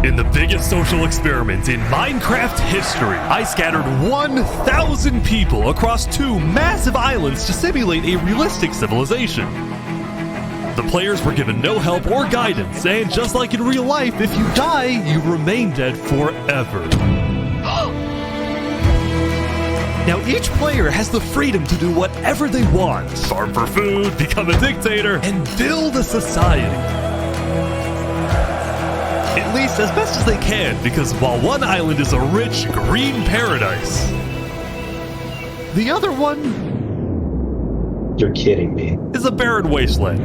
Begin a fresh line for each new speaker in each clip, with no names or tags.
In the biggest social experiment in Minecraft history, I scattered 1,000 people across 2 massive islands to simulate a realistic civilization. The players were given no help or guidance, and just like in real life, if you die, you remain dead forever. Now each player has the freedom to do whatever they want. Farm for food, become a dictator, and build a society. At least as best as they can, because while one island is a rich, green paradise, the other one...
You're kidding me.
...is a barren wasteland.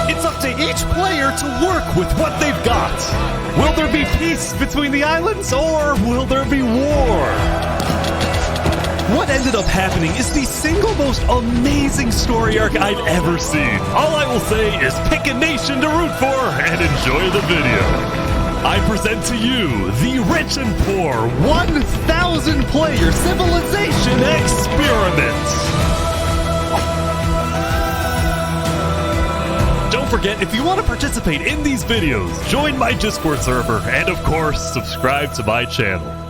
It's up to each player to work with what they've got. Will there be peace between the islands, or will there be war? What ended up happening is the single most amazing story arc I've ever seen. All I will say is pick a nation to root for and enjoy the video. I present to you the rich and poor 1,000 player civilization experiment. Don't forget, if you want to participate in these videos, join my Discord server and of course, subscribe to my channel.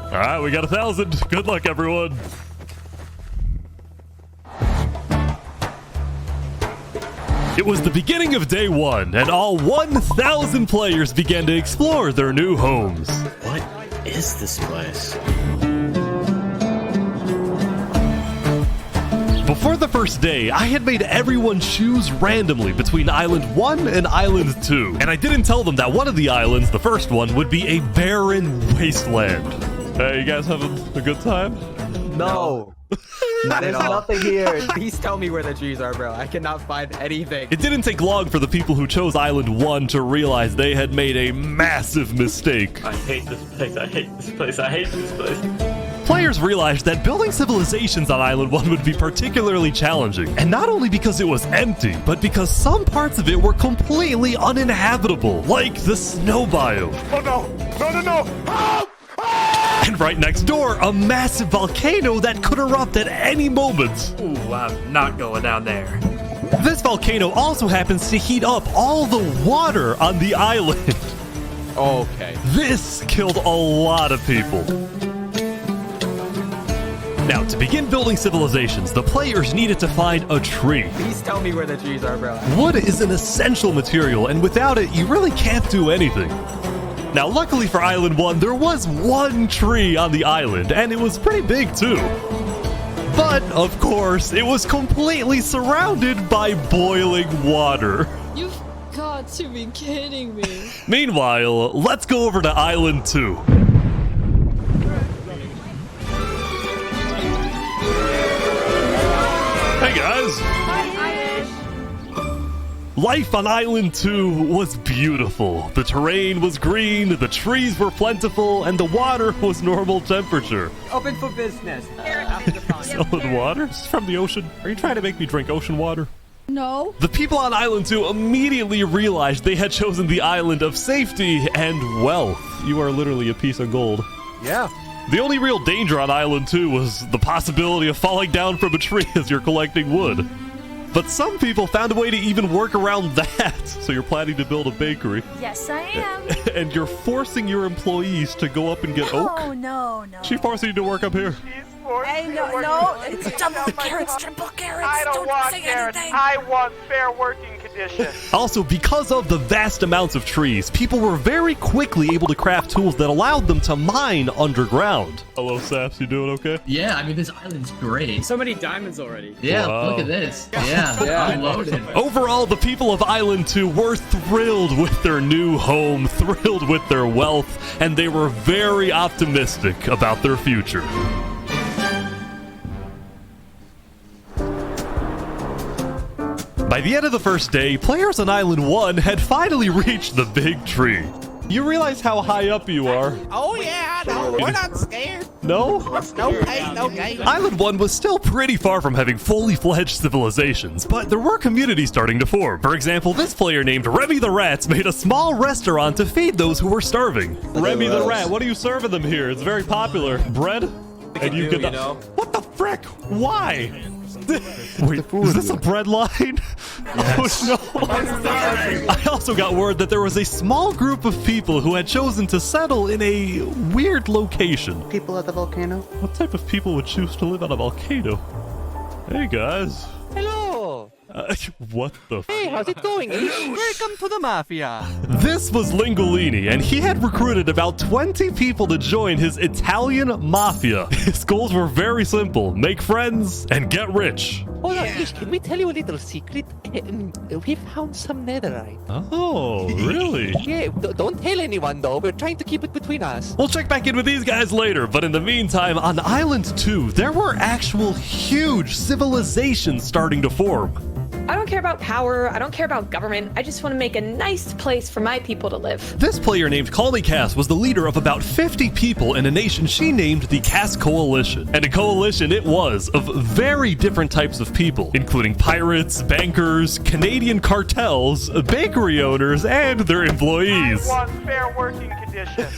Alright, we got 1,000. Good luck, everyone. It was the beginning of day 1, and all 1,000 players began to explore their new homes.
What is this place?
Before the first day, I had made everyone choose randomly between Island 1 and Island 2. And I didn't tell them that one of the islands, the first one, would be a barren wasteland. Hey, you guys having a good time?
No.
Not
There's
at all.
nothing here. Please tell me where the trees are, bro. I cannot find anything.
It didn't take long for the people who chose Island 1 to realize they had made a massive mistake.
I hate this place. I hate this place. I hate this place.
Players realized that building civilizations on Island 1 would be particularly challenging. And not only because it was empty, but because some parts of it were completely uninhabitable, like the snow biome.
Oh no! No, no, no! Help!
And right next door, a massive volcano that could erupt at any moment.
Ooh, I'm not going down there.
This volcano also happens to heat up all the water on the island.
Okay.
This killed a lot of people. Now, to begin building civilizations, the players needed to find a tree.
Please tell me where the trees are, bro.
Wood is an essential material, and without it, you really can't do anything. Now, luckily for Island 1, there was one tree on the island, and it was pretty big too. But, of course, it was completely surrounded by boiling water.
You've got to be kidding me.
Meanwhile, let's go over to Island 2. Hey guys! Life on Island 2 was beautiful. The terrain was green, the trees were plentiful, and the water was normal temperature.
Open for business.
Selling water? It's from the ocean. Are you trying to make me drink ocean water?
No.
The people on Island 2 immediately realized they had chosen the island of safety and wealth. You are literally a piece of gold.
Yeah.
The only real danger on Island 2 was the possibility of falling down from a tree as you're collecting wood. But some people found a way to even work around that. So you're planning to build a bakery.
Yes, I am.
And you're forcing your employees to go up and get oak?
Oh, no.
She forcing you to work up here.
Hey, no. It's double carrots, triple carrots.
I don't want
say
carrots.
anything.
I want fair working conditions.
Also, because of the vast amounts of trees, people were very quickly able to craft tools that allowed them to mine underground. Hello, Saps. You doing okay?
Yeah, I mean, this island's great.
So many diamonds already.
Yeah,
Wow.
look at this. Yeah, I'm loaded.
Overall, the people of Island 2 were thrilled with their new home, thrilled with their wealth, and they were very optimistic about their future. By the end of the first day, players on Island 1 had finally reached the big tree. You realize how high up you are.
Oh yeah, I know. We're not scared.
No?
No pain, no gain.
Island 1 was still pretty far from having fully fledged civilizations, but there were communities starting to form. For example, this player named Remy the Rat made a small restaurant to feed those who were starving. Remy the Rat, what are you serving them here? It's very popular. Bread? And you could...
you know?
What the frick? Why? Wait, is this a bread line? Yes. Oh no! I also got word that there was a small group of people who had chosen to settle in a weird location.
People at the volcano.
What type of people would choose to live on a volcano? Hey guys.
Hello.
What the
Hey, how's it going?
Welcome to the mafia.
This was Lingolini, and he had recruited about 20 people to join his Italian mafia. His goals were very simple: make friends and get rich.
Hold on, please, can we tell you a little secret? We found some netherite.
Oh, really?
Yeah, don't tell anyone though. We're trying to keep it between us.
We'll check back in with these guys later, but in the meantime, on Island 2, there were actual huge civilizations starting to form.
I don't care about power. I don't care about government. I just want to make a nice place for my people to live.
This player named Call Me Cass was the leader of about 50 people in a nation she named the Cass Coalition. And a coalition it was of very different types of people, including pirates, bankers, Canadian cartels, bakery owners, and their employees.
I want fair working conditions.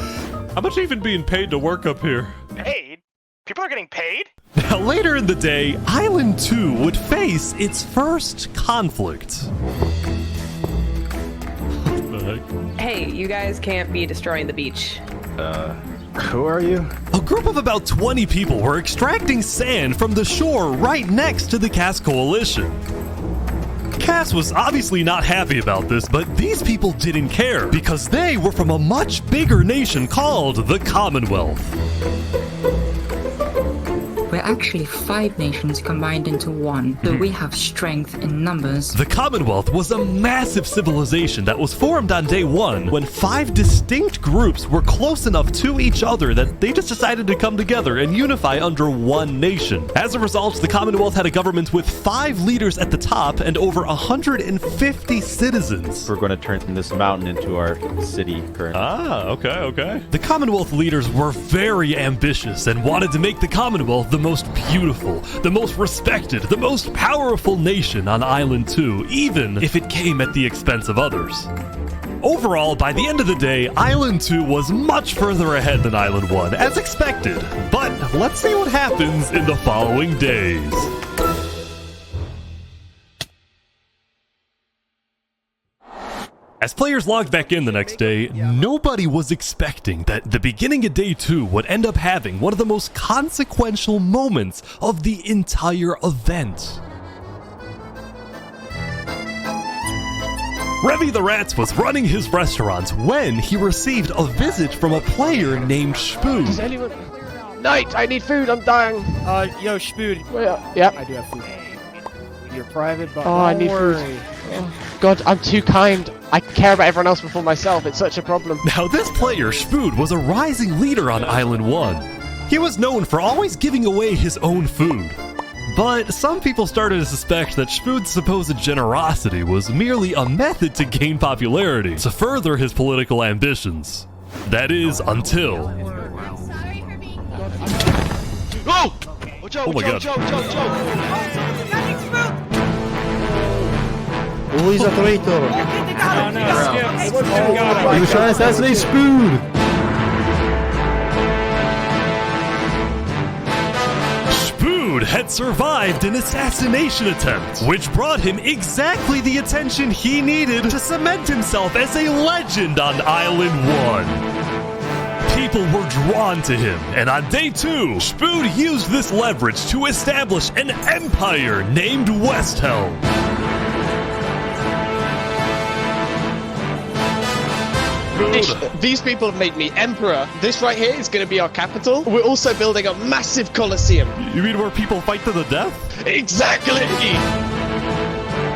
How much are you even being paid to work up here?
Paid? People are getting paid?
Now, later in the day, Island 2 would face its first conflict. What the heck?
Hey, you guys can't be destroying the beach.
Who are you?
A group of about 20 people were extracting sand from the shore right next to the Cass Coalition. Cass was obviously not happy about this, but these people didn't care because they were from a much bigger nation called the Commonwealth.
We're actually 5 nations combined into one, so we have strength in numbers.
The Commonwealth was a massive civilization that was formed on day 1 when 5 distinct groups were close enough to each other that they just decided to come together and unify under one nation. As a result, the Commonwealth had a government with 5 leaders at the top and over 150 citizens.
We're going to turn this mountain into our city currently.
Ah, okay. The Commonwealth leaders were very ambitious and wanted to make the Commonwealth the most beautiful, the most respected, the most powerful nation on Island 2, even if it came at the expense of others. Overall, by the end of the day, Island 2 was much further ahead than Island 1, as expected. But let's see what happens in the following days. As players logged back in the next day, nobody was expecting that the beginning of day 2 would end up having one of the most consequential moments of the entire event. Revy the Rats was running his restaurant when he received a visit from a player named Spoon.
Does anyone... Knight, I need food, I'm dying.
Yo, Spood.
Yep.
I do have food. You're private, but
I need food. Oh, God, I'm too kind. I care about everyone else before myself. It's such a problem.
Now, this player, Spood, was a rising leader on Island 1. He was known for always giving away his own food. But some people started to suspect that Spood's supposed generosity was merely a method to gain popularity, to further his political ambitions. That is, until...
Oh! Watch out,
oh my God.
Oh, he's a traitor. He was trying to assassinate Spoon.
Spoon had survived an assassination attempt, which brought him exactly the attention he needed to cement himself as a legend on Island 1. People were drawn to him, and on day 2, Spoon used this leverage to establish an empire named Westhelm.
These people have made me emperor. This right here is going to be our capital. We're also building a massive coliseum.
You mean where people fight to the death?
Exactly!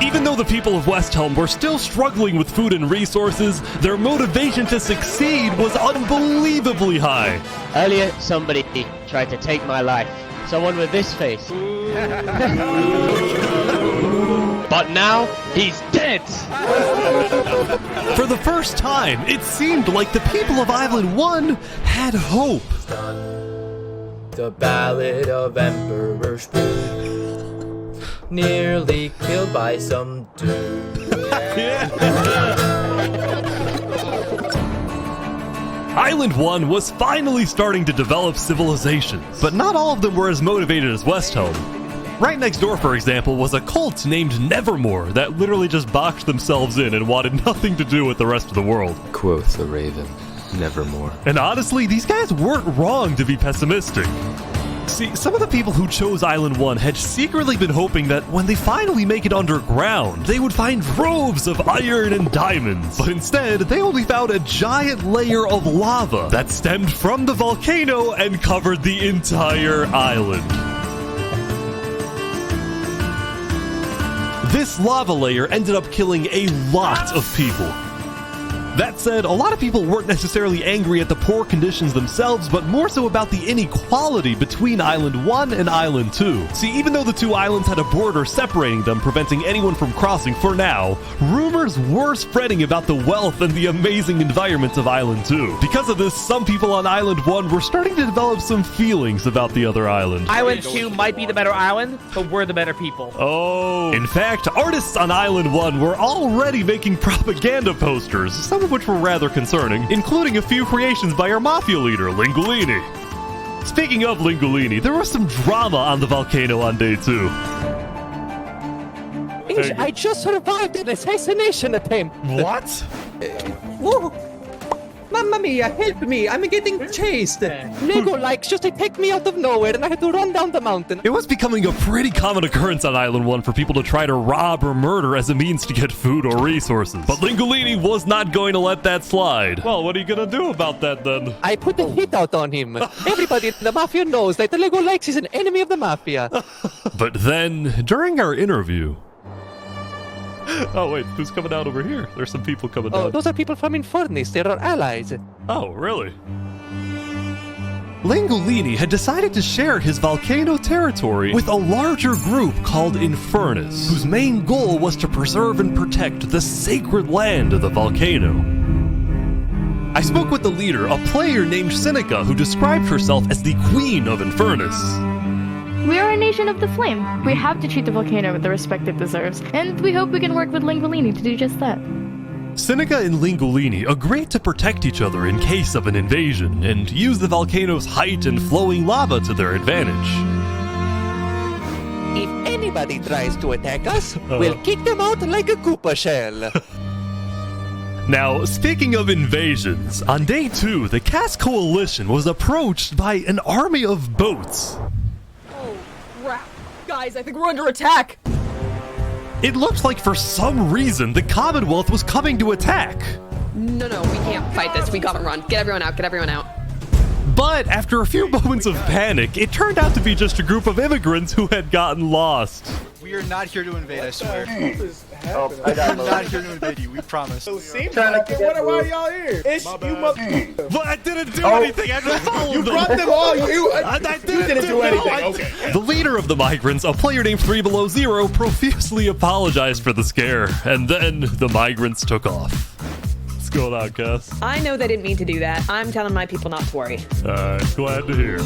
Even though the people of Westhelm were still struggling with food and resources, their motivation to succeed was unbelievably high.
Earlier, somebody tried to take my life. Someone with this face. But now, he's dead!
For the first time, it seemed like the people of Island 1 had hope.
The Ballad of Emperor Spoon, nearly killed by some dude.
Island 1 was finally starting to develop civilizations, but not all of them were as motivated as Westhelm. Right next door, for example, was a cult named Nevermore that literally just boxed themselves in and wanted nothing to do with the rest of the world.
Quoth the raven, nevermore.
And honestly, these guys weren't wrong to be pessimistic. See, some of the people who chose Island 1 had secretly been hoping that when they finally make it underground, they would find troves of iron and diamonds. But instead, they only found a giant layer of lava that stemmed from the volcano and covered the entire island. This lava layer ended up killing a lot of people. That said, a lot of people weren't necessarily angry at the poor conditions themselves, but more so about the inequality between Island 1 and Island 2. See, even though the two islands had a border separating them, preventing anyone from crossing for now, rumors were spreading about the wealth and the amazing environment of Island 2. Because of this, some people on Island 1 were starting to develop some feelings about the other island.
Island 2 might be the better island, but we're the better people.
Oh. In fact, artists on Island 1 were already making propaganda posters, some of which were rather concerning, including a few creations by our mafia leader, Lingolini. Speaking of Lingolini, there was some drama on the volcano on day 2.
I just survived an assassination attempt.
What?
Whoa. Mamma mia, help me, I'm getting chased. Lego likes just attacked me out of nowhere and I had to run down the mountain.
It was becoming a pretty common occurrence on Island 1 for people to try to rob or murder as a means to get food or resources. But Lingolini was not going to let that slide. Well, what are you gonna do about that then?
I put the hit out on him. Everybody in the mafia knows that the Lego likes is an enemy of the mafia.
But then, during our interview... Oh wait, who's coming out over here? There's some people coming down.
Oh, those are people from Infernus. They're our allies.
Oh, really? Lingolini had decided to share his volcano territory with a larger group called Infernus, whose main goal was to preserve and protect the sacred land of the volcano. I spoke with the leader, a player named Seneca, who described herself as the Queen of Infernus.
We are a nation of the flame. We have to treat the volcano with the respect it deserves, and we hope we can work with Lingolini to do just that.
Seneca and Lingolini agreed to protect each other in case of an invasion, and use the volcano's height and flowing lava to their advantage.
If anybody tries to attack us, we'll kick them out like a Koopa shell.
Now, speaking of invasions, on day 2, the Cass Coalition was approached by an army of boats.
Crap. Guys, I think we're under attack.
It looked like for some reason the Commonwealth was coming to attack.
No, we can't fight this. We gotta run. Get everyone out.
But after a few moments of panic, it turned out to be just a group of immigrants who had gotten lost.
We are not here to invade, I swear.
Oh,
We're not here to invade you, we promise.
Why are y'all here? It's you mother.
But I didn't do anything. I just followed them.
You brought them all.
I didn't do anything.
Okay.
The leader of the migrants, a player named 3 Below Zero, profusely apologized for the scare, and then the migrants took off. What's going on, Cass?
I know they didn't mean to do that. I'm telling my people not to worry.
Glad to hear.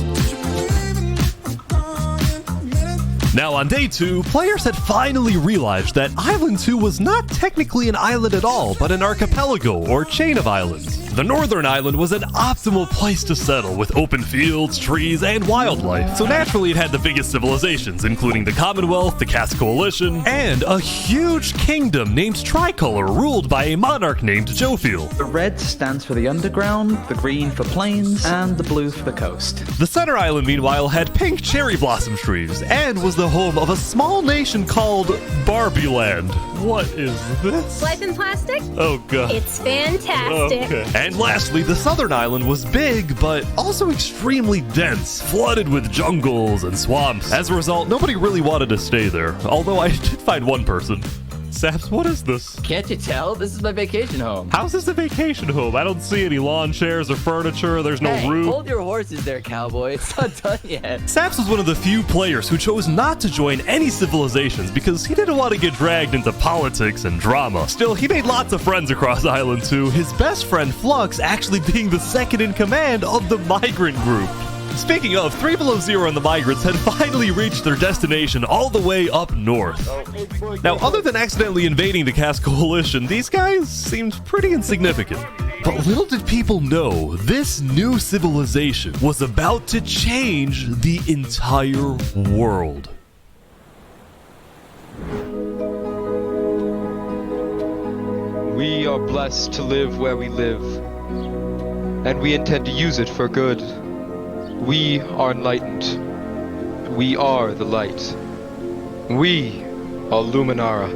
Now, on day 2, players had finally realized that Island 2 was not technically an island at all, but an archipelago or chain of islands. The northern island was an optimal place to settle with open fields, trees, and wildlife. So naturally it had the biggest civilizations, including the Commonwealth, the Cass Coalition, and a huge kingdom named Tricolor ruled by a monarch named Jofiel.
The red stands for the underground, the green for plains, and the blue for the coast.
The center island, meanwhile, had pink cherry blossom trees and was the home of a small nation called Barbie Land. What is this?
Life in plastic?
Oh god.
It's fantastic.
Okay. And lastly, the southern island was big, but also extremely dense, flooded with jungles and swamps. As a result, nobody really wanted to stay there, although I did find one person. Saps, what is this?
Can't you tell? This is my vacation home.
How's this a vacation home? I don't see any lawn chairs or furniture. There's no roof.
Hold your horses there, cowboy. It's not done yet.
Saps was one of the few players who chose not to join any civilizations because he didn't want to get dragged into politics and drama. Still, he made lots of friends across Island 2, his best friend Flux actually being the second in command of the migrant group. Speaking of, 3 Below Zero and the migrants had finally reached their destination all the way up north. Now, other than accidentally invading the Cass Coalition, these guys seemed pretty insignificant. But little did people know, this new civilization was about to change the entire world.
are blessed to live where we live, and we intend to use it for good. We are enlightened. We are the light. We are Luminara.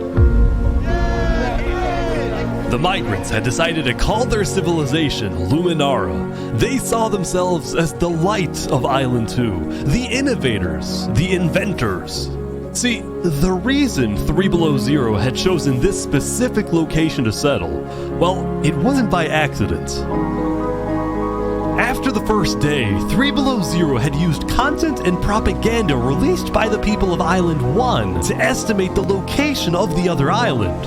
The migrants had decided to call their civilization Luminara. They saw themselves as the light of Island 2, the innovators, the inventors. See, the reason 3 Below Zero had chosen this specific location to settle, well, it wasn't by accident. After the first day, 3 Below Zero had used content and propaganda released by the people of Island 1 to estimate the location of the other island.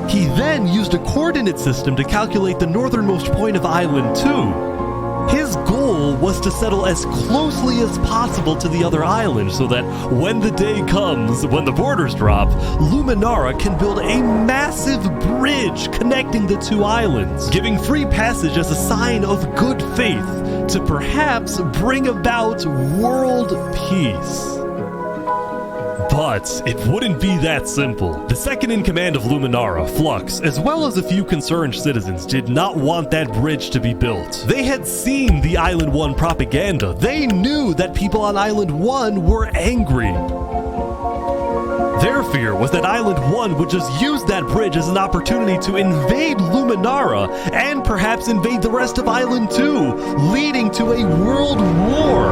He then used a coordinate system to calculate the northernmost point of Island 2. His goal was to settle as closely as possible to the other island so that when the day comes, when the borders drop, Luminara can build a massive bridge connecting the two islands, giving free passage as a sign of good faith to perhaps bring about world peace. But it wouldn't be that simple. The second in command of Luminara, Flux, as well as a few concerned citizens, did not want that bridge to be built. They had seen the Island 1 propaganda. They knew that people on Island 1 were angry. Their fear was that Island 1 would just use that bridge as an opportunity to invade Luminara and perhaps invade the rest of Island 2, leading to a world war.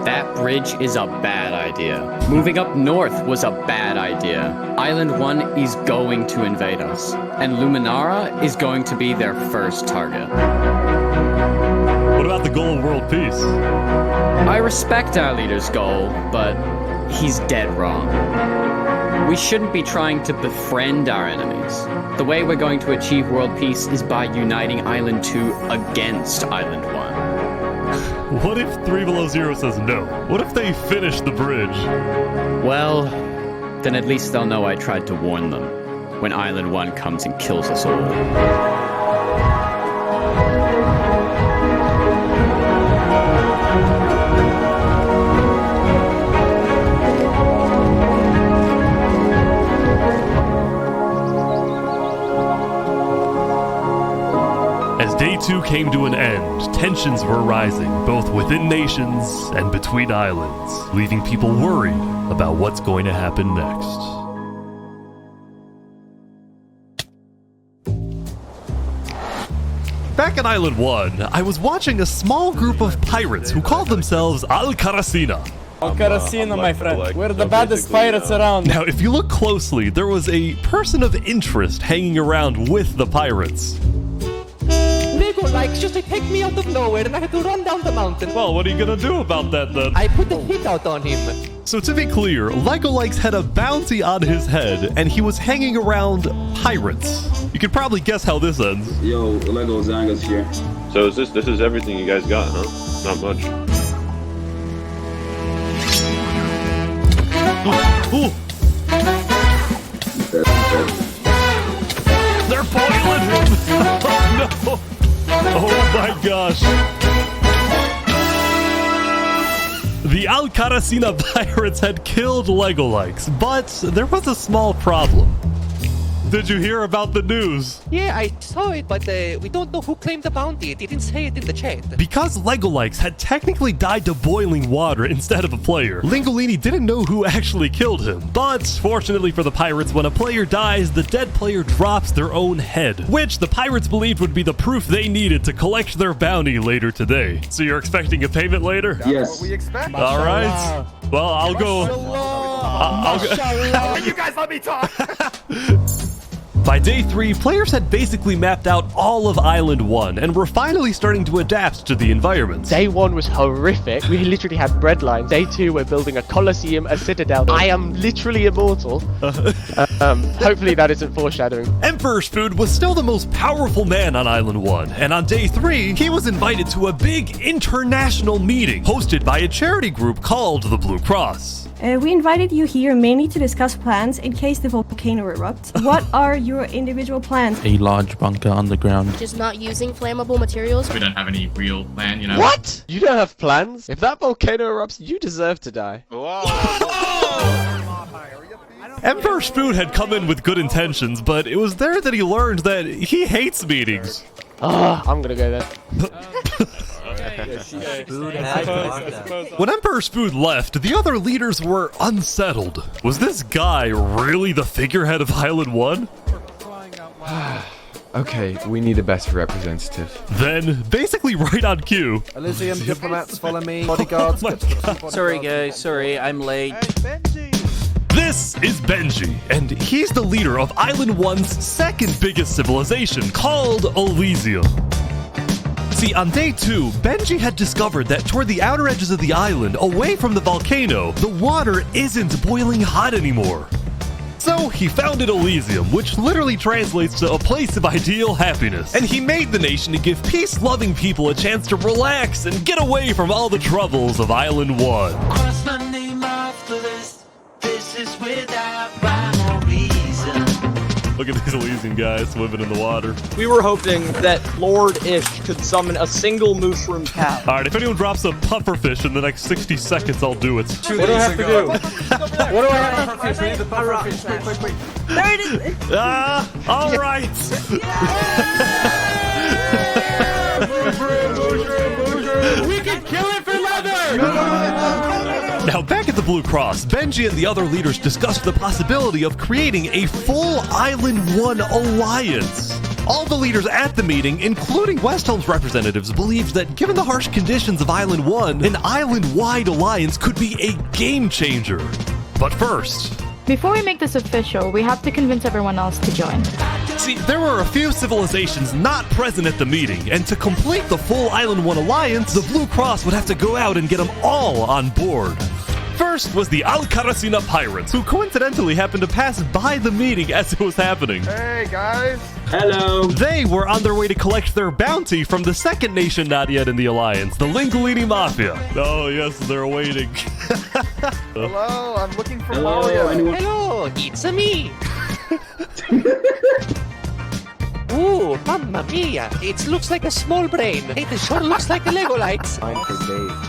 That bridge is a bad idea. Moving up north was a bad idea. Island 1 is going to invade us, and Luminara is going to be their first target.
What about the goal of world peace?
I respect our leader's goal, but he's dead wrong. We shouldn't be trying to befriend our enemies. The way we're going to achieve world peace is by uniting Island 2 against Island 1.
What if 3 Below Zero says no? What if they finish the bridge?
Well, then at least they'll know I tried to warn them when Island 1 comes and kills us all.
Day 2 came to an end. Tensions were rising, both within nations and between islands, leaving people worried about what's going to happen next. Back on Island 1, I was watching a small group of pirates who called themselves Al-Karasina.
Al-Karasina, my friend. We're the baddest pirates around.
Now, if you look closely, there was a person of interest hanging around with the pirates.
Lego likes just to take me out of nowhere and I had to run down the mountain.
Well, what are you gonna do about that then?
I put the hit out on him.
So to be clear, Lego Likes had a bounty on his head and he was hanging around pirates. You could probably guess how this ends.
Yo, Lego Zanga's here.
So is this is everything you guys got, huh? Not much.
Ooh. They're boiling him! Oh no! Oh my gosh! The Al-Karasina pirates had killed Lego Likes, but there was a small problem. Did you hear about the news?
Yeah, I saw it, but we don't know who claimed the bounty. It didn't say it in the chat.
Because Lego Likes had technically died to boiling water instead of a player, Lingolini didn't know who actually killed him. But fortunately for the pirates, when a player dies, the dead player drops their own head, which the pirates believed would be the proof they needed to collect their bounty later today. So you're expecting a payment later?
Yes.
We expect.
All right. Well, I'll go.
You guys let me talk.
By day 3, players had basically mapped out all of Island 1 and were finally starting to adapt to the environment.
Day 1 was horrific. We literally had bread lines. Day 2, we're building a coliseum, a citadel. I am literally immortal. Hopefully that isn't foreshadowing.
Emperor Food was still the most powerful man on Island 1, and on day 3, he was invited to a big international meeting hosted by a charity group called the Blue Cross.
We invited you here mainly to discuss plans in case the volcano erupts. What are your individual plans?
A large bunker underground.
Just not using flammable materials.
We don't have any real plan, you know.
What? You don't have plans? If that volcano erupts, you deserve to die.
Wow.
Emperor Spoon had come in with good intentions, but it was there that he learned that he hates meetings.
I'm gonna go there.
When Emperor Spoon left, the other leaders were unsettled. Was this guy really the figurehead of Island 1?
Okay, we need a better representative.
Then, basically right on cue...
Elysium diplomats follow me. Bodyguards.
Sorry guys, sorry, I'm late.
This is Benji, and he's the leader of Island 1's second biggest civilization, called Elysium. See, on day 2, Benji had discovered that toward the outer edges of the island, away from the volcano, the water isn't boiling hot anymore. So he founded Elysium, which literally translates to a place of ideal happiness. And he made the nation to give peace-loving people a chance to relax and get away from all the troubles of Island 1.
Cross my name off the list. This is without rhyme or reason.
Look at these Elysian guys swimming in the water.
We were hoping that Lord Ish could summon a single mushroom cow.
Alright, if anyone drops a pufferfish in the next 60 seconds, I'll do it.
What do I have to do? What do I have to do? We need the pufferfish. Quick.
There it is.
Alright.
We can kill it for leather!
Now, back at the Blue Cross, Benji and the other leaders discussed the possibility of creating a full Island 1 alliance. All the leaders at the meeting, including Westholme's representatives, believed that given the harsh conditions of Island 1, an island-wide alliance could be a game changer. But first...
Before we make this official, we have to convince everyone else to join.
See, there were a few civilizations not present at the meeting, and to complete the full Island 1 alliance, the Blue Cross would have to go out and get them all on board. First was the Alcaracina Pirates, who coincidentally happened to pass by the meeting as it was happening.
Hey, guys.
Hello.
They were on their way to collect their bounty from the second nation not yet in the alliance, the Linguini Mafia. Oh, yes, they're waiting.
Hello, I'm looking for
Hello,
Mario.
anyone?
Hello, it's me. Ooh, mamma mia! It looks like a small brain. It sure looks like a Lego lights.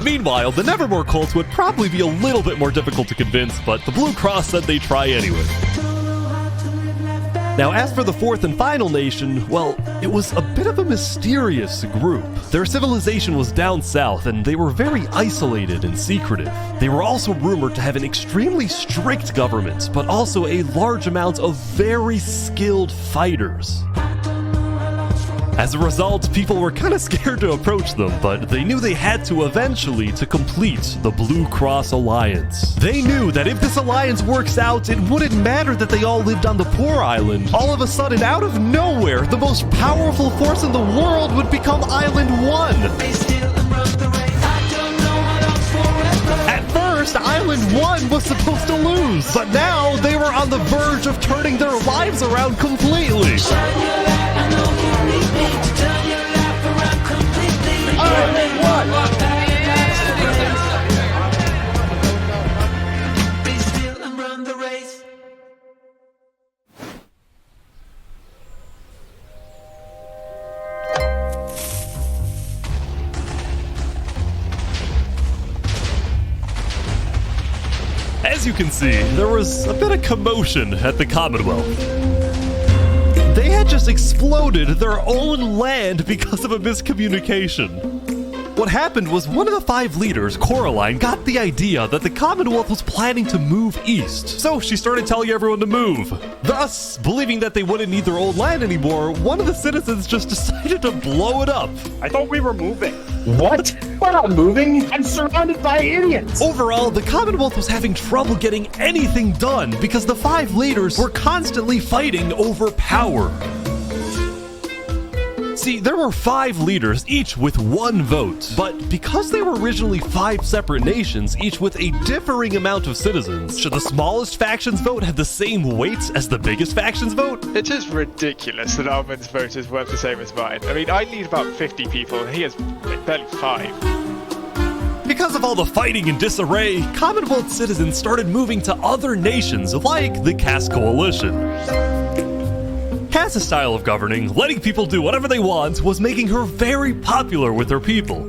Meanwhile, the Nevermore cults would probably be a little bit more difficult to convince, but the Blue Cross said they'd try anyway. Now, as for the fourth and final nation, well, it was a bit of a mysterious group. Their civilization was down south, and they were very isolated and secretive. They were also rumored to have an extremely strict government, but also a large amount of very skilled fighters. As a result, people were kind of scared to approach them, but they knew they had to eventually to complete the Blue Cross Alliance. They knew that if this alliance works out, it wouldn't matter that they all lived on the poor island. All of a sudden, out of nowhere, the most powerful force in the world would become Island 1. At first, Island 1 was supposed to lose, but now they were on the verge of turning their lives around completely. As you can see, there was a bit of commotion at the Commonwealth. They had just exploded their own land because of a miscommunication. What happened was one of the 5 leaders, Coraline, got the idea that the Commonwealth was planning to move east. So she started telling everyone to move. Thus, believing that they wouldn't need their own land anymore, one of the citizens just decided to blow it up.
I thought we were moving.
What? We're not moving. I'm surrounded by idiots.
Overall, the Commonwealth was having trouble getting anything done because the 5 leaders were constantly fighting over power. See, there were 5 leaders, each with 1 vote, but because they were originally 5 separate nations, each with a differing amount of citizens, should the smallest faction's vote have the same weight as the biggest faction's vote?
It is ridiculous that Armin's vote is worth the same as mine. I mean, I need about 50 people, and he has barely 5.
Because of all the fighting and disarray, Commonwealth citizens started moving to other nations like the Cass Coalition. Cass's style of governing, letting people do whatever they want, was making her very popular with her people.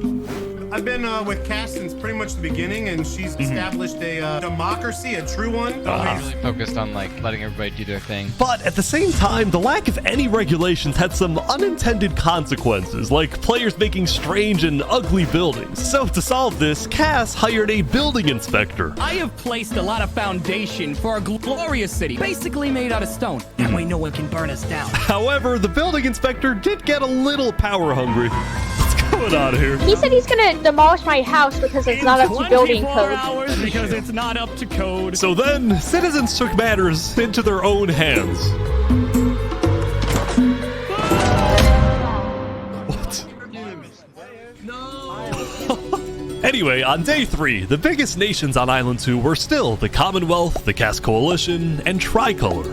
I've been with Cass since pretty much the beginning, and she's established a democracy, a true one.
Really focused on like letting everybody do their thing.
But at the same time, the lack of any regulations had some unintended consequences, like players making strange and ugly buildings. So to solve this, Cass hired a building inspector.
I have placed a lot of foundation for a glorious city, basically made out of stone. That way no one can burn us down.
However, the building inspector did get a little power hungry. What's going on here?
He said he's gonna demolish my house because it's not up to building code.
Because it's not up to code.
So then, citizens took matters into their own hands. Anyway, on day 3, the biggest nations on Island 2 were still the Commonwealth, the Cass Coalition, and Tricolor.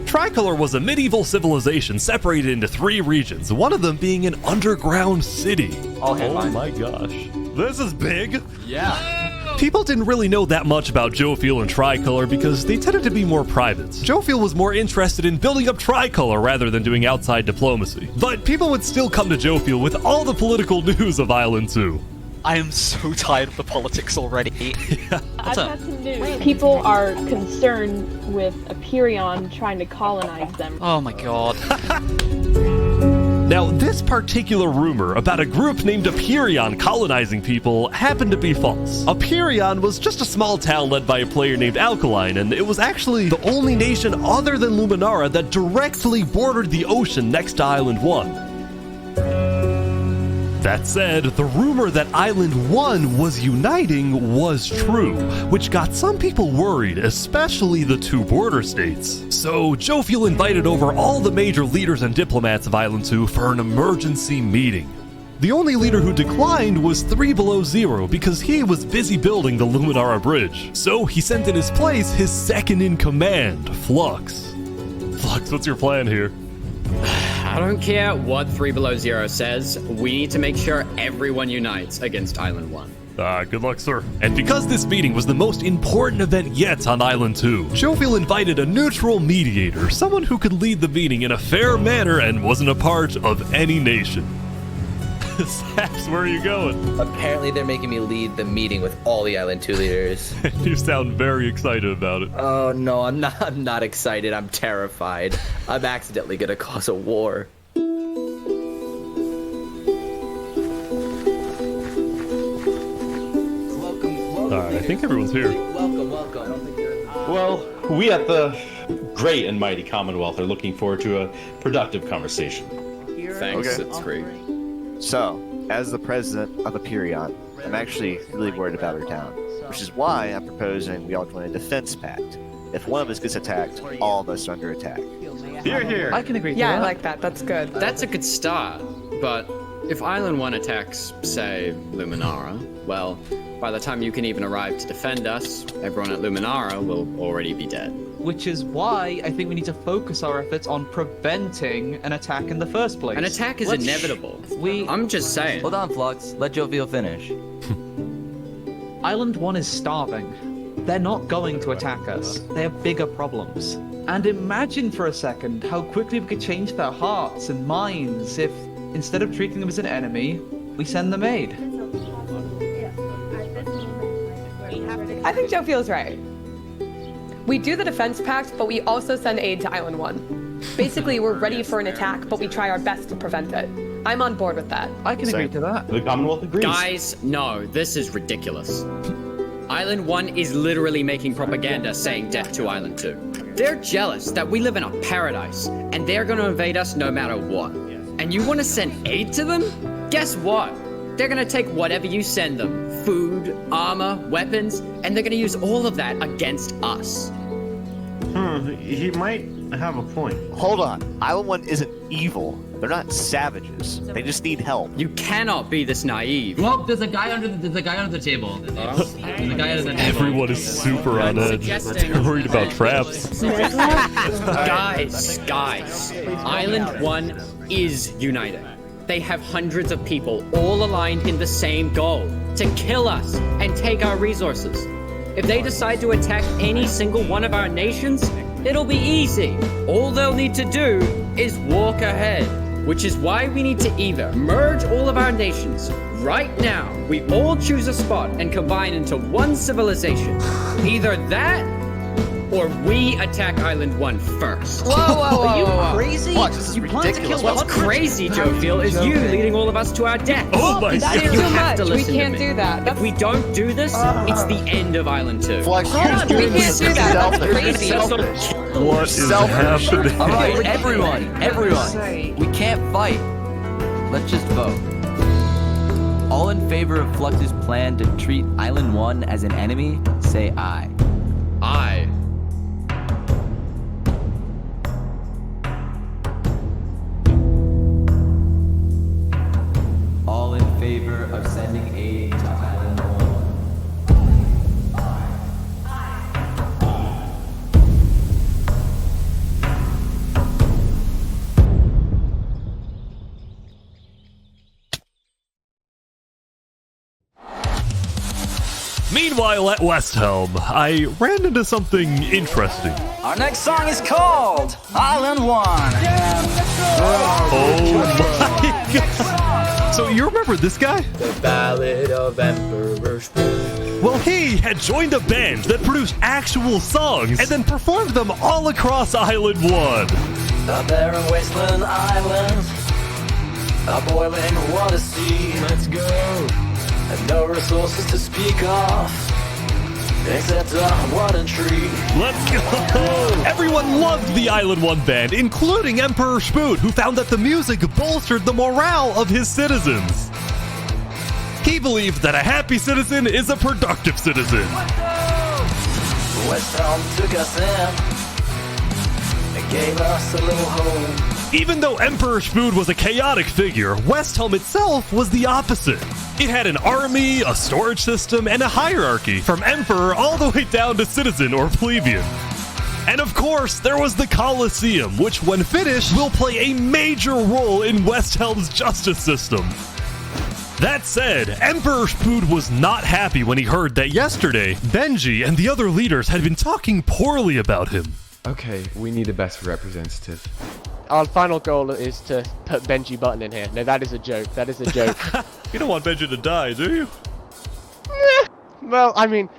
Tricolor was a medieval civilization separated into 3 regions, one of them being an underground city. Oh my gosh. This is big.
Yeah.
People didn't really know that much about Jofiel and Tricolor because they tended to be more private. Jofiel was more interested in building up Tricolor rather than doing outside diplomacy. But people would still come to Jofiel with all the political news of Island 2.
I am so tired of the politics already.
I've got some news. People are concerned with Aperion trying to colonize them.
Oh my god.
Now, this particular rumor about a group named Aperion colonizing people happened to be false. Aperion was just a small town led by a player named Alkaline, and it was actually the only nation other than Luminara that directly bordered the ocean next to Island 1. That said, the rumor that Island 1 was uniting was true, which got some people worried, especially the 2 border states. So, Jofiel invited over all the major leaders and diplomats of Island 2 for an emergency meeting. The only leader who declined was 3 Below Zero because he was busy building the Luminara Bridge. So, he sent in his place his second-in-command, Flux. Flux, what's your plan here?
I don't care what 3 Below Zero says, we need to make sure everyone unites against Island 1.
Good luck, sir. And because this meeting was the most important event yet on Island 2, Jofiel invited a neutral mediator, someone who could lead the meeting in a fair manner and wasn't a part of any nation. Saps, where are you going?
Apparently they're making me lead the meeting with all the Island 2 leaders.
You sound very excited about it.
Oh no, I'm not excited, I'm terrified. I'm accidentally gonna cause a war.
Alright, I think everyone's here.
Welcome.
Well, we at the great and mighty Commonwealth are looking forward to a productive conversation.
Thanks, it's great.
So, as the president of Aperion, I'm actually really worried about our town, which is why I'm proposing we all join a defense pact. If one of us gets attacked, all of us are under attack.
Here.
I can agree. Yeah, I like that. That's good.
That's a good start, but if Island 1 attacks, say, Luminara, well, by the time you can even arrive to defend us, everyone at Luminara will already be dead.
Which is why I think we need to focus our efforts on preventing an attack in the first place.
An attack is inevitable. I'm just saying.
Hold on, Flux. Let Jovial finish.
Island 1 is starving. They're not going to attack us. They have bigger problems. And imagine for a second how quickly we could change their hearts and minds if, instead of treating them as an enemy, we send them aid.
I think Joe feels right. We do the defense pact, but we also send aid to Island 1. Basically, we're ready for an attack, but we try our best to prevent it. I'm on board with that.
I can agree to that.
The Commonwealth agrees.
Guys, no, this is ridiculous. Island 1 is literally making propaganda saying death to Island 2. They're jealous that we live in a paradise, and they're gonna invade us no matter what. And you wanna send aid to them? Guess what? They're gonna take whatever you send them, food, armor, weapons, and they're gonna use all of that against us.
He might have a point.
Hold on. Island 1 isn't evil. They're not savages. They just need help.
You cannot be this naive.
Well, there's a guy under the table. There's a guy under the table.
Everyone is super on edge. They're worried about traps.
Guys. Island 1 is united. They have hundreds of people all aligned in the same goal, to kill us and take our resources. If they decide to attack any single one of our nations, it'll be easy. All they'll need to do is walk ahead. which is why we need to either merge all of our nations right now, we all choose a spot and combine into one civilization. Either that, or we attack Island 1 first.
Are you crazy?
What? You plan to kill What's crazy, Joviel, is you leading all of us to our death.
Oh my God.
You have to
We
listen
can't
to me.
do that.
If we don't do this, it's the end of Island 2.
Flex,
We can't do that. That's crazy.
What is happening?
Alright, everyone. We can't fight. Let's just vote. All in favor of Flux's plan to treat Island 1 as an enemy, say aye.
Aye.
All in favor of sending aid to Island 1.
Meanwhile, at West Helm, I ran into something interesting.
Our next song is called Island 1.
Oh my God. So you remember this guy?
The Ballad of Emperor Spoon.
Well, he had joined a band that produced actual songs and then performed them all across Island 1.
A barren wasteland island, a boiling water sea. Let's go. And no resources to speak of, except a one tree.
Let's go! Everyone loved the Island 1 band, including Emperor Spoon, who found that the music bolstered the morale of his citizens. He believed that a happy citizen is a productive citizen.
West Helm took us in and gave us a little home.
Even though Emperor Spoon was a chaotic figure, West Helm itself was the opposite. It had an army, a storage system, and a hierarchy, from emperor all the way down to citizen or plebeian. And of course, there was the Colosseum, which when finished, will play a major role in West Helm's justice system. That said, Emperor Spoon was not happy when he heard that yesterday, Benji and the other leaders had been talking poorly about him.
Okay, we need a best representative.
Our final goal is to put Benji Button in here. No, that is a joke. That is a joke.
You don't want Benji to die, do you?
Well, I mean...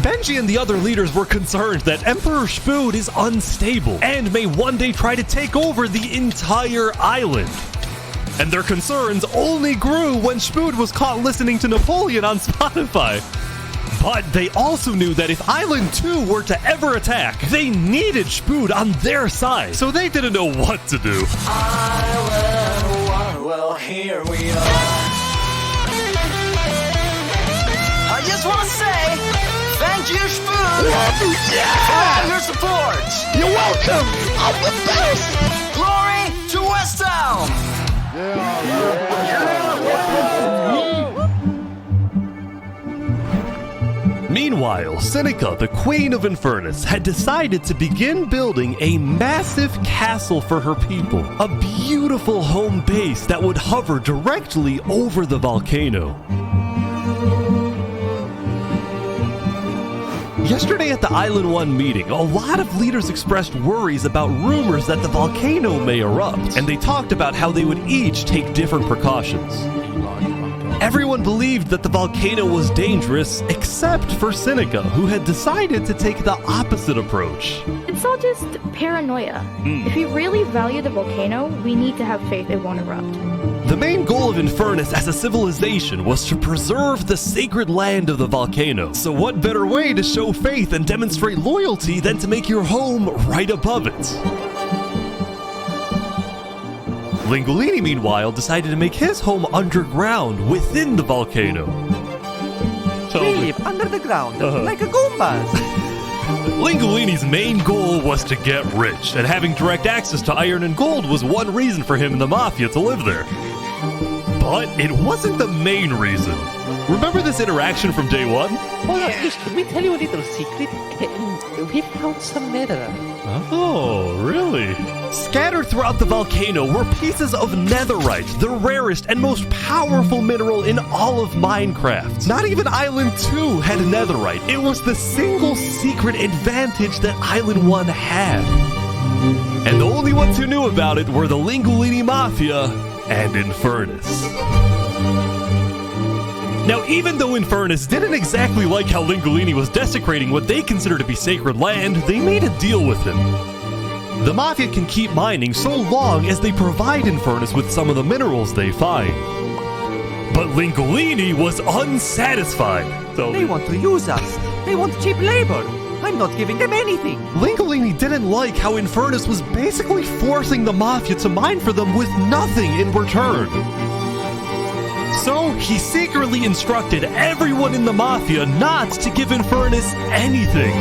Benji and the other leaders were concerned that Emperor Spoon is unstable and may one day try to take over the entire island. And their concerns only grew when Spoon was caught listening to Napoleon on Spotify. But they also knew that if Island 2 were to ever attack, they needed Spoon on their side, so they didn't know what to do.
Island 1, well, here we are. I just want to say, thank you, Spoon, for all your support.
You're welcome. I'm the best.
Glory to West Helm.
Meanwhile, Seneca, the Queen of Infernus, had decided to begin building a massive castle for her people, a beautiful home base that would hover directly over the volcano. Yesterday at the Island 1 meeting, a lot of leaders expressed worries about rumors that the volcano may erupt, and they talked about how they would each take different precautions. Everyone believed that the volcano was dangerous, except for Seneca, who had decided to take the opposite approach.
It's all just paranoia. If we really value the volcano, we need to have faith it won't erupt.
The main goal of Infernus as a civilization was to preserve the sacred land of the volcano. So what better way to show faith and demonstrate loyalty than to make your home right above it? Lingolini, meanwhile, decided to make his home underground within the volcano.
Live under the ground, like a Goombas.
Lingolini's main goal was to get rich, and having direct access to iron and gold was one reason for him and the Mafia to live there. But it wasn't the main reason. Remember this interaction from day one?
Well, should we tell you a little secret? We found some netherite.
Oh, really? Scattered throughout the volcano were pieces of netherite, the rarest and most powerful mineral in all of Minecraft. Not even Island 2 had netherite. It was the single secret advantage that Island 1 had. And the only ones who knew about it were the Lingolini Mafia and Infernus. Now, even though Infernus didn't exactly like how Lingolini was desecrating what they consider to be sacred land, they made a deal with him. The Mafia can keep mining so long as they provide Infernus with some of the minerals they find. But Lingolini was unsatisfied.
They want to use us. They want cheap labor. I'm not giving them anything.
Lingolini didn't like how Infernus was basically forcing the Mafia to mine for them with nothing in return. So he secretly instructed everyone in the Mafia not to give Infernus anything.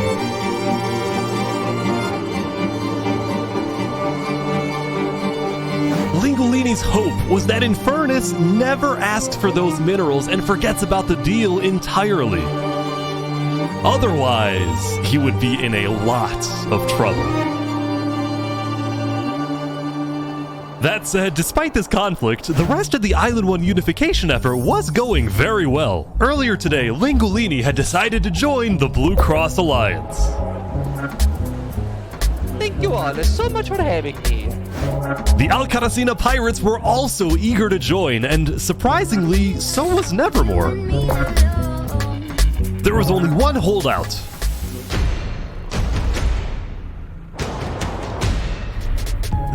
Lingolini's hope was that Infernus never asks for those minerals and forgets about the deal entirely. Otherwise, he would be in a lot of trouble. That said, despite this conflict, the rest of the Island 1 unification effort was going very well. Earlier today, Lingolini had decided to join the Blue Cross Alliance.
Thank you all so much for having me.
The Alcaracina pirates were also eager to join, and surprisingly, so was Nevermore. There was only one holdout.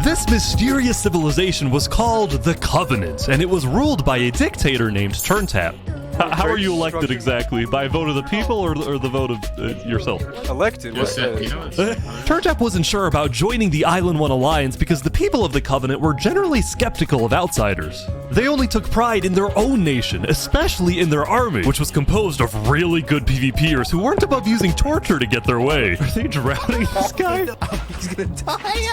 This mysterious civilization was called the Covenant, and it was ruled by a dictator named Turntap. How are you elected exactly? By a vote of the people or the vote of yourself?
Elected?
Turntap wasn't sure about joining the Island 1 Alliance because the people of the Covenant were generally skeptical of outsiders. They only took pride in their own nation, especially in their army, which was composed of really good PvPers who weren't above using torture to get their way. Are they drowning this guy?
He's gonna die.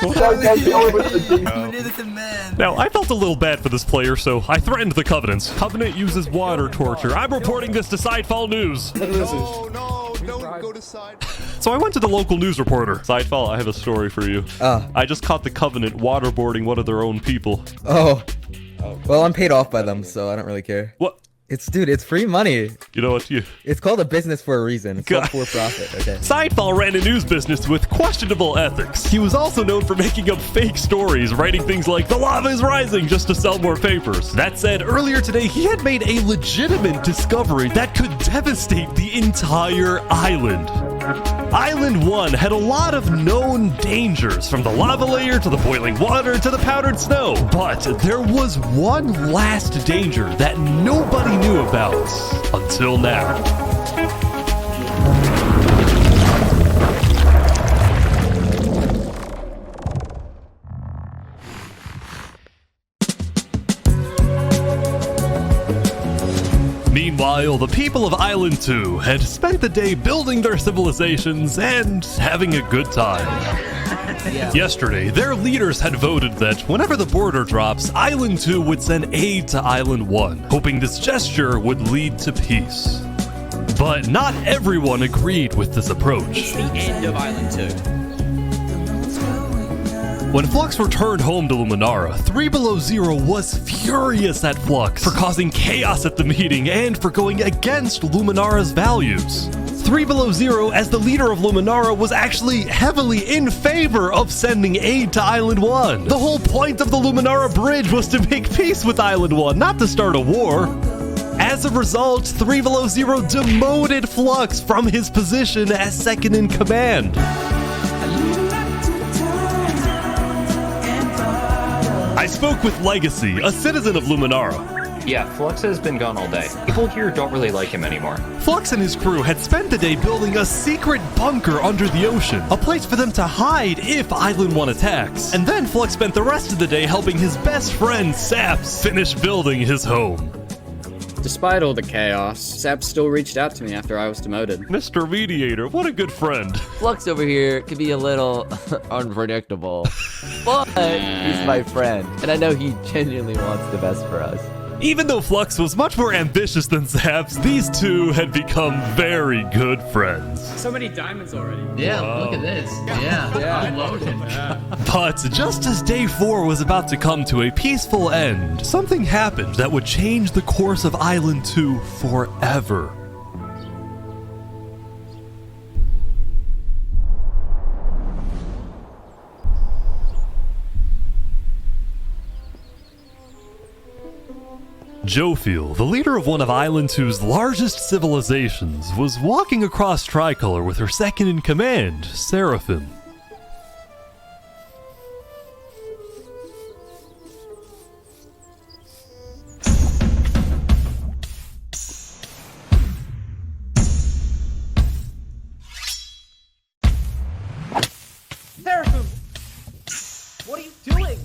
Now, I felt a little bad for this player, so I threatened the Covenants. Covenant uses water torture. I'm reporting this to Sidefall News.
No, don't go to Sidefall.
So I went to the local news reporter. Sidefall, I have a story for you. I just caught the Covenant waterboarding one of their own people.
Oh. Well, I'm paid off by them, so I don't really care.
What?
Dude, it's free money.
You know what?
It's called a business for a reason. It's not for profit, okay?
Sidefall ran a news business with questionable ethics. He was also known for making up fake stories, writing things like, "The lava is rising," just to sell more papers. That said, earlier today, he had made a legitimate discovery that could devastate the entire island. Island 1 had a lot of known dangers, from the lava layer to the boiling water to the powdered snow. But there was one last danger that nobody knew about until now. Meanwhile, the people of Island 2 had spent the day building their civilizations and having a good time. Yesterday, their leaders had voted that whenever the border drops, Island 2 would send aid to Island 1, hoping this gesture would lead to peace. But not everyone agreed with this approach.
It's the end of Island 2.
When Flux returned home to Luminara, 3 Below Zero was furious at Flux for causing chaos at the meeting and for going against Luminara's values. 3 Below Zero, as the leader of Luminara, was actually heavily in favor of sending aid to Island 1. The whole point of the Luminara Bridge was to make peace with Island 1, not to start a war. As a result, 3 Below Zero demoted Flux from his position as second in command. I spoke with Legacy, a citizen of Luminara.
Yeah, Flux has been gone all day. People here don't really like him anymore.
Flux and his crew had spent the day building a secret bunker under the ocean, a place for them to hide if Island 1 attacks. And then Flux spent the rest of the day helping his best friend, Saps, finish building his home.
Despite all the chaos, Saps still reached out to me after I was demoted.
Mr. Mediator, what a good friend.
Flux over here can be a little unpredictable, but he's my friend, and I know he genuinely wants the best for us.
Even though Flux was much more ambitious than Saps, these two had become very good friends.
So many diamonds already.
Yeah,
Whoa.
look at this. Yeah, I'm loaded.
But just as day 4 was about to come to a peaceful end, something happened that would change the course of Island 2 forever. Jofiel, the leader of one of Island 2's largest civilizations, was walking across Tricolor with her second-in-command, Seraphim.
Seraphim! What are you doing?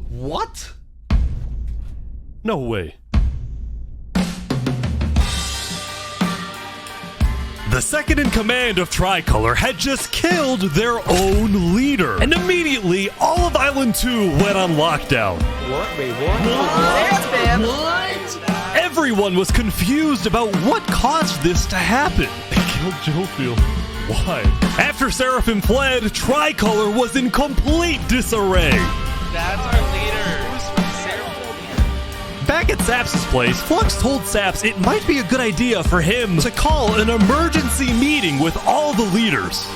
What? No way. The second-in-command of Tricolor had just killed their own leader, and immediately all of Island 2 went on lockdown.
What? Wait, what?
What? Everyone was confused about what caused this to happen. They killed Jofiel. Why? After Seraphim fled, Tricolor was in complete disarray.
That's our leader.
Back at Saps' place, Flux told Saps it might be a good idea for him to call an emergency meeting with all the leaders.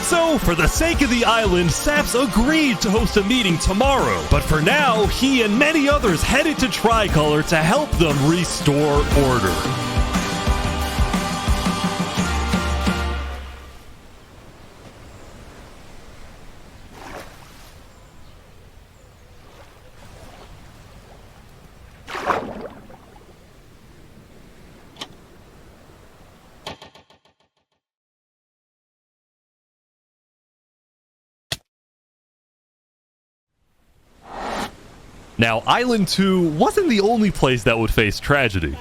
So, for the sake of the island, Saps agreed to host a meeting tomorrow. But for now, he and many others headed to Tricolor to help them restore order. Now, Island 2 wasn't the only place that would face tragedy.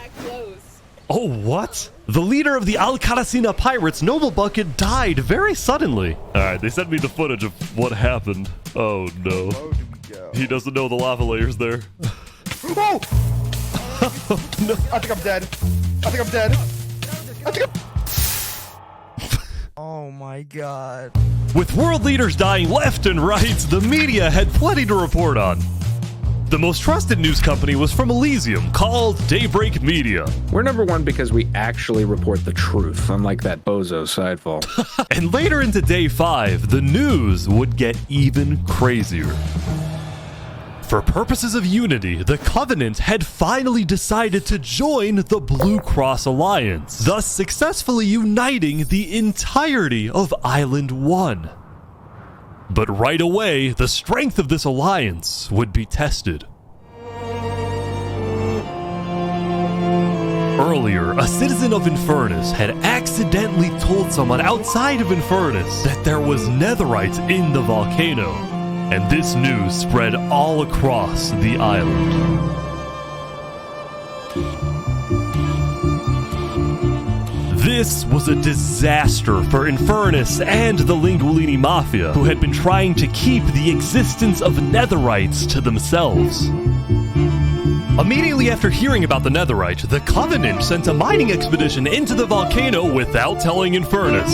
Oh, what? The leader of the Alcaracina pirates, Noble Bucket, died very suddenly. Alright, they sent me the footage of what happened. Oh, no. He doesn't know the lava layer's there.
Oh! No. I think I'm dead. I think I'm dead. I think I'm...
Oh my god.
With world leaders dying left and right, the media had plenty to report on. The most trusted news company was from Elysium, called Daybreak Media.
We're number one because we actually report the truth, unlike that bozo sidefall.
And later into day 5, the news would get even crazier. For purposes of unity, the Covenant had finally decided to join the Blue Cross Alliance, thus successfully uniting the entirety of Island 1. But right away, the strength of this alliance would be tested. Earlier, a citizen of Infernus had accidentally told someone outside of Infernus that there was netherite in the volcano, and this news spread all across the island. This was a disaster for Infernus and the Linguolini Mafia, who had been trying to keep the existence of netherites to themselves. Immediately after hearing about the netherite, the Covenant sent a mining expedition into the volcano without telling Infernus.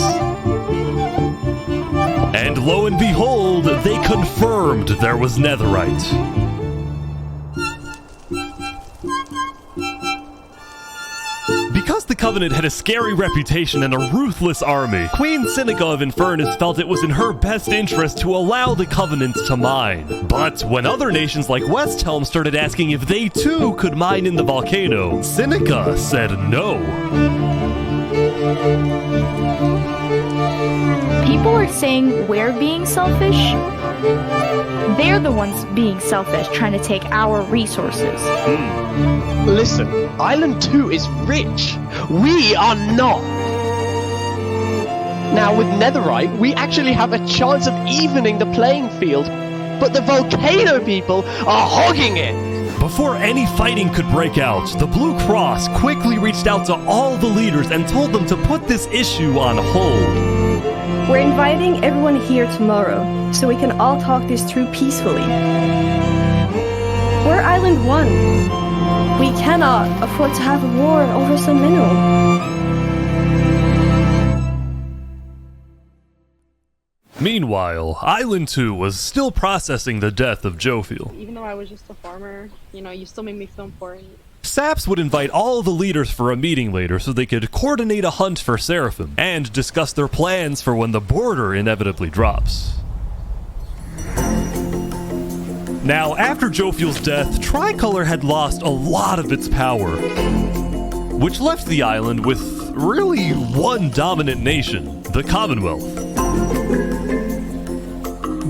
And lo and behold, they confirmed there was netherite. Because the Covenant had a scary reputation and a ruthless army, Queen Seneca of Infernus felt it was in her best interest to allow the Covenant to mine. But when other nations like Westhelm started asking if they too could mine in the volcano, Seneca said no.
People are saying we're being selfish. They're the ones being selfish, trying to take our resources.
Listen, Island 2 is rich. We are not. Now, with netherite, we actually have a chance of evening the playing field, but the volcano people are hogging it.
Before any fighting could break out, the Blue Cross quickly reached out to all the leaders and told them to put this issue on hold.
We're inviting everyone here tomorrow, so we can all talk this through peacefully. We're Island 1. We cannot afford to have a war over some mineral.
Meanwhile, Island 2 was still processing the death of Jofiel.
Even though I was just a farmer, you know, you still made me feel important.
Saps would invite all the leaders for a meeting later so they could coordinate a hunt for Seraphim and discuss their plans for when the border inevitably drops. Now, after Jofiel's death, Tricolor had lost a lot of its power, which left the island with really one dominant nation, the Commonwealth.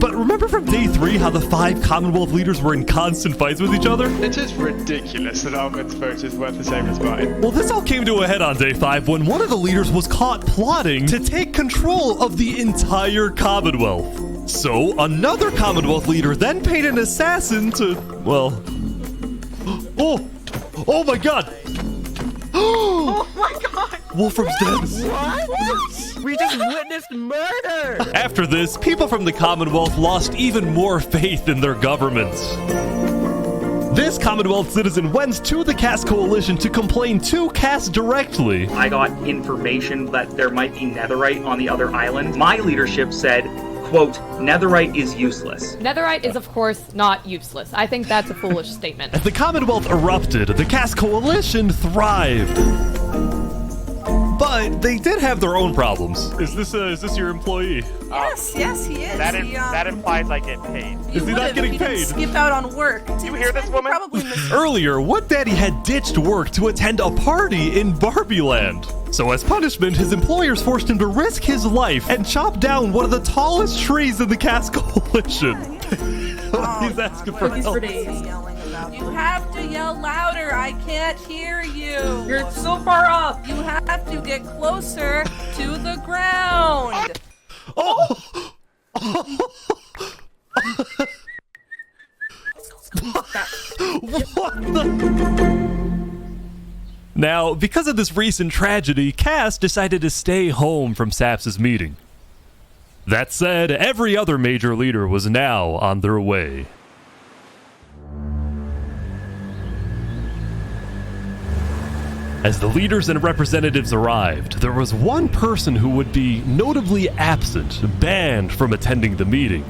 But remember from day 3 how the 5 Commonwealth leaders were in constant fights with each other?
It is ridiculous that Ahmed's vote is worth the same as mine.
Well, this all came to a head on day 5 when one of the leaders was caught plotting to take control of the entire Commonwealth. So, another Commonwealth leader then paid an assassin to, well... Oh my god!
Oh my god!
Wolfram's dead.
What? We just witnessed murder!
After this, people from the Commonwealth lost even more faith in their governments. This Commonwealth citizen went to the Caste Coalition to complain to Caste directly.
I got information that there might be netherite on the other island. My leadership said, quote, netherite is useless.
Netherite is, of course, not useless. I think that's a foolish statement.
As the Commonwealth erupted, the Caste Coalition thrived. But they did have their own problems. Is this your employee?
Yes, he is.
That implies I get paid.
Is he not getting paid?
Skip out on work.
You hear this woman?
Earlier, What Daddy had ditched work to attend a party in Barbie Land. So as punishment, his employers forced him to risk his life and chop down one of the tallest trees in the Caste Coalition. He's asking for help.
You have to yell louder. I can't hear you. You're so far up. You have to get closer to the ground.
Oh! What the? Now, because of this recent tragedy, Cass decided to stay home from Saps' meeting. That said, every other major leader was now on their way. As the leaders and representatives arrived, there was one person who would be notably absent, banned from attending the meeting.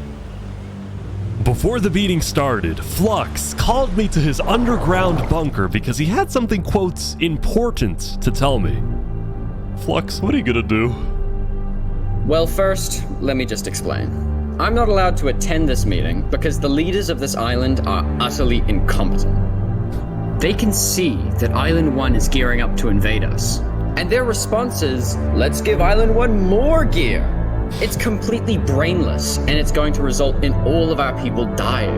Before the meeting started, Flux called me to his underground bunker because he had something, quote, important to tell me. Flux, what are you gonna do?
Well, first, let me just explain. I'm not allowed to attend this meeting because the leaders of this island are utterly incompetent. They can see that Island 1 is gearing up to invade us. And their response is, let's give Island 1 more gear. It's completely brainless, and it's going to result in all of our people dying.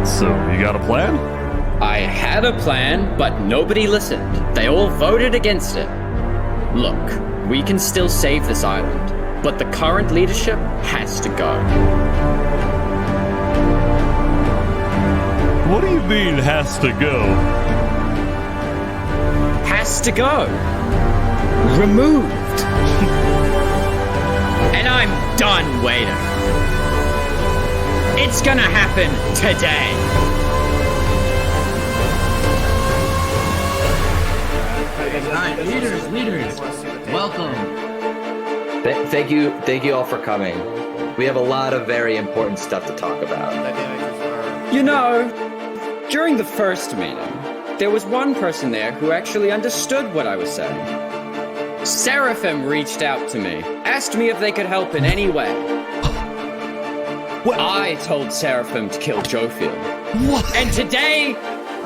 So, you got a plan?
I had a plan, but nobody listened. They all voted against it. Look, we can still save this island, but the current leadership has to go.
What do you mean, has to go?
Has to go. Removed. And I'm done waiting. It's gonna happen today.
Alright, leaders, welcome. Thank you all for coming. We have a lot of very important stuff to talk about.
You know, during the first meeting, there was one person there who actually understood what I was saying. Seraphim reached out to me, asked me if they could help in any way.
What?
I told Seraphim to kill Jofiel.
What?
And today,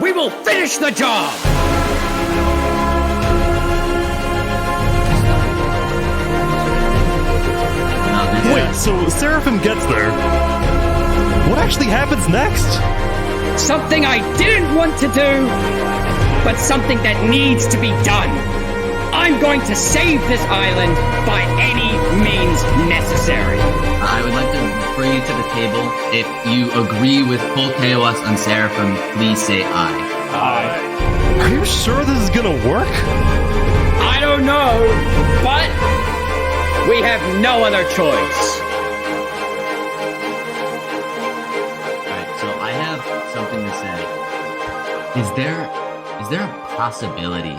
we will finish the job!
Wait, so Seraphim gets there. What actually happens next?
Something I didn't want to do, but something that needs to be done. I'm going to save this island by any means necessary.
I would like to bring you to the table. If you agree with full KOS on Seraphim, please say aye.
Aye. Are you sure this is gonna work?
I don't know, but we have no other choice.
Alright, so I have something to say. Is there a possibility,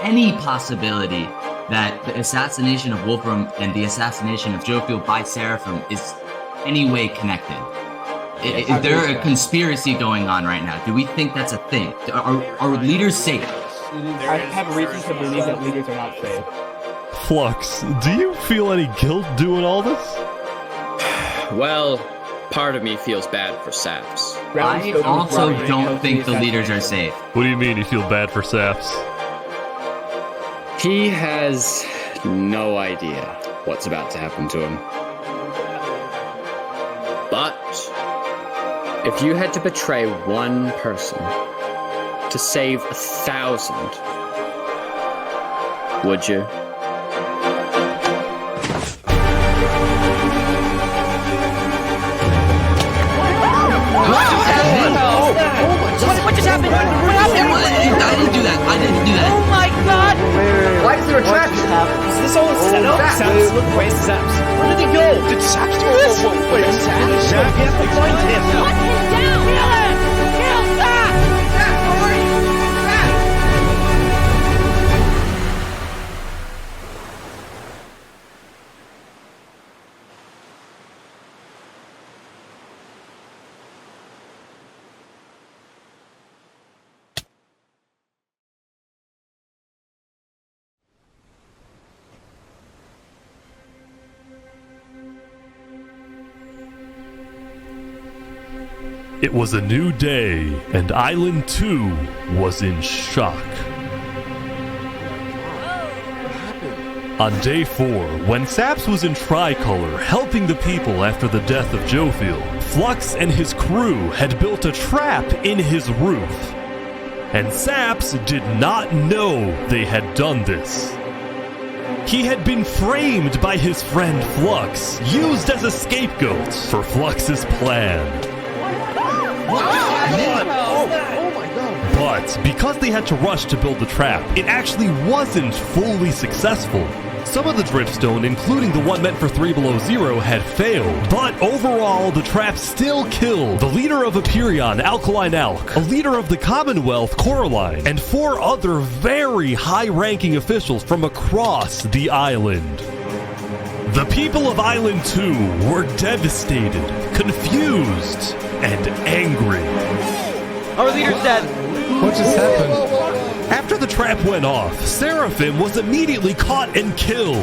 any possibility, that the assassination of Wolfram and the assassination of Jofiel by Seraphim is any way connected? Is there a conspiracy going on right now? Do we think that's a thing? Are leaders safe?
I have reason to believe that leaders are not safe.
Flux, do you feel any guilt doing all this?
Well, part of me feels bad for Saps.
I also don't think the leaders are safe.
What do you mean you feel bad for Saps?
He has no idea what's about to happen to him. But if you had to betray one person to save 1,000, would you?
What just happened? What happened? I didn't do that. I didn't do that.
Oh my god!
Why is there a trap?
Is this all a setup? Saps, look, where's Saps? Where did he go? Did Saps do this? Wait, Saps? Yeah, we have to find him. Hunt him down! Kill him! Kill Saps! Saps, where are you? Saps!
It was a new day, and Island 2 was in shock. On day 4, when Saps was in Tricolor helping the people after the death of Jofiel, Flux and his crew had built a trap in his roof. And Saps did not know they had done this. He had been framed by his friend Flux, used as a scapegoat for Flux's plan. But because they had to rush to build the trap, it actually wasn't fully successful. Some of the dripstone, including the one meant for 3 Below Zero, had failed. But overall, the trap still killed the leader of Aperion, Alkaline Alk, a leader of the Commonwealth, Coraline, and 4 other very high-ranking officials from across the island. The people of Island 2 were devastated, confused, and angry.
Our leader's dead.
What just happened? After the trap went off, Seraphim was immediately caught and killed.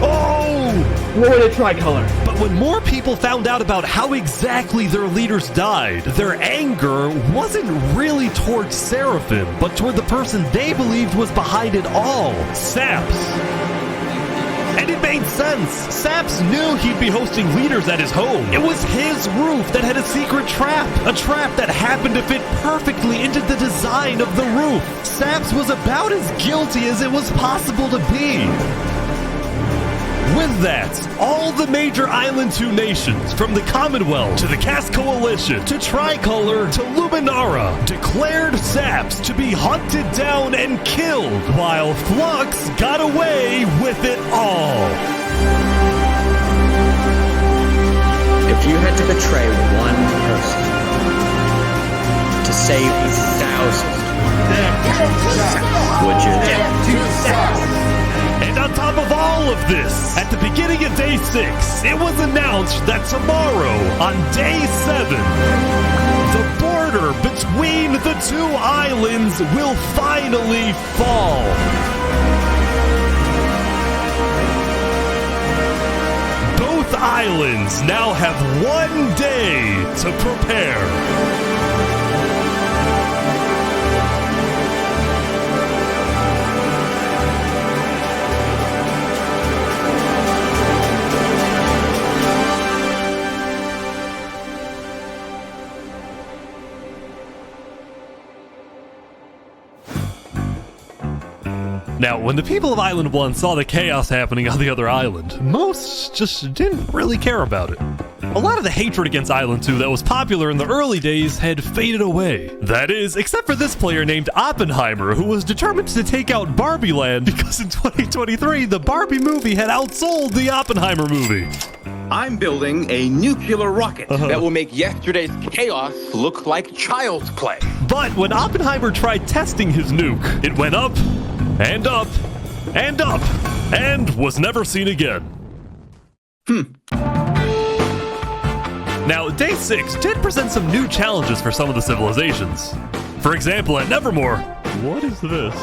Oh!
We're in a Tricolor.
But when more people found out about how exactly their leaders died, their anger wasn't really towards Seraphim, but toward the person they believed was behind it all, Saps. And it made sense. Saps knew he'd be hosting leaders at his home. It was his roof that had a secret trap. A trap that happened to fit perfectly into the design of the roof. Saps was about as guilty as it was possible to be. With that, all the major Island 2 nations, from the Commonwealth to the Caste Coalition to Tricolor to Luminara, declared Saps to be hunted down and killed, while Flux got away with it all.
If you had to betray one person to save 1,000, would you?
And on top of all of this, at the beginning of day 6, it was announced that tomorrow, on day 7, the border between the 2 islands will finally fall. Both islands now have 1 day to prepare. Now, when the people of Island 1 saw the chaos happening on the other island, most just didn't really care about it. A lot of the hatred against Island 2 that was popular in the early days had faded away. That is, except for this player named Oppenheimer, who was determined to take out Barbie Land because in 2023, the Barbie movie had outsold the Oppenheimer movie.
I'm building a nuclear rocket that will make yesterday's chaos look like child's play.
But when Oppenheimer tried testing his nuke, it went up, and up, and up, and was never seen again. Now, Day 6 did present some new challenges for some of the civilizations. For example, at Nevermore... What is this?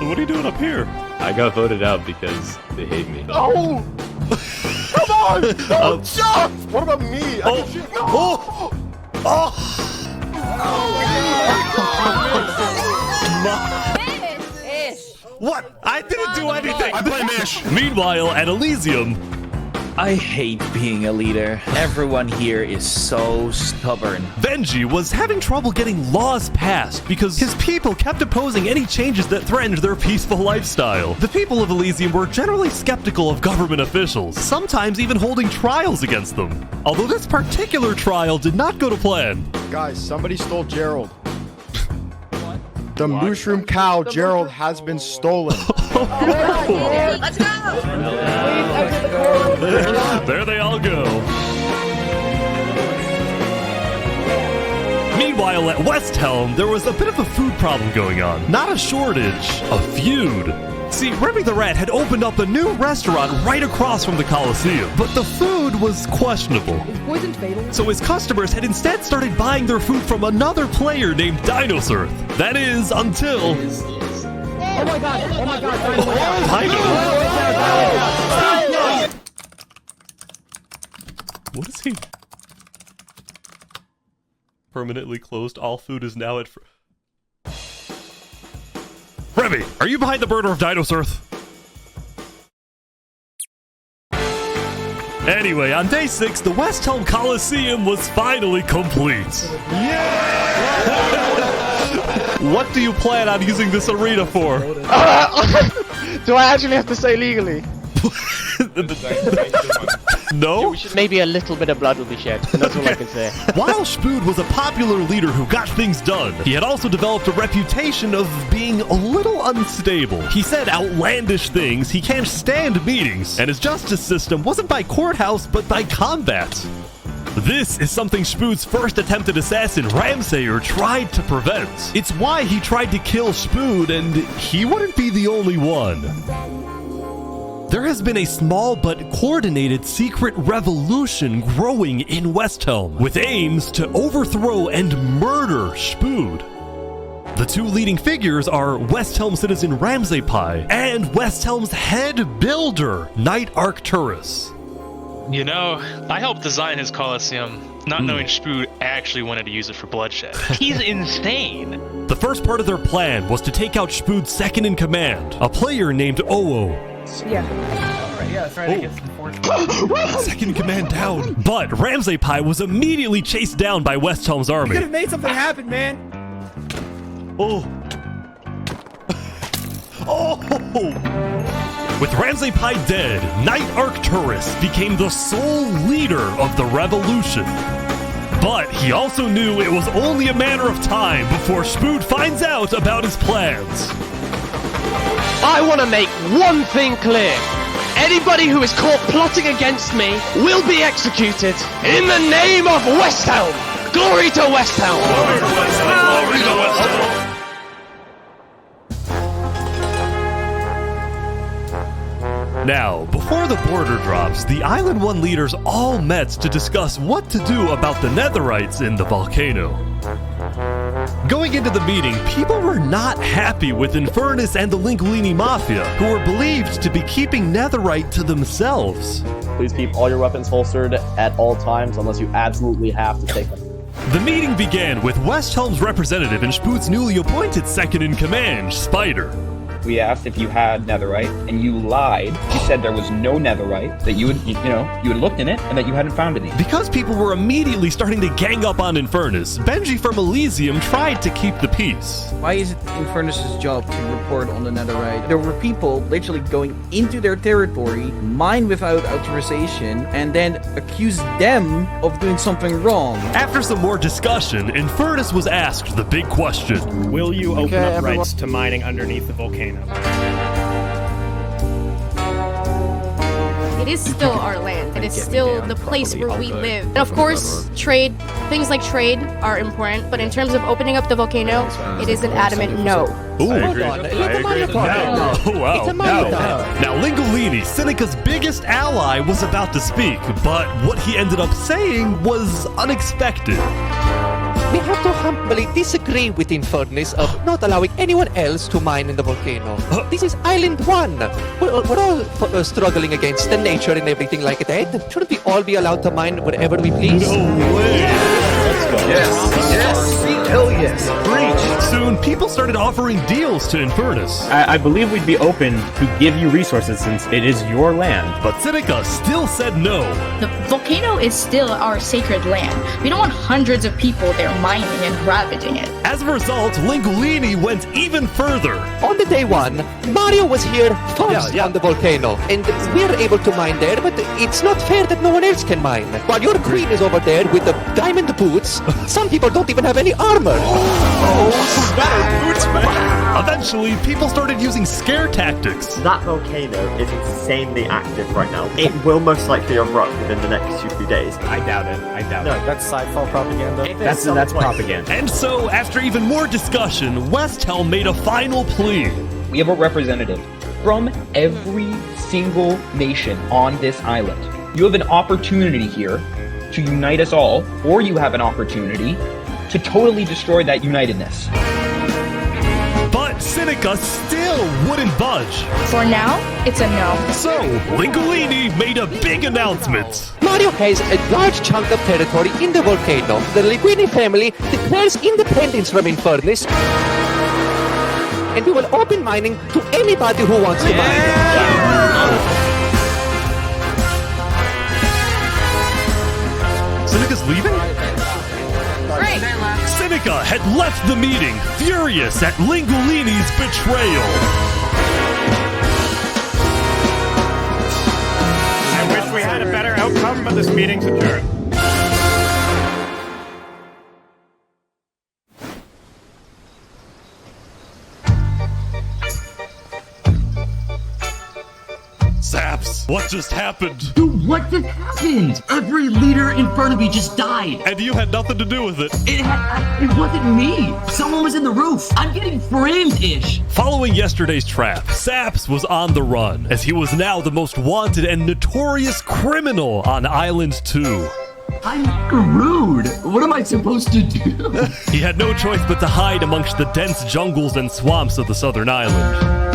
What are you doing up here?
I got voted out because they hate me.
Oh!
Come on! No, jump! What about me? I can shoot. No!
What? I didn't do anything.
I blame Ish.
Meanwhile, at Elysium,
I hate being a leader. Everyone here is so stubborn.
Benji was having trouble getting laws passed because his people kept opposing any changes that threatened their peaceful lifestyle. The people of Elysium were generally skeptical of government officials, sometimes even holding trials against them. Although this particular trial did not go to plan.
Guys, somebody stole Gerald. The mushroom cow, Gerald, has been stolen.
Let's go!
There they all go. Meanwhile, at West Helm, there was a bit of a food problem going on. Not a shortage, a feud. See, Remy the Rat had opened up a new restaurant right across from the Coliseum, but the food was questionable.
Poisoned fatal?
So his customers had instead started buying their food from another player named Dinosurf. That is, until...
Oh my god! Oh my god!
What is he? Permanently closed. All food is now at... Remy, are you behind the murder of Dinosurf? Anyway, on day 6, the West Helm Coliseum was finally complete. Yeah! What do you plan on using this arena for?
Do I actually have to say legally?
No?
Maybe a little bit of blood will be shed, and that's all I can say.
While Spood was a popular leader who got things done, he had also developed a reputation of being a little unstable. He said outlandish things, he can't stand meetings, and his justice system wasn't by courthouse, but by combat. This is something Spood's first attempted assassin, Ramsayer, tried to prevent. It's why he tried to kill Spood, and he wouldn't be the only one. There has been a small but coordinated secret revolution growing in West Helm, with aims to overthrow and murder Spood. The two leading figures are West Helm citizen Ramsay Pi and West Helm's head builder, Knight Arcturus.
You know, I helped design his Coliseum, not knowing Spood actually wanted to use it for bloodshed. He's insane!
The first part of their plan was to take out Spood's second in command, a player named Oo.
Yeah.
Second command down. But Ramsay Pi was immediately chased down by West Helm's army.
You could have made something happen, man.
Oh. Oh. With Ramsay Pi dead, Knight Arcturus became the sole leader of the revolution. But he also knew it was only a matter of time before Spood finds out about his plans.
I want to make one thing clear. Anybody who is caught plotting against me will be executed in the name of West Helm. Glory to West Helm. Glory to West Helm. Glory to West Helm.
Now, before the border drops, the Island 1 leaders all met to discuss what to do about the Netherites in the volcano. Going into the meeting, people were not happy with Infernus and the Linguini Mafia, who were believed to be keeping Netherite to themselves.
Please keep all your weapons holstered at all times unless you absolutely have to take them.
The meeting began with West Helm's representative and Spood's newly appointed second-in-command, Spider.
We asked if you had netherite, and you lied. You said there was no netherite, that you had looked in it, and that you hadn't found any.
Because people were immediately starting to gang up on Infernus, Benji from Elysium tried to keep the peace.
Why is it Infernus' job to report on the netherite? There were people literally going into their territory, mine without authorization, and then accuse them of doing something wrong.
After some more discussion, Infernus was asked the big question.
Will you open up rights to mining underneath the volcano?
It is still our land. It is still the place where we live. And of course, things like trade are important, but in terms of opening up the volcano, it is an adamant no.
Ooh.
I agree.
Oh, wow. Now, Lingolini, Seneca's biggest ally, was about to speak, but what he ended up saying was unexpected.
We
have to humbly disagree with Infernus of not allowing anyone else to mine in the volcano. This is Island 1. We're all struggling against the nature and everything like that. Shouldn't we all be allowed to mine wherever we please?
No way!
Let's go. Yes. Hell yes.
Preach. Soon, people started offering deals to Infernus.
I believe we'd be open to give you resources since it is your land.
But Seneca still said no.
The volcano is still our sacred land. We don't want hundreds of people there mining and ravaging it.
As a result, Lingolini went even further.
On the day one, Mario was here first on the volcano, and we're able to mine there, but it's not fair that no one else can mine. While your queen is over there with the diamond boots, some people don't even have any armor.
Oh, better boots, man. Eventually, people started using scare tactics.
That volcano is insanely active right now. It will most likely erupt within the next 2 days.
I doubt it.
No, that's sci-fi propaganda.
That's propaganda.
And so, after even more discussion, Westhelm made a final plea.
We have a representative from every single nation on this island. You have an opportunity here to unite us all, or you have an opportunity to totally destroy that unitedness.
But Seneca still wouldn't budge.
For now, it's a no.
So, Lingolini made a big announcement.
Mario has a large chunk of territory in the volcano. The Linguini family declares independence from Infernus, and we will open mining to anybody who wants to mine.
Seneca's leaving?
Great.
Seneca had left the meeting, furious at Lingolini's betrayal.
I wish we had a better outcome, but this meeting's adjourned.
Saps, what just happened?
Dude, what just happened? Every leader in front of me just died.
And you had nothing to do with it.
It wasn't me. Someone was in the roof. I'm getting framed-ish.
Following yesterday's trap, Saps was on the run, as he was now the most wanted and notorious criminal on Island 2.
I'm screwed. What am I supposed to do?
He had no choice but to hide amongst the dense jungles and swamps of the southern island.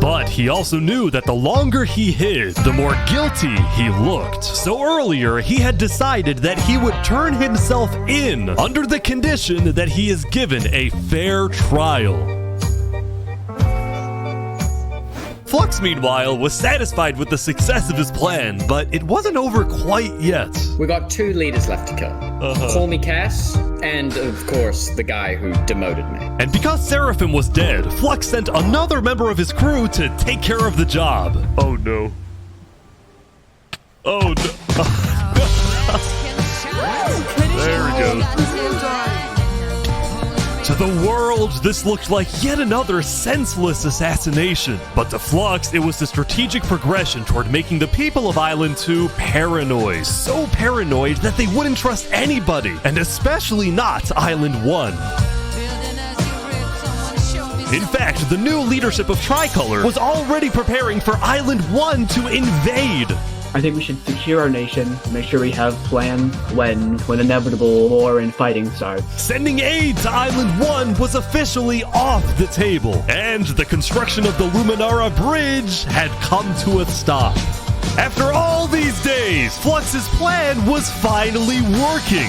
But he also knew that the longer he hid, the more guilty he looked. So earlier, he had decided that he would turn himself in under the condition that he is given a fair trial. Flux, meanwhile, was satisfied with the success of his plan, but it wasn't over quite yet.
We got 2 leaders left to kill. Call me Cass, and of course, the guy who demoted me.
And because Seraphim was dead, Flux sent another member of his crew to take care of the job. Oh no. Oh no. There we go. To the world, this looked like yet another senseless assassination. But to Flux, it was the strategic progression toward making the people of Island 2 paranoid. So paranoid that they wouldn't trust anybody, and especially not Island 1. In fact, the new leadership of Tricolor was already preparing for Island 1 to invade.
I think we should secure our nation, make sure we have plans when inevitable war and fighting starts.
Sending aid to Island 1 was officially off the table, and the construction of the Luminara Bridge had come to a stop. After all these days, Flux's plan was finally working.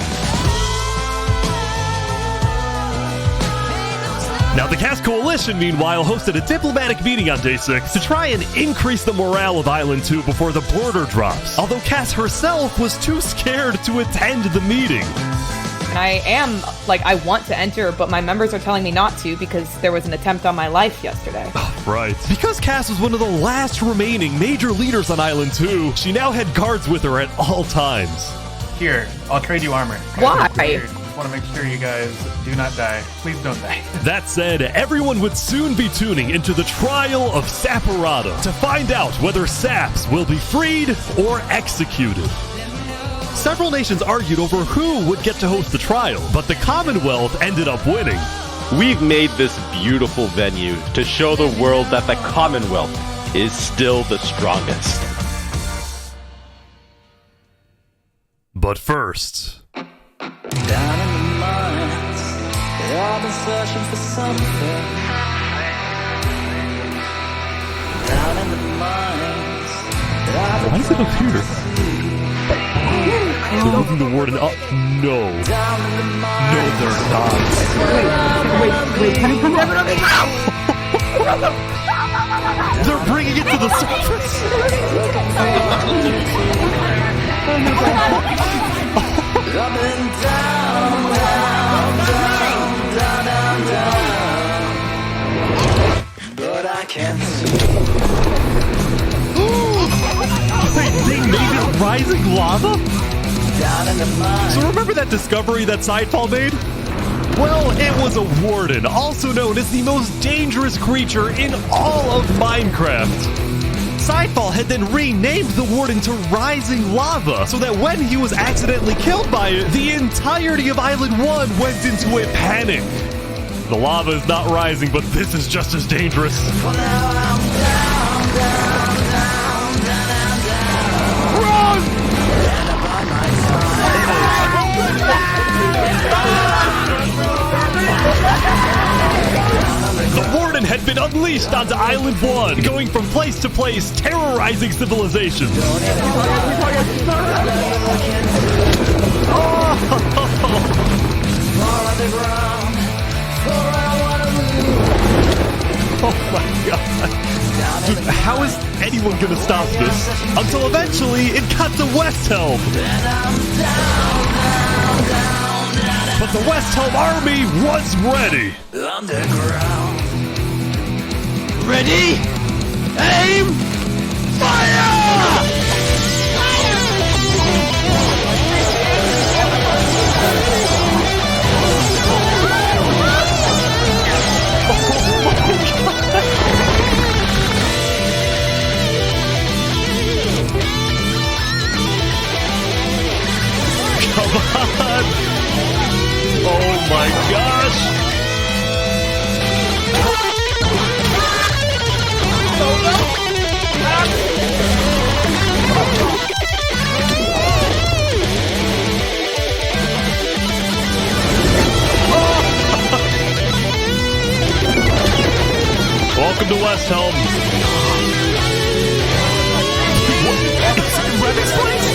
Now, the Cast Coalition, meanwhile, hosted a diplomatic meeting on Day 6 to try and increase the morale of Island 2 before the border drops, although Cass herself was too scared to attend the meeting.
And I want to enter, but my members are telling me not to because there was an attempt on my life yesterday.
Right. Because Cass was one of the last remaining major leaders on Island 2, she now had guards with her at all times.
Here, I'll trade you armor.
Why?
I want to make sure you guys do not die. Please don't die.
That said, everyone would soon be tuning into the trial of Saporada to find out whether Saps will be freed or executed. Several nations argued over who would get to host the trial, but the Commonwealth ended up winning.
We've made this beautiful venue to show the world that the Commonwealth is still the strongest.
But first...
Down in the mud,
all been searching for something. Down in the mines.
Why is it up here? They're moving the warden up. No. No, they're not.
Wait, can you come up?
They're bringing it to the surface.
Up and down, down, down, down, down, down. But I can't see.
Wait, they made it rising lava?
Down in the mine.
So remember that discovery that Sidefall made? Well, it was a warden, also known as the most dangerous creature in all of Minecraft. Sidefall had then renamed the warden to Rising Lava, so that when he was accidentally killed by it, the entirety of Island 1 went into a panic. The lava is not rising, but this is just as dangerous.
For now I'm down, down, down, down, down, down.
Run!
And I'm by my
The warden had been unleashed onto Island 1, going from place to place, terrorizing civilizations. Oh my god. Dude, how is anyone gonna stop this? Until eventually it got to West Helm. But the West Helm army was ready.
Underground.
Ready? Aim! Fire!
Come on! Oh my gosh! Welcome to West Helm. What? It's Reddit's place?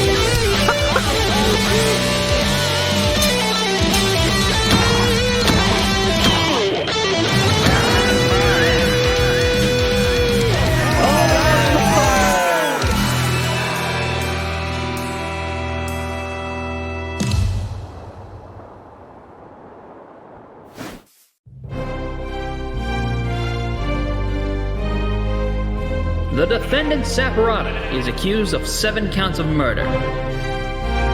The defendant Saparata is accused of 7 counts of murder,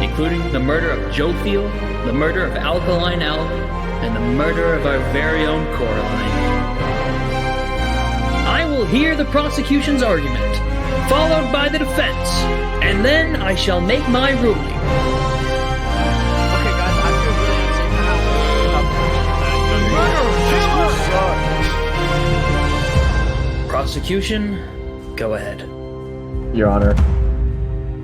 including the murder of Joe Field, the murder of Alkaline Elk, and the murder of our very own Coraline. I will hear the prosecution's argument, followed by the defense, and then I shall make my ruling.
Okay, guys, I feel really unsafe.
Prosecution, go ahead.
Your Honor,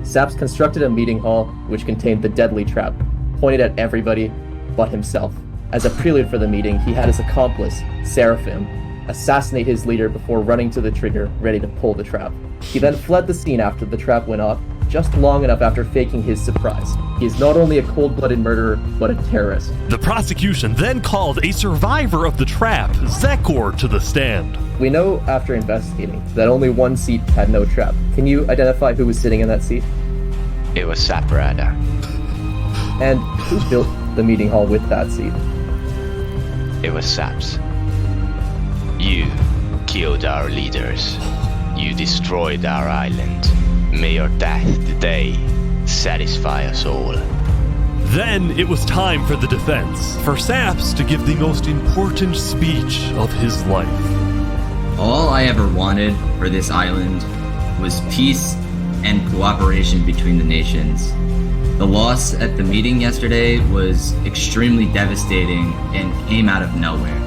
Saps constructed a meeting hall which contained the deadly trap, pointed at everybody but himself. As a prelude for the meeting, he had his accomplice, Seraphim, assassinate his leader before running to the trigger, ready to pull the trap. He then fled the scene after the trap went off, just long enough after faking his surprise. He is not only a cold-blooded murderer, but a terrorist.
The prosecution then called a survivor of the trap, Zekor, to the stand.
We know, after investigating, that only one seat had no trap. Can you identify who was sitting in that seat?
It was Saparada.
And who built the meeting hall with that seat?
It was Saps. You killed our leaders. You destroyed our island. May your death today satisfy us all.
Then it was time for the defense, for Saps to give the most important speech of his life.
All I ever wanted for this island was peace and cooperation between the nations. The loss at the meeting yesterday was extremely devastating and came out of nowhere.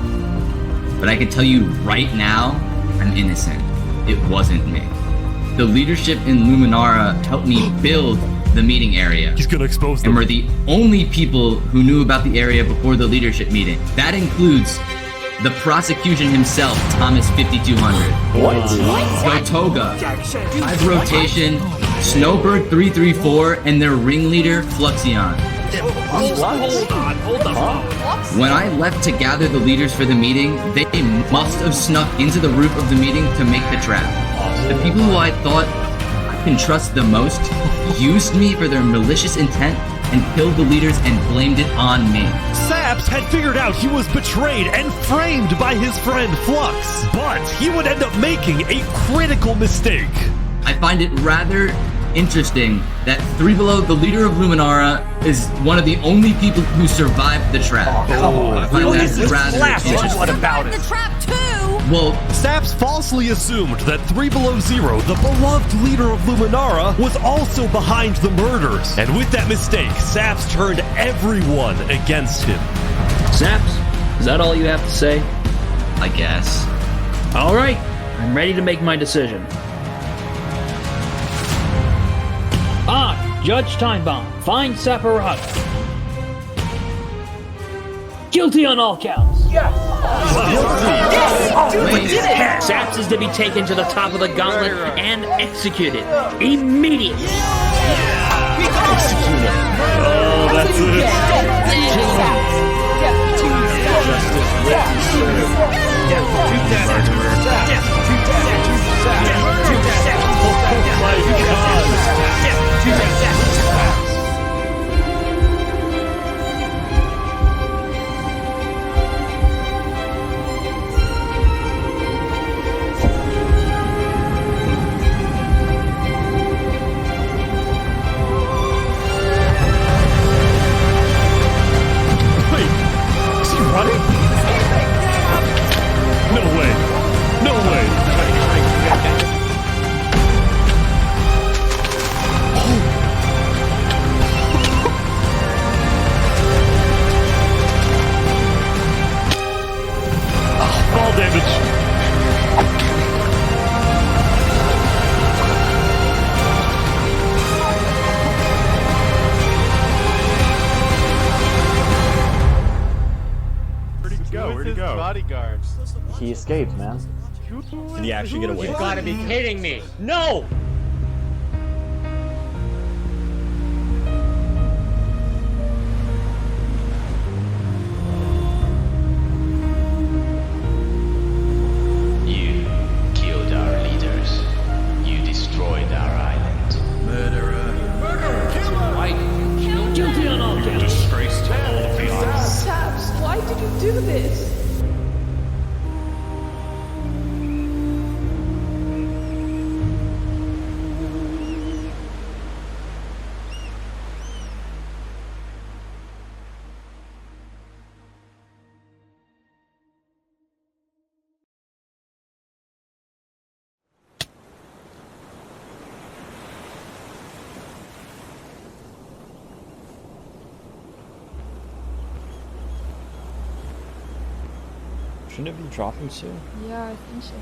But I can tell you right now, I'm innocent. It wasn't me. The leadership in Luminara helped me build the meeting area.
He's gonna expose them.
And we're the only people who knew about the area before the leadership meeting. That includes the prosecution himself, Thomas 5200.
What?
Gotoga, Hive Rotation, Snowbird 334, and their ringleader, Fluxion.
Hold on.
When I left to gather the leaders for the meeting, they must have snuck into the roof of the meeting to make the trap. The people who I thought I can trust the most used me for their malicious intent and killed the leaders and blamed it on me.
Saps had figured out he was betrayed and framed by his friend Flux, but he would end up making a critical mistake.
I find it rather interesting that Three Below, the leader of Luminara, is one of the only people who survived the trap. I find that rather interesting.
What about it?
The trap too.
Well,
Saps falsely assumed that 3 Below Zero, the beloved leader of Luminara, was also behind the murders. And with that mistake, Saps turned everyone against him.
Saps, is that all you have to say?
I guess.
All right, I'm ready to make my decision. Judge Timebomb, find Saparata. Guilty on all counts.
Yes!
Yes! Saps is to be taken to the top of the gauntlet and executed immediately.
Executed. Oh, that's
He escaped, man. Did he actually get away?
You gotta be kidding me! No!
You killed our leaders. You destroyed our island. Murderer.
Guilty on all counts.
Disgrace to all of the island.
Saps, why did you do this?
Shouldn't it be dropping soon?
Yeah, I think so.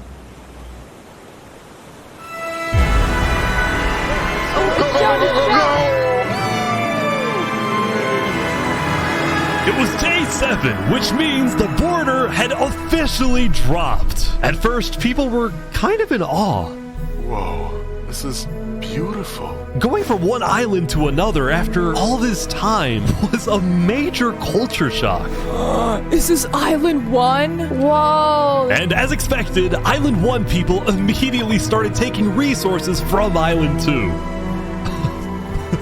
It was day 7, which means the border had officially dropped. At first, people were kind of in awe.
Whoa, this is beautiful.
Going from one island to another after all this time was a major culture shock.
Is this Island 1? Whoa!
And as expected, Island 1 people immediately started taking resources from Island 2.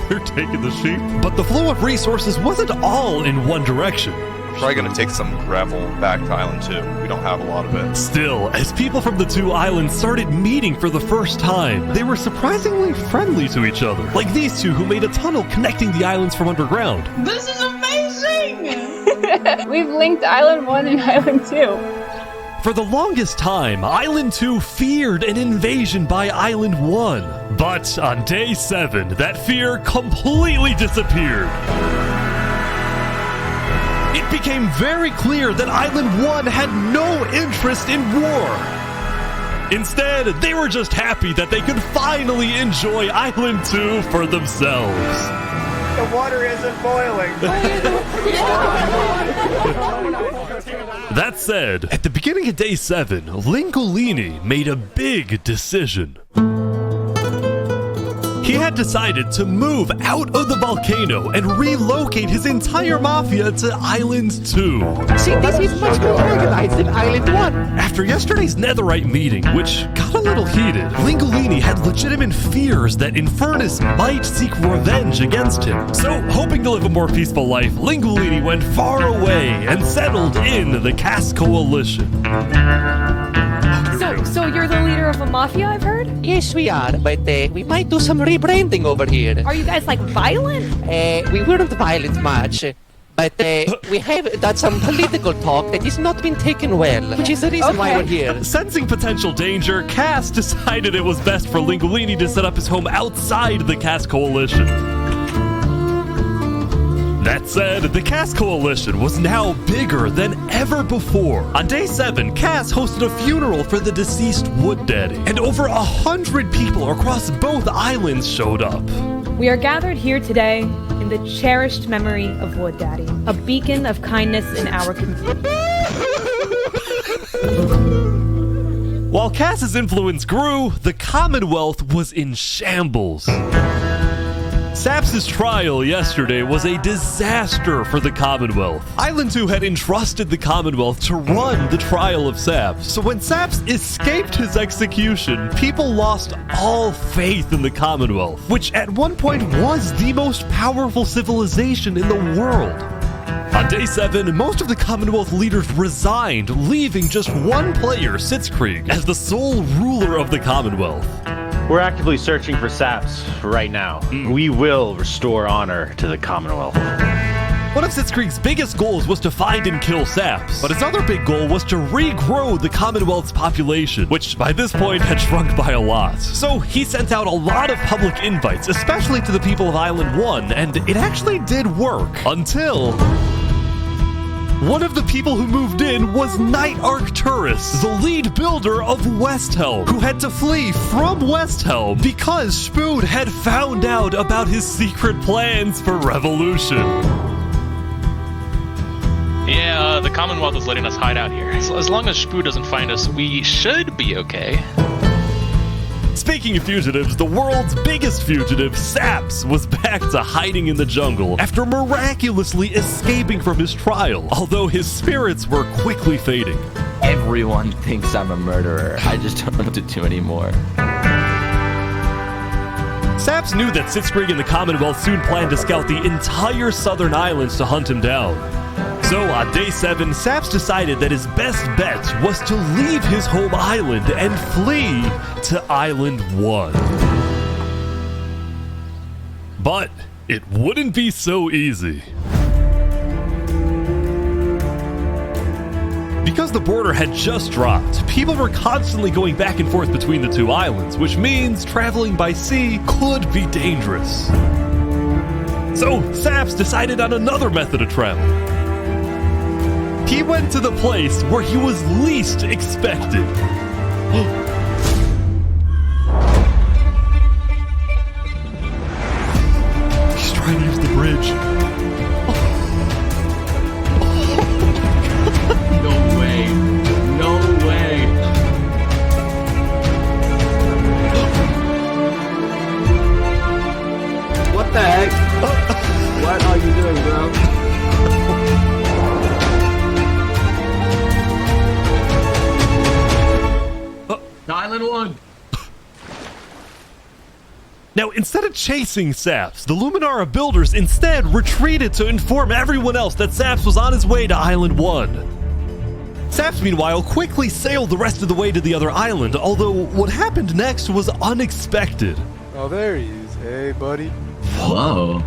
They're taking the sheep. But the flow of resources wasn't all in one direction.
Probably gonna take some gravel back to Island 2. We don't have a lot of it.
Still, as people from the two islands started meeting for the first time, they were surprisingly friendly to each other. Like these two who made a tunnel connecting the islands from underground.
This is amazing! We've linked Island 1 and Island 2.
For the longest time, Island 2 feared an invasion by Island 1. But on day 7, that fear completely disappeared. It became very clear that Island 1 had no interest in war. Instead, they were just happy that they could finally enjoy Island 2 for themselves.
The water isn't boiling.
That said, at the beginning of day 7, Lingolini made a big decision. He had decided to move out of the volcano and relocate his entire mafia to Island 2.
See, this is much more organized than Island 1.
After yesterday's netherite meeting, which got a little heated, Lingolini had legitimate fears that Infernus might seek revenge against him. So, hoping to live a more peaceful life, Lingolini went far away and settled in the Cass Coalition.
So you're the leader of a mafia, I've heard?
Yes, we are, but we might do some rebranding over here.
Are you guys, like, violent?
We weren't violent much, but we have done some political talk that has not been taken well, which is the reason why we're here.
Sensing potential danger, Cass decided it was best for Lingolini to set up his home outside the Cass Coalition. That said, the Cass Coalition was now bigger than ever before. On day 7, Cass hosted a funeral for the deceased Wood Daddy, and over 100 people across both islands showed up.
We are gathered here today in the cherished memory of Wood Daddy, a beacon of kindness in our community.
While Cass's influence grew, the Commonwealth was in shambles. Saps' trial yesterday was a disaster for the Commonwealth. Island 2 had entrusted the Commonwealth to run the trial of Saps. So when Saps escaped his execution, people lost all faith in the Commonwealth, which at one point was the most powerful civilization in the world. On day 7, most of the Commonwealth leaders resigned, leaving just one player, Sitzkrieg, as the sole ruler of the Commonwealth.
We're actively searching for Saps right now. We will restore honor to the Commonwealth.
One of Sitzkrieg's biggest goals was to find and kill Saps, but his other big goal was to regrow the Commonwealth's population, which by this point had shrunk by a lot. So he sent out a lot of public invites, especially to the people of Island 1, and it actually did work, until one of the people who moved in was Knight Arcturus, the lead builder of Westhelm, who had to flee from Westhelm because Spood had found out about his secret plans for revolution.
Yeah, the Commonwealth is letting us hide out here. So as long as Spood doesn't find us, we should be okay.
Speaking of fugitives, the world's biggest fugitive, Saps, was back to hiding in the jungle after miraculously escaping from his trial, although his spirits were quickly fading.
Everyone thinks I'm a murderer. I just don't know what to do anymore.
Saps knew that Sitzkrieg and the Commonwealth soon planned to scout the entire southern islands to hunt him down. So on day 7, Saps decided that his best bet was to leave his home island and flee to Island 1. But it wouldn't be so easy. Because the border had just dropped, people were constantly going back and forth between the two islands, which means traveling by sea could be dangerous. So Saps decided on another method of travel. He went to the place where he was least expected. He's trying to use the bridge.
No way. No way.
What the heck? What are you doing, bro?
Island 1.
Now, instead of chasing Saps, the Luminara builders instead retreated to inform everyone else that Saps was on his way to Island 1. Saps, meanwhile, quickly sailed the rest of the way to the other island, although what happened next was unexpected.
Oh, there he is. Hey, buddy.
Whoa.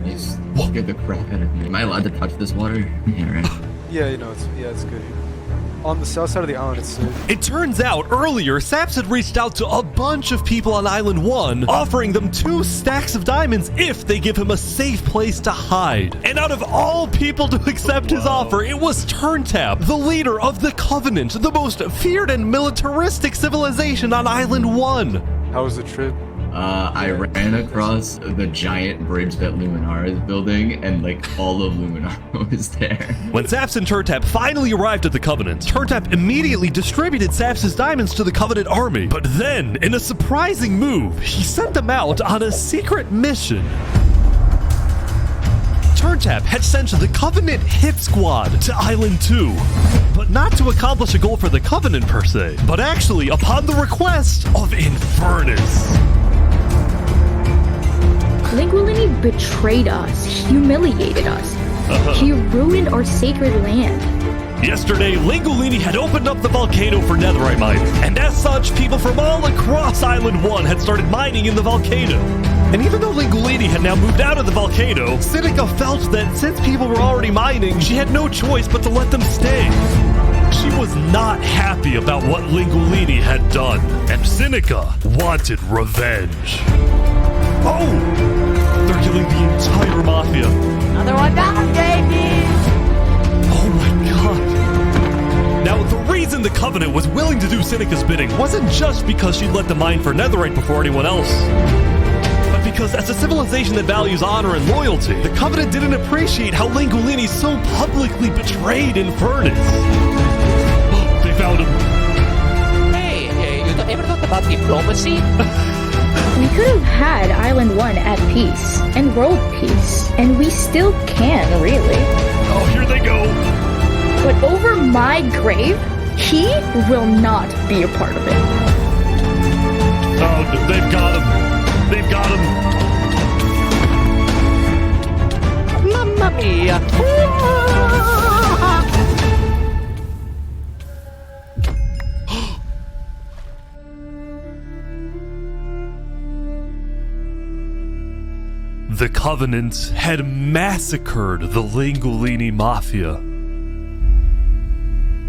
He's scared the crap out of me. Am I allowed to touch this water? Yeah, right.
Yeah, you know, it's good. on the south side of the island. It's sick.
It turns out earlier, Saps had reached out to a bunch of people on Island 1, offering them 2 stacks of diamonds if they give him a safe place to hide. And out of all people to accept his offer, it was Turntap, the leader of the Covenant, the most feared and militaristic civilization on Island 1.
How was the trip?
I ran across the giant bridge that Luminara is building, and like all of Luminara was there.
When Saps and Turntap finally arrived at the Covenant, Turntap immediately distributed Saps' diamonds to the Covenant army. But then, in a surprising move, he sent them out on a secret mission. Turntap had sent the Covenant hit squad to Island 2, but not to accomplish a goal for the Covenant per se, but actually upon the request of Infernus.
Linguini betrayed us, humiliated us. He ruined our sacred land.
Yesterday, Lingolini had opened up the volcano for netherite mining, and as such, people from all across Island 1 had started mining in the volcano. And even though Lingolini had now moved out of the volcano, Sinica felt that since people were already mining, she had no choice but to let them stay. She was not happy about what Lingolini had done, and Sinica wanted revenge. Oh! They're killing the entire mafia.
Another one down, baby!
Oh my god. Now, the reason the Covenant was willing to do Sinica's bidding wasn't just because she let them mine for netherite before anyone else, but because as a civilization that values honor and loyalty, the Covenant didn't appreciate how Lingolini so publicly betrayed Infernus. They found him.
Hey, you ever thought about diplomacy?
We could have had Island 1 at peace and world peace, and we still can, really.
Oh, here they go.
But over my grave, he will not be a part of it.
Oh, they've got him. They've got him.
Mamma mia.
The Covenant had massacred the Lingolini Mafia.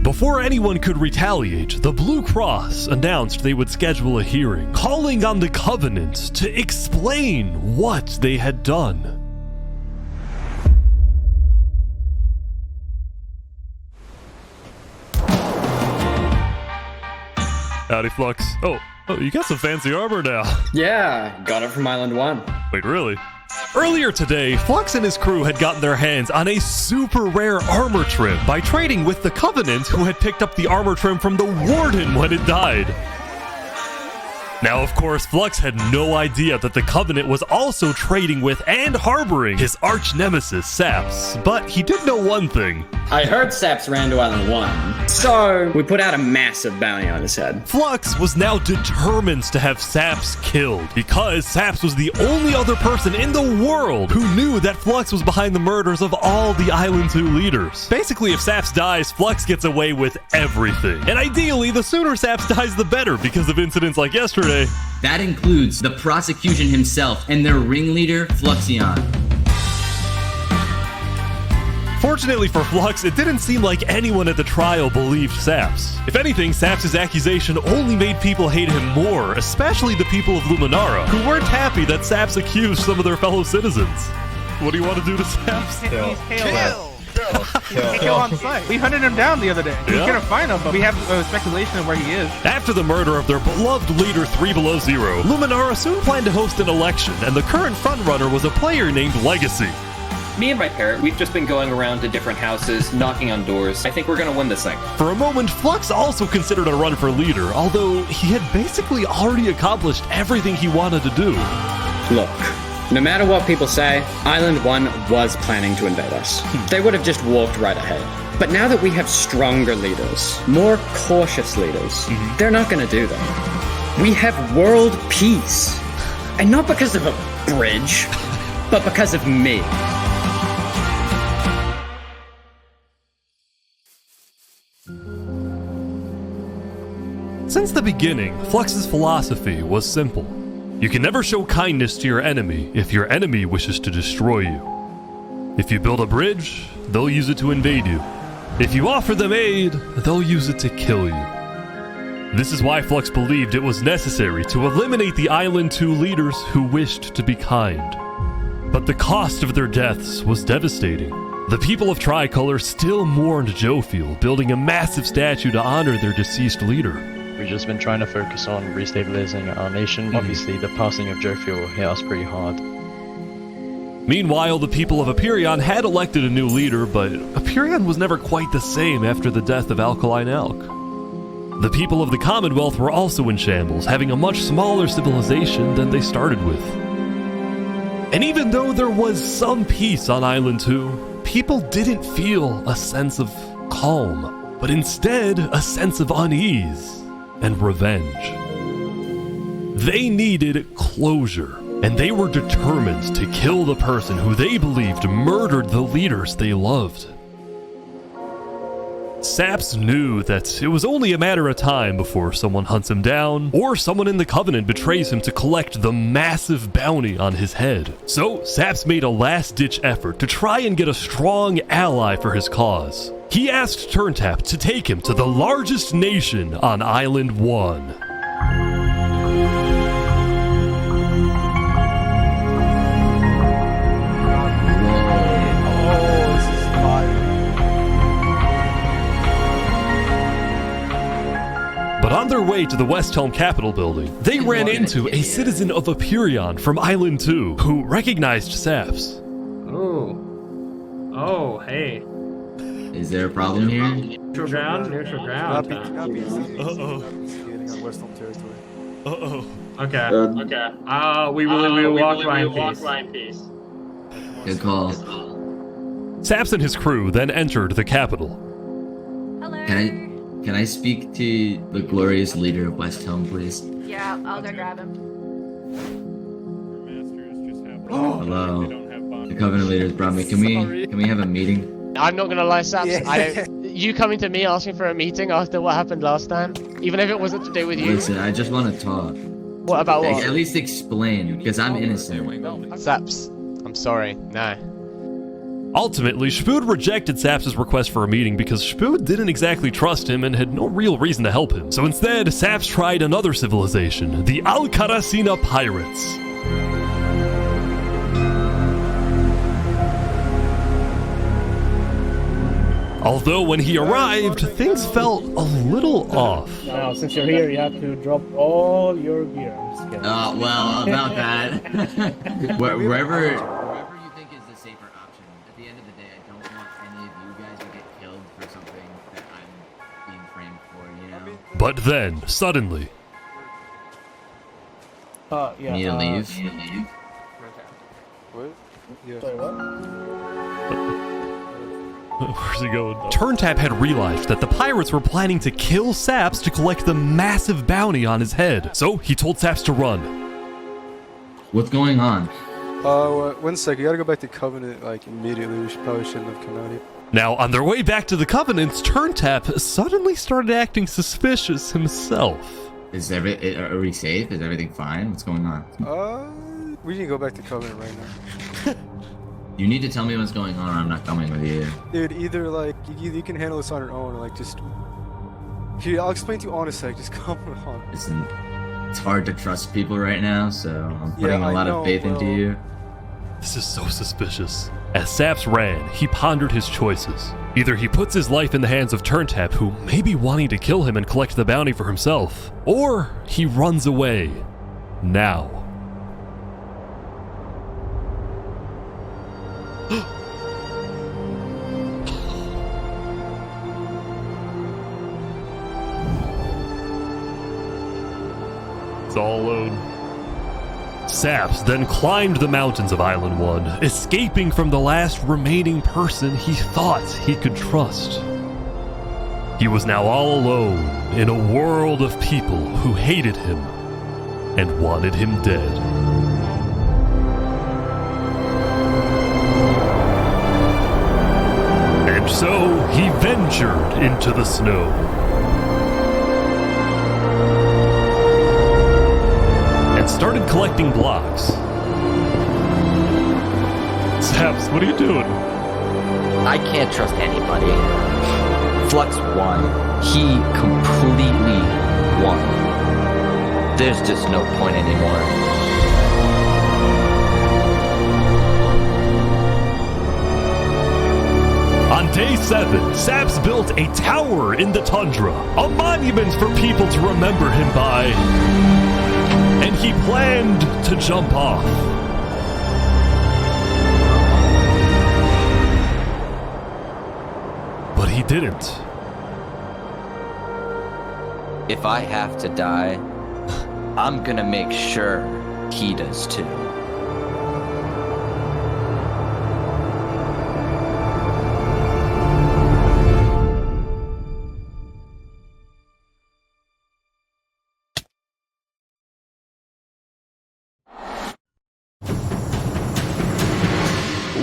Before anyone could retaliate, the Blue Cross announced they would schedule a hearing, calling on the Covenant to explain what they had done. Howdy, Flux. Oh, you got some fancy armor now.
Yeah, got it from Island 1.
Wait, really? Earlier today, Flux and his crew had gotten their hands on a super rare armor trim by trading with the Covenant, who had picked up the armor trim from the Warden when it died. Now, of course, Flux had no idea that the Covenant was also trading with and harboring his arch-nemesis, Saps. But he did know one thing.
I heard Saps ran to Island 1, so we put out a massive bounty on his head.
Flux was now determined to have Saps killed, because Saps was the only other person in the world who knew that Flux was behind the murders of all the Island 2 leaders. Basically, if Saps dies, Flux gets away with everything. And ideally, the sooner Saps dies, the better, because of incidents like yesterday.
That includes the prosecution himself and their ringleader, Fluxion.
Fortunately for Flux, it didn't seem like anyone at the trial believed Saps. If anything, Saps' accusation only made people hate him more, especially the people of Luminara, who weren't happy that Saps accused some of their fellow citizens. What do you want to do to Saps?
Kill on sight. We hunted him down the other day. We couldn't find him, but we have speculation of where he is.
After the murder of their beloved leader 3 Below Zero, Luminara soon planned to host an election, and the current frontrunner was a player named Legacy.
Me and my parrot, we've just been going around to different houses, knocking on doors. I think we're gonna win this thing.
For a moment, Flux also considered a run for leader, although he had basically already accomplished everything he wanted to do.
Look, no matter what people say, Island 1 was planning to invade us. They would have just walked right ahead. But now that we have stronger leaders, more cautious leaders, they're not gonna do that. We have world peace. And not because of a bridge, but because of me.
Since the beginning, Flux's philosophy was simple. You can never show kindness to your enemy if your enemy wishes to destroy you. If you build a bridge, they'll use it to invade you. If you offer them aid, they'll use it to kill you. This is why Flux believed it was necessary to eliminate the Island 2 leaders who wished to be kind. But the cost of their deaths was devastating. The people of Tricolor still mourned Jofiel, building a massive statue to honor their deceased leader.
We've just been trying to focus on restabilizing our nation. Obviously, the passing of Jofiel hit us pretty hard.
Meanwhile, the people of Aperion had elected a new leader, but Aperion was never quite the same after the death of Alkaline Elk. The people of the Commonwealth were also in shambles, having a much smaller civilization than they started with. And even though there was some peace on Island 2, people didn't feel a sense of calm, but instead a sense of unease and revenge. They needed closure, and they were determined to kill the person who they believed murdered the leaders they loved. Saps knew that it was only a matter of time before someone hunts him down, or someone in the Covenant betrays him to collect the massive bounty on his head. So, Saps made a last-ditch effort to try and get a strong ally for his cause. He asked Turntap to take him to the largest nation on Island 1. But on their way to the West Helm Capitol building, they ran into a citizen of Aperion from Island 2 who recognized Saps.
Oh, hey.
Is there a problem here?
Neutral ground.
Uh-oh. Skating on West Helm territory.
Uh-oh. Okay. We will walk by in peace.
Good call.
Saps and his crew then entered the Capitol.
Can I speak to the glorious leader of West Helm, please?
Yeah, I'll go grab him.
Hello. The Covenant leaders brought me. Can we have a meeting?
I'm not gonna lie, Saps. You coming to me asking for a meeting after what happened last time, even if it wasn't to do with you.
Listen, I just want to talk.
What about what?
At least explain, because I'm innocent.
Saps, I'm sorry. No.
Ultimately, Shpood rejected Saps' request for a meeting because Shpood didn't exactly trust him and had no real reason to help him. So instead, Saps tried another civilization, the Alcaracina Pirates. Although when he arrived, things felt a little off.
Now, since you're here, you have to drop all your gear.
Well, about that. Wherever you think is the safer option. At the end of the day, I don't want any of you guys to get killed for something that I'm being framed for, you know?
But then, suddenly...
You need to leave?
What? Yeah. Sorry, what?
Where's he going? Turntap had realized that the pirates were planning to kill Saps to collect the massive bounty on his head. So he told Saps to run.
What's going on?
1 sec, you gotta go back to Covenant, like, immediately. We probably shouldn't have come out here.
Now, on their way back to the Covenants, Turntap suddenly started acting suspicious himself.
Are we safe? Is everything fine? What's going on?
We need to go back to Covenant right now.
You need to tell me what's going on or I'm not coming with you.
Dude, either, like, you can handle this on your own, or, like, just... Here, I'll explain to you on a sec, just come on.
Listen, it's hard to trust people right now, so I'm putting a lot of faith into you.
This is so suspicious. As Saps ran, he pondered his choices. Either he puts his life in the hands of Turntap, who may be wanting to kill him and collect the bounty for himself, or he runs away. Now. It's all alone. Saps then climbed the mountains of Island 1, escaping from the last remaining person he thought he could trust. He was now all alone in a world of people who hated him and wanted him dead. And so he ventured into the snow. Started collecting blocks. Saps, what are you doing?
I can't trust anybody. Flux won. He completely won. There's just no point anymore.
On day 7, Saps built a tower in the tundra, a monument for people to remember him by, and he planned to jump off. But he didn't.
If I have to die, I'm gonna make sure he does too.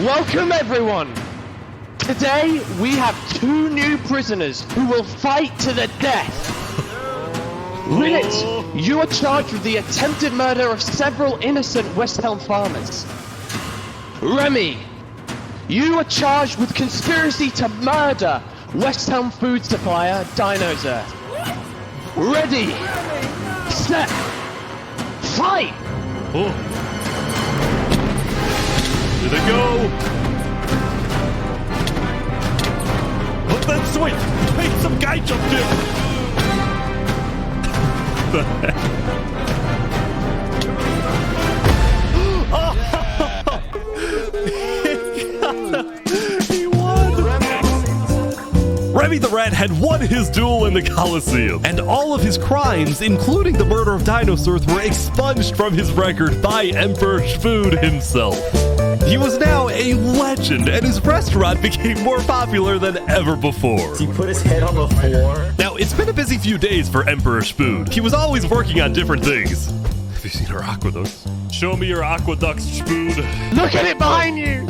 Welcome everyone! Today we have 2 new prisoners who will fight to the death. Rinit, you are charged with the attempted murder of several innocent West Helm farmers. Remy, you are charged with conspiracy to murder West Helm food supplier Dino's Earth. Ready, set, fight!
Here they go! But then swing! Wait, some guy jumped in! The heck? He won! Remy the Rat had won his duel in the Colosseum, and all of his crimes, including the murder of Dinosaurs, were expunged from his record by Emperor Shfood himself. He was now a legend, and his restaurant became more popular than ever before.
He put his head on the floor.
Now, it's been a busy few days for Emperor Shfood. He was always working on different things. Have you seen our aqueducts? Show me your aqueducts, Shfood.
Look at it behind you!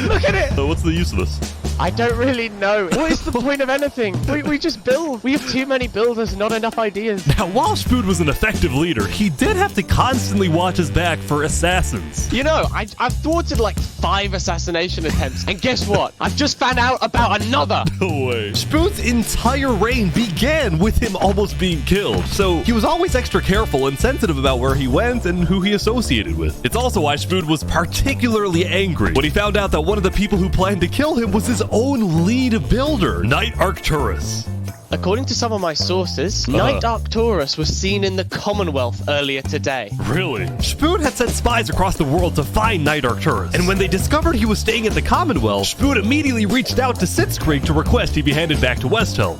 Look at it!
So what's the use of this?
I don't really know. What is the point of anything? We just build. We have too many builders, not enough ideas.
Now, while Shfood was an effective leader, he did have to constantly watch his back for assassins.
You know, I've thwarted like 5 assassination attempts, and guess what? I've just found out about another.
No way. Shfood's entire reign began with him almost being killed, so he was always extra careful and sensitive about where he went and who he associated with. It's also why Shfood was particularly angry when he found out that one of the people who planned to kill him was his own lead builder, Knight Arcturus.
According to some of my sources, Knight Arcturus was seen in the Commonwealth earlier today.
Really? Shfood had sent spies across the world to find Knight Arcturus, and when they discovered he was staying at the Commonwealth, Shfood immediately reached out to Sitzkrieg to request he be handed back to Westhelm.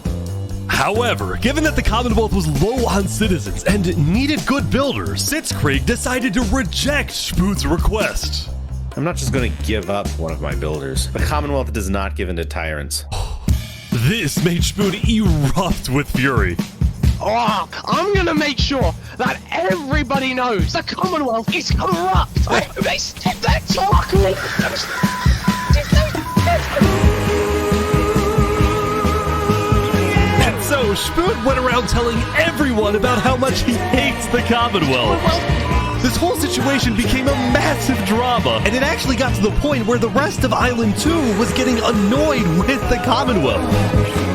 However, given that the Commonwealth was low on citizens and needed good builders, Sitzkrieg decided to reject Shfood's request.
I'm not just going to give up one of my builders. The Commonwealth does not give in to tyrants.
This made Shfood erupt with fury.
Oh, I'm gonna make sure that everybody knows the Commonwealth is corrupt. They did that talk.
And so Shfood went around telling everyone about how much he hates the Commonwealth. This whole situation became a massive drama, and it actually got to the point where the rest of Island 2 was getting annoyed with the Commonwealth.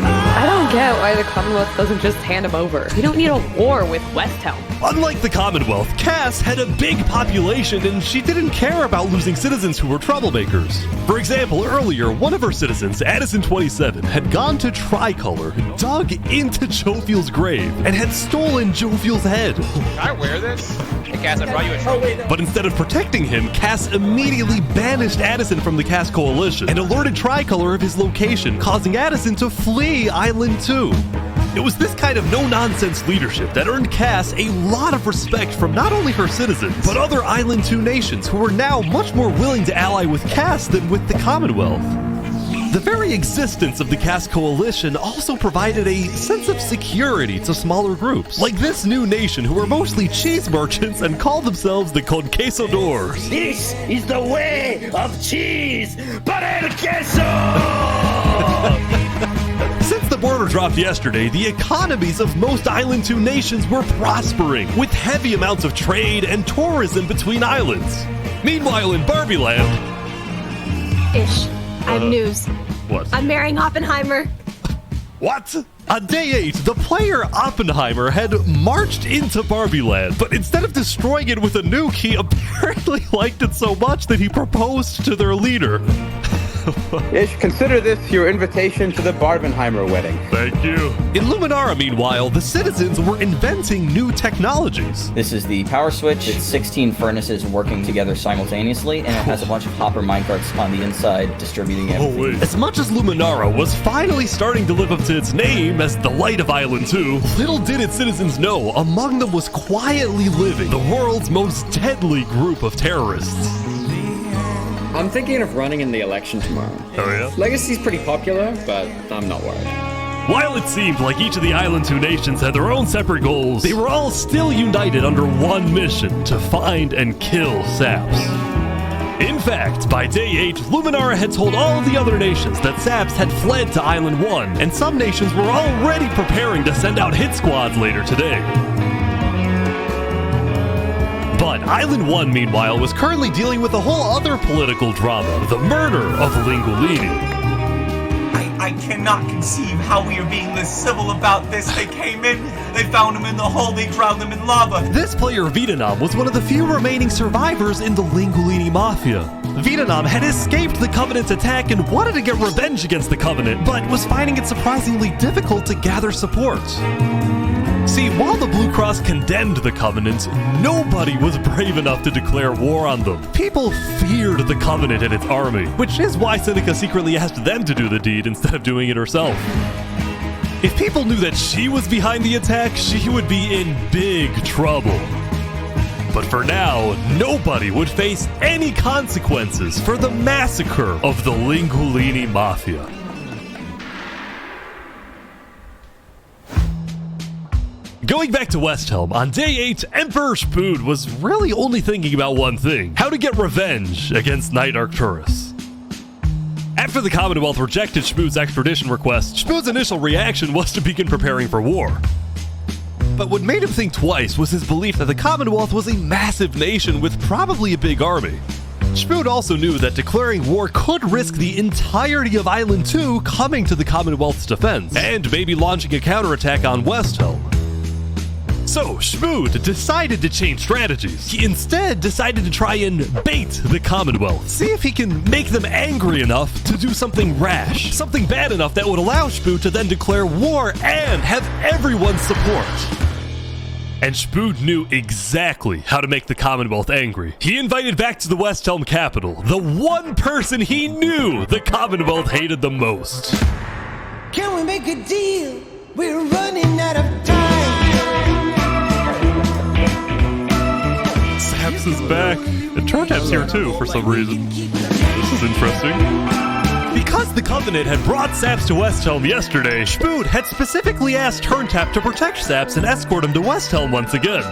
I don't get why the Commonwealth doesn't just hand him over. We don't need a war with Westhelm.
Unlike the Commonwealth, Cass had a big population and she didn't care about losing citizens who were troublemakers. For example, earlier, one of her citizens, Addison27, had gone to Tricolor, dug into Jofiel's grave, and had stolen Jofiel's head.
Can I wear this? Hey Cass, I brought you a trophy.
But instead of protecting him, Cass immediately banished Addison from the Cass Coalition and alerted Tricolor of his location, causing Addison to flee Island 2. It was this kind of no-nonsense leadership that earned Cass a lot of respect from not only her citizens, but other Island 2 nations who were now much more willing to ally with Cass than with the Commonwealth. The very existence of the Cass Coalition also provided a sense of security to smaller groups, like this new nation who were mostly cheese merchants and called themselves the Conquistadors.
This is the way of cheese, but el queso!
Since the border dropped yesterday, the economies of most Island 2 nations were prospering, with heavy amounts of trade and tourism between islands. Meanwhile, in Barbie Land...
I have news.
What?
I'm marrying Oppenheimer.
What? On day 8, the player Oppenheimer had marched into Barbie Land, but instead of destroying it with a nuke, he apparently liked it so much that he proposed to their leader.
Ish, consider this your invitation to the Barbenheimer wedding.
Thank you. In Luminara, meanwhile, the citizens were inventing new technologies.
This is the power switch. It's 16 furnaces working together simultaneously, and it has a bunch of hopper minecarts on the inside distributing everything.
As much as Luminara was finally starting to live up to its name as the light of Island 2, little did its citizens know among them was quietly living the world's most deadly group of terrorists.
I'm thinking of running in the election tomorrow.
Oh yeah?
Legacy's pretty popular, but I'm not worried.
While it seemed like each of the Island 2 nations had their own separate goals, they were all still united under one mission: to find and kill SAPS. In fact, by day 8, Luminara had told all of the other nations that SAPS had fled to Island 1, and some nations were already preparing to send out hit squads later today. But Island 1, meanwhile, was currently dealing with a whole other political drama: the murder of Lingolini.
I cannot conceive how we are being this civil about this. They came in, they found him in the hole, they drowned him in lava.
This player, Vietnam, was one of the few remaining survivors in the Lingolini Mafia. Vietnam had escaped the Covenant's attack and wanted to get revenge against the Covenant, but was finding it surprisingly difficult to gather support. See, while the Blue Cross condemned the Covenant, nobody was brave enough to declare war on them. People feared the Covenant and its army, which is why Seneca secretly asked them to do the deed instead of doing it herself. If people knew that she was behind the attack, she would be in big trouble. But for now, nobody would face any consequences for the massacre of the Lingolini Mafia. Going back to Westhelm, on day 8, Emperor Spood was really only thinking about one thing: how to get revenge against Knight Arcturus. After the Commonwealth rejected Spood's extradition request, Spood's initial reaction was to begin preparing for war. But what made him think twice was his belief that the Commonwealth was a massive nation with probably a big army. Spood also knew that declaring war could risk the entirety of Island 2 coming to the Commonwealth's defense, and maybe launching a counterattack on Westhelm. So, Spood decided to change strategies. He instead decided to try and bait the Commonwealth. See if he can make them angry enough to do something rash. Something bad enough that would allow Spood to then declare war and have everyone's support. And Spood knew exactly how to make the Commonwealth angry. He invited back to the Westhelm capital the one person he knew the Commonwealth hated the most.
Can we make a deal? We're running out of time.
Saps is back, and Turntap's here too for some reason. This is interesting. Because the Covenant had brought Saps to Westhelm yesterday, Spood had specifically asked Turntap to protect Saps and escort him to Westhelm once again.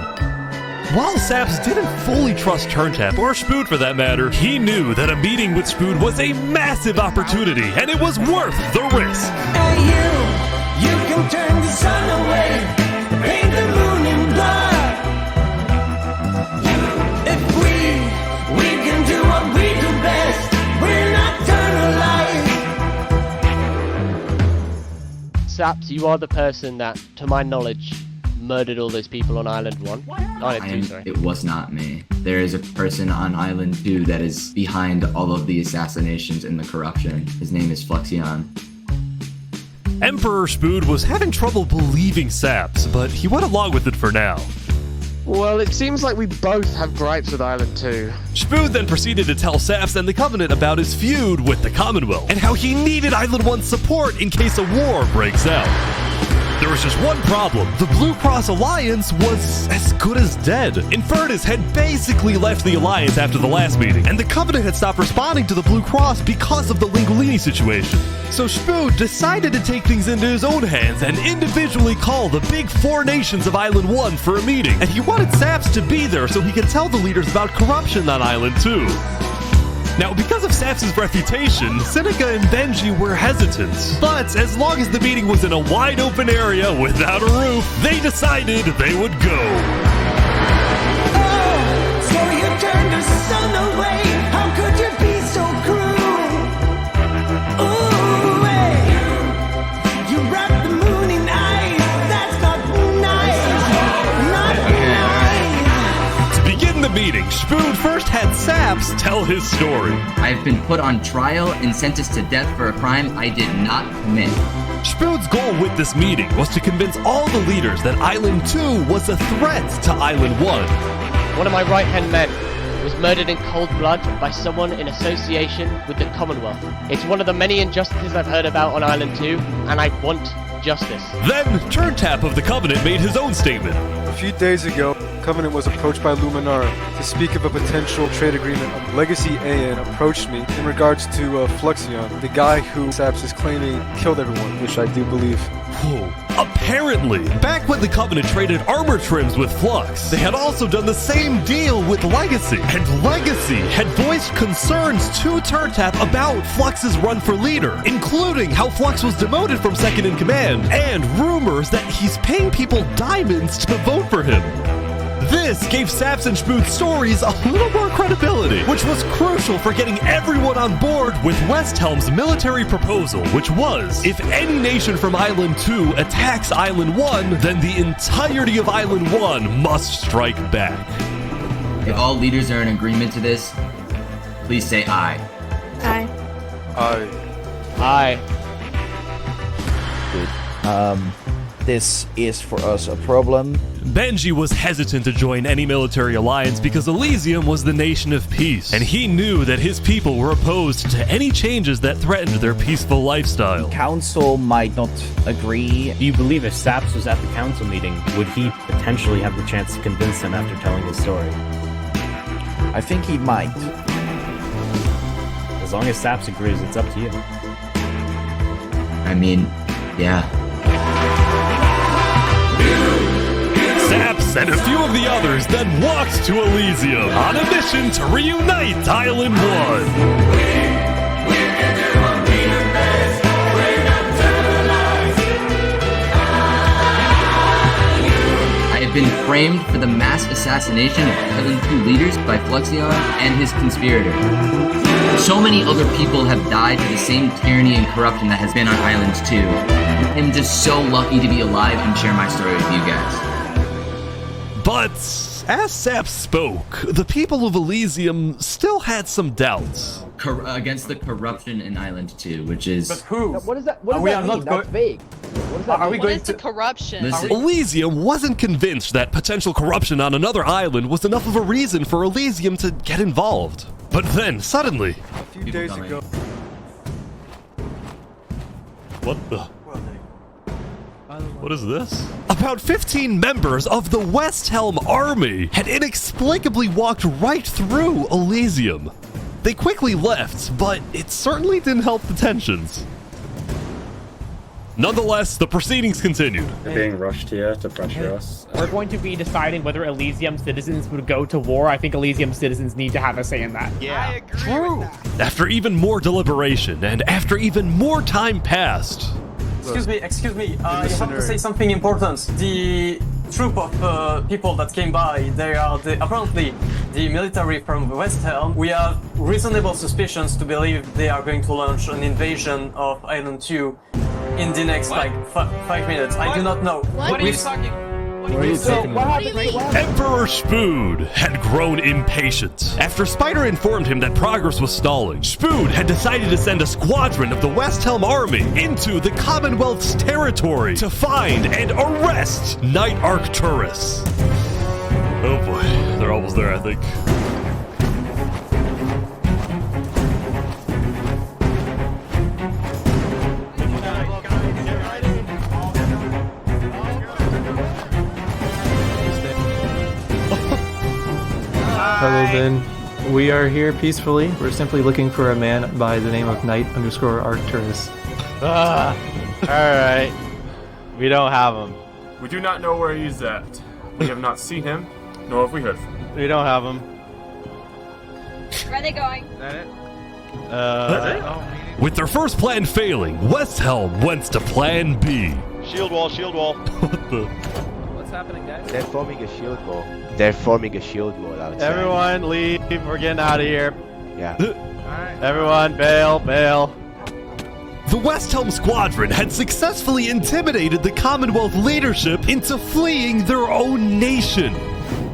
While Saps didn't fully trust Turntap, or Spood for that matter, he knew that a meeting with Spood was a massive opportunity, and it was worth the risk.
Hey you can turn the sun away, paint the moon in blood. If we can do what we do best, we're nocturnal life.
Saps, you are the person that, to my knowledge, murdered all those people on Island 1. Island 2, sorry.
It was not me. There is a person on Island 2 that is behind all of the assassinations and the corruption. His name is Flexion.
Emperor Spood was having trouble believing Saps, but he went along with it for now.
Well, it seems like we both have gripes with Island 2.
Spood then proceeded to tell Saps and the Covenant about his feud with the Commonwealth, and how he needed Island 1's support in case a war breaks out. There was just one problem. The Blue Cross Alliance was as good as dead. Infernus had basically left the Alliance after the last meeting, and the Covenant had stopped responding to the Blue Cross because of the Lingolini situation. So Spood decided to take things into his own hands and individually call the big 4 nations of Island 1 for a meeting. And he wanted Saps to be there so he could tell the leaders about corruption on Island 2. Now, because of Saps' reputation, Seneca and Benji were hesitant. But as long as the meeting was in a wide-open area without a roof, they decided they would go.
Oh, so you turned the sun away. How could you be so cruel?
first had Saps tell his story.
I've been put on trial and sentenced to death for a crime I did not commit.
Spood's goal with this meeting was to convince all the leaders that Island 2 was a threat to Island 1.
One of my right-hand men was murdered in cold blood by someone in association with the Commonwealth. It's one of the many injustices I've heard about on Island 2, and I want justice.
Then, Turntap of the Covenant made his own statement.
A few days ago, Covenant was approached by Luminara to speak of a potential trade agreement. Legacy AN approached me in regards to Fluxion, the guy who Saps is claiming killed everyone, which I do believe.
Whoa. Apparently, back when the Covenant traded armor trims with Flux, they had also done the same deal with Legacy. And Legacy had voiced concerns to Turntap about Flux's run for leader, including how Flux was demoted from second in command, and rumors that he's paying people diamonds to vote for him. This gave Saps and Spood's stories a little more credibility, which was crucial for getting everyone on board with Westhelm's military proposal, which was, if any nation from Island 2 attacks Island 1, then the entirety of Island 1 must strike back.
If all leaders are in agreement to this, please say aye.
Aye.
Aye.
This is for us a problem.
Benji was hesitant to join any military alliance because Elysium was the nation of peace, and he knew that his people were opposed to any changes that threatened their peaceful lifestyle.
Council might not agree.
Do you believe if Saps was at the council meeting, would he potentially have the chance to convince them after telling his story?
I think he might.
As long as Saps agrees, it's up to you.
I mean, yeah.
Saps and a few of the others then walked to Elysium on a mission to reunite Island 1.
I have been framed for the mass assassination of Island 2 leaders by Fluxion and his conspirator. So many other people have died to the same tyranny and corruption that has been on Island 2. I'm just so lucky to be alive and share my story with you guys.
But as Saps spoke, the people of Elysium still had some doubts.
Against the corruption in Island 2, which is...
But who?
What does that mean? That's vague.
What is
the corruption?
Elysium wasn't convinced that potential corruption on another island was enough of a reason for Elysium to get involved. But then, suddenly...
A few days ago...
What the... What is this? About 15 members of the Westhelm army had inexplicably walked right through Elysium. They quickly left, but it certainly didn't help the tensions. Nonetheless, the proceedings continued.
They're being rushed here to pressure us.
We're going to be deciding whether Elysium citizens would go to war. I think Elysium citizens need to have a say in that.
Yeah,
true.
After even more deliberation, and after even more time passed...
Excuse me, you have to say something important. The troop of people that came by, they are apparently the military from Westhelm. We have reasonable suspicions to believe they are going to launch an invasion of Island 2 in the next, 5 minutes. I do not know.
What are you talking?
Emperor Spood had grown impatient. After Spider informed him that progress was stalling, Spood had decided to send a squadron of the Westhelm army into the Commonwealth's territory to find and arrest Night Arcturus. Oh boy, they're almost there, I think.
Hello, Ben. We are here peacefully. We're simply looking for a man by the name of Knight_Arcturus.
Alright. We don't have him.
We do not know where he's at. We have not seen him, nor have we heard from him.
We don't have him.
Where are they going?
Is that it?
With their first plan failing, Westhelm went to plan B.
Shield wall, shield wall.
What the?
What's happening, guys?
They're forming a shield wall. They're forming a shield wall outside.
Everyone leave. We're getting out of here.
Yeah.
Alright.
Everyone bail, bail.
The Westhelm squadron had successfully intimidated the Commonwealth leadership into fleeing their own nation.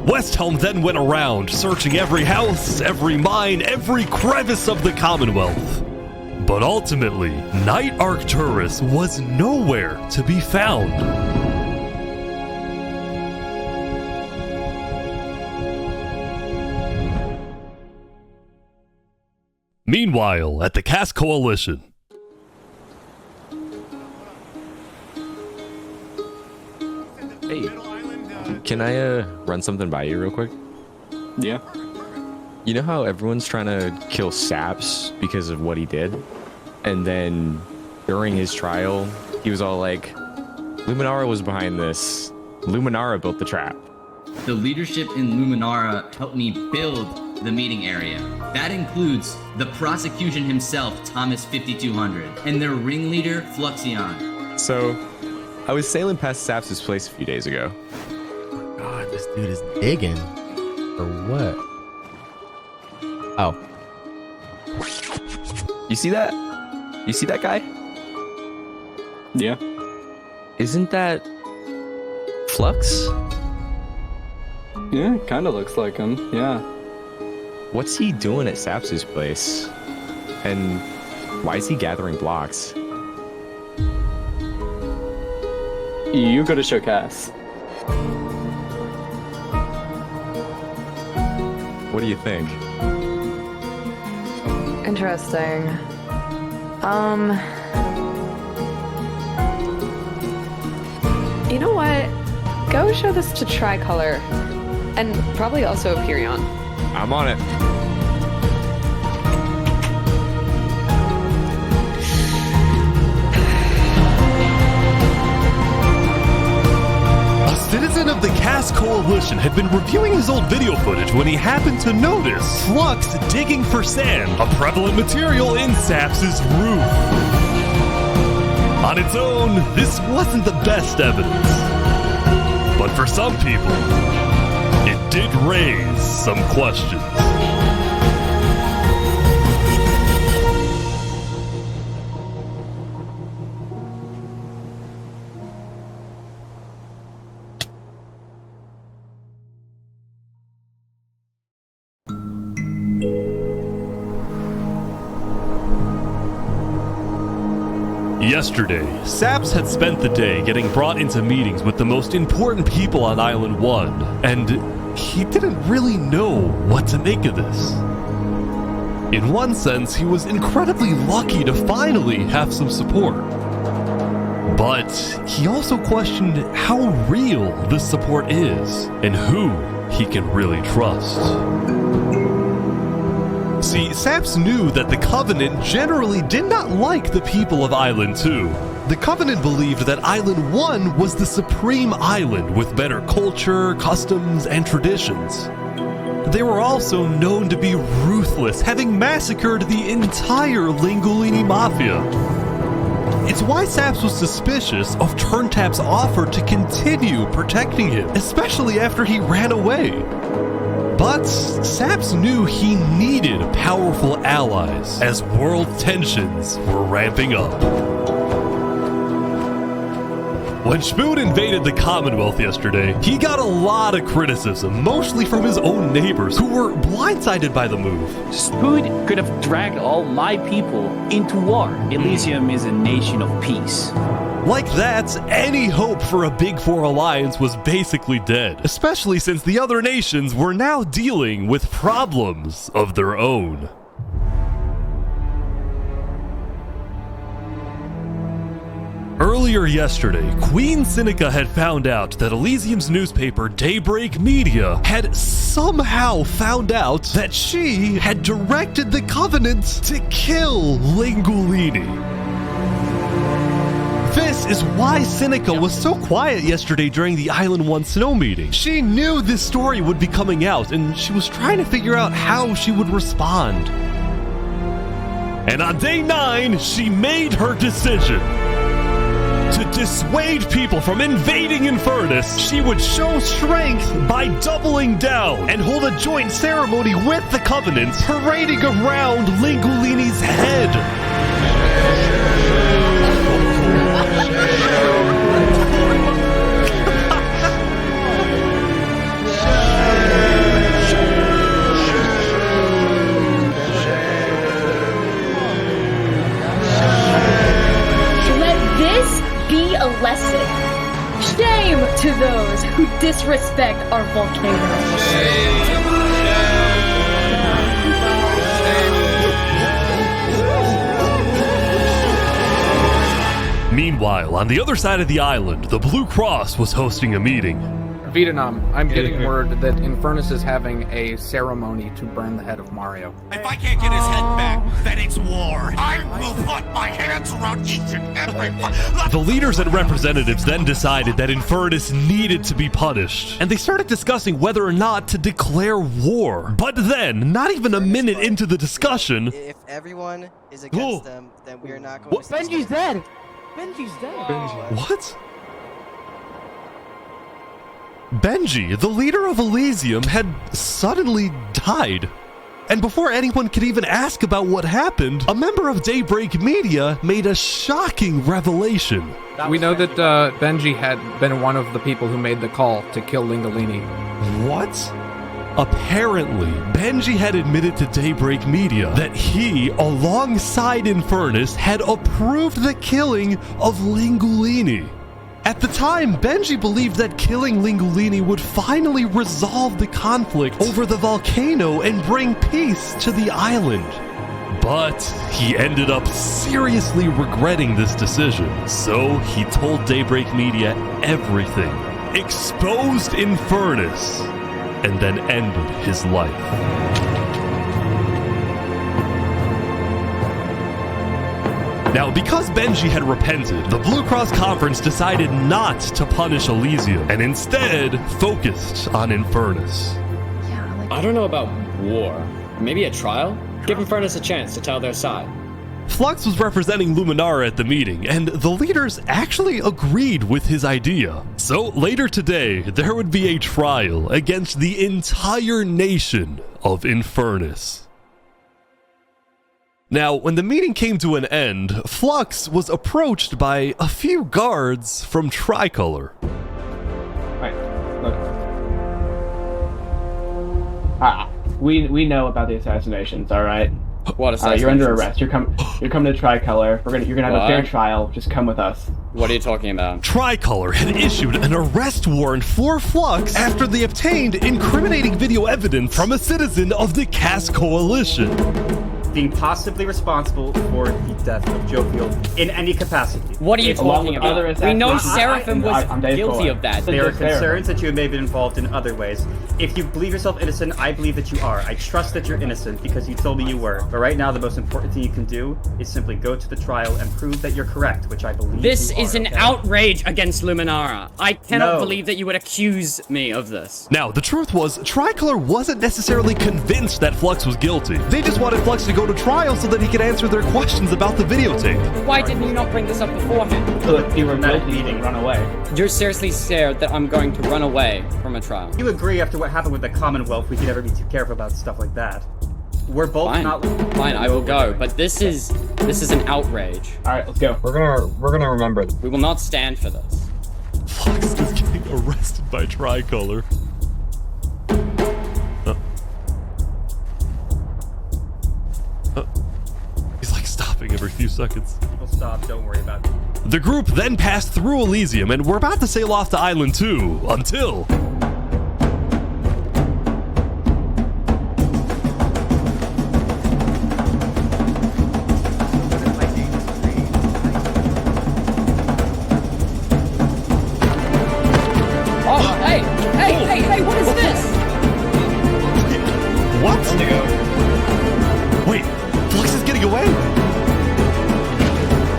Westhelm then went around, searching every house, every mine, every crevice of the Commonwealth. But ultimately, Knight Arcturus was nowhere to be found. Meanwhile, at the Caste Coalition.
Hey, can I run something by you real quick?
Yeah.
You know how everyone's trying to kill Saps because of what he did? And then during his trial, he was all like, Luminara was behind this. Luminara built the trap.
The leadership in Luminara helped me build the meeting area. That includes the prosecution himself, Thomas 5200, and their ringleader, Fluxion.
So, I was sailing past Saps' place a few days ago.
God, this dude is digging. For what? Oh.
You see that? You see that guy?
Yeah.
Isn't that Flux?
Yeah, kind of looks like him, yeah.
What's he doing at Saps' place? And why is he gathering blocks?
You gotta show Cass.
What do you think?
Interesting. You know what? Go show this to Tricolor. And probably also Perion.
I'm on it.
A citizen of the Caste Coalition had been reviewing his old video footage when he happened to notice Flux digging for sand, a prevalent material in Saps' roof. On its own, this wasn't the best evidence. But for some people, it did raise some questions. Yesterday, Saps had spent the day getting brought into meetings with the most important people on Island 1, and he didn't really know what to make of this. In one sense, he was incredibly lucky to finally have some support. But he also questioned how real this support is, and who he can really trust. See, Saps knew that the Covenant generally did not like the people of Island 2. The Covenant believed that Island 1 was the supreme island with better culture, customs, and traditions. They were also known to be ruthless, having massacred the entire Lingolini Mafia. It's why Saps was suspicious of Turntap's offer to continue protecting him, especially after he ran away. But Saps knew he needed powerful allies as world tensions were ramping up. When Spoon invaded the Commonwealth yesterday, he got a lot of criticism, mostly from his own neighbors who were blindsided by the move.
Spoon could have dragged all my people into war. Elysium is a nation of peace.
Like that, any hope for a Big Four alliance was basically dead, especially since the other nations were now dealing with problems of their own. Earlier yesterday, Queen Seneca had found out that Elysium's newspaper Daybreak Media had somehow found out that she had directed the Covenant to kill Lingolini. This is why Seneca was so quiet yesterday during the Island 1 snow meeting. She knew this story would be coming out, and she was trying to figure out how she would respond. And on day 9, she made her decision. To dissuade people from invading Infernus, she would show strength by doubling down and hold a joint ceremony with the Covenant, parading around Lingolini's head.
disrespect our volcano.
Meanwhile, on the other side of the island, the Blue Cross was hosting a meeting.
Vietnam, I'm getting word that Infernus is having a ceremony to burn the head of Mario.
If I can't get his head back, then it's war. I will put my hands around each and every one.
The leaders and representatives then decided that Infernus needed to be punished, and they started discussing whether or not to declare war. But then, not even a minute into the discussion...
If everyone is against them, then we are not going to...
Benji's dead! Benji's dead.
What? Benji, the leader of Elysium, had suddenly died. And before anyone could even ask about what happened, a member of Daybreak Media made a shocking revelation.
We know that Benji had been one of the people who made the call to kill Lingolini.
What? Apparently, Benji had admitted to Daybreak Media that he, alongside Infernus, had approved the killing of Lingolini. At the time, Benji believed that killing Lingolini would finally resolve the conflict over the volcano and bring peace to the island. But he ended up seriously regretting this decision, so he told Daybreak Media everything, exposed Infernus, and then ended his life. Now, because Benji had repented, the Blue Cross Conference decided not to punish Elysium, and instead focused on Infernus.
I don't know about war. Maybe a trial? Give Infernus a chance to tell their side.
Flux was representing Luminara at the meeting, and the leaders actually agreed with his idea. So later today, there would be a trial against the entire nation of Infernus. Now, when the meeting came to an end, Flux was approached by a few guards from Tricolor.
Right, look. We know about the assassinations, all right?
What assassinations?
You're under arrest. You're coming to Tricolor. You're gonna have a fair trial. Just come with us.
What are you talking about?
Tricolor had issued an arrest warrant for Flux after they obtained incriminating video evidence from a citizen of the Cass Coalition.
Being possibly responsible for the death of Jovial in any capacity.
What are you talking about? We know Seraphim was guilty of that.
There are concerns that you may have been involved in other ways. If you believe yourself innocent, I believe that you are. I trust that you're innocent because you told me you were. But right now, the most important thing you can do is simply go to the trial and prove that you're correct, which I believe
This
you
is
are,
an
okay?
outrage against Luminara. I cannot believe that you would accuse me of this.
Now, the truth was, Tricolor wasn't necessarily convinced that Flux was guilty. They just wanted Flux to go to trial so that he could answer their questions about the videotape.
Why didn't you not bring this up beforehand?
Look, you were guilty and run away.
You're seriously scared that I'm going to run away from a trial.
You agree after what happened with the Commonwealth, we could never be too careful about stuff like that. We're both
Fine, I will go, but this is an outrage.
All right, let's go.
We're gonna remember this. We will not stand for this.
Flux is getting arrested by Tricolor. He's like stopping every few seconds.
People stop, don't worry about it.
The group then passed through Elysium and were about to sail off to Island 2 until...
Oh, hey, what is this?
What? Wait, Flux is getting away?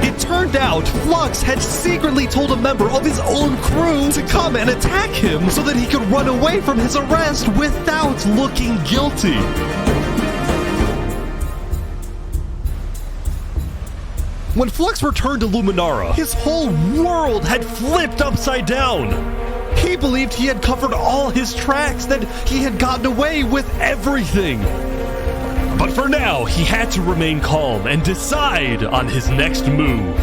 It turned out Flux had secretly told a member of his own crew to come and attack him so that he could run away from his arrest without looking guilty. When Flux returned to Luminara, his whole world had flipped upside down. He believed he had covered all his tracks, that he had gotten away with everything. But for now, he had to remain calm and decide on his next move.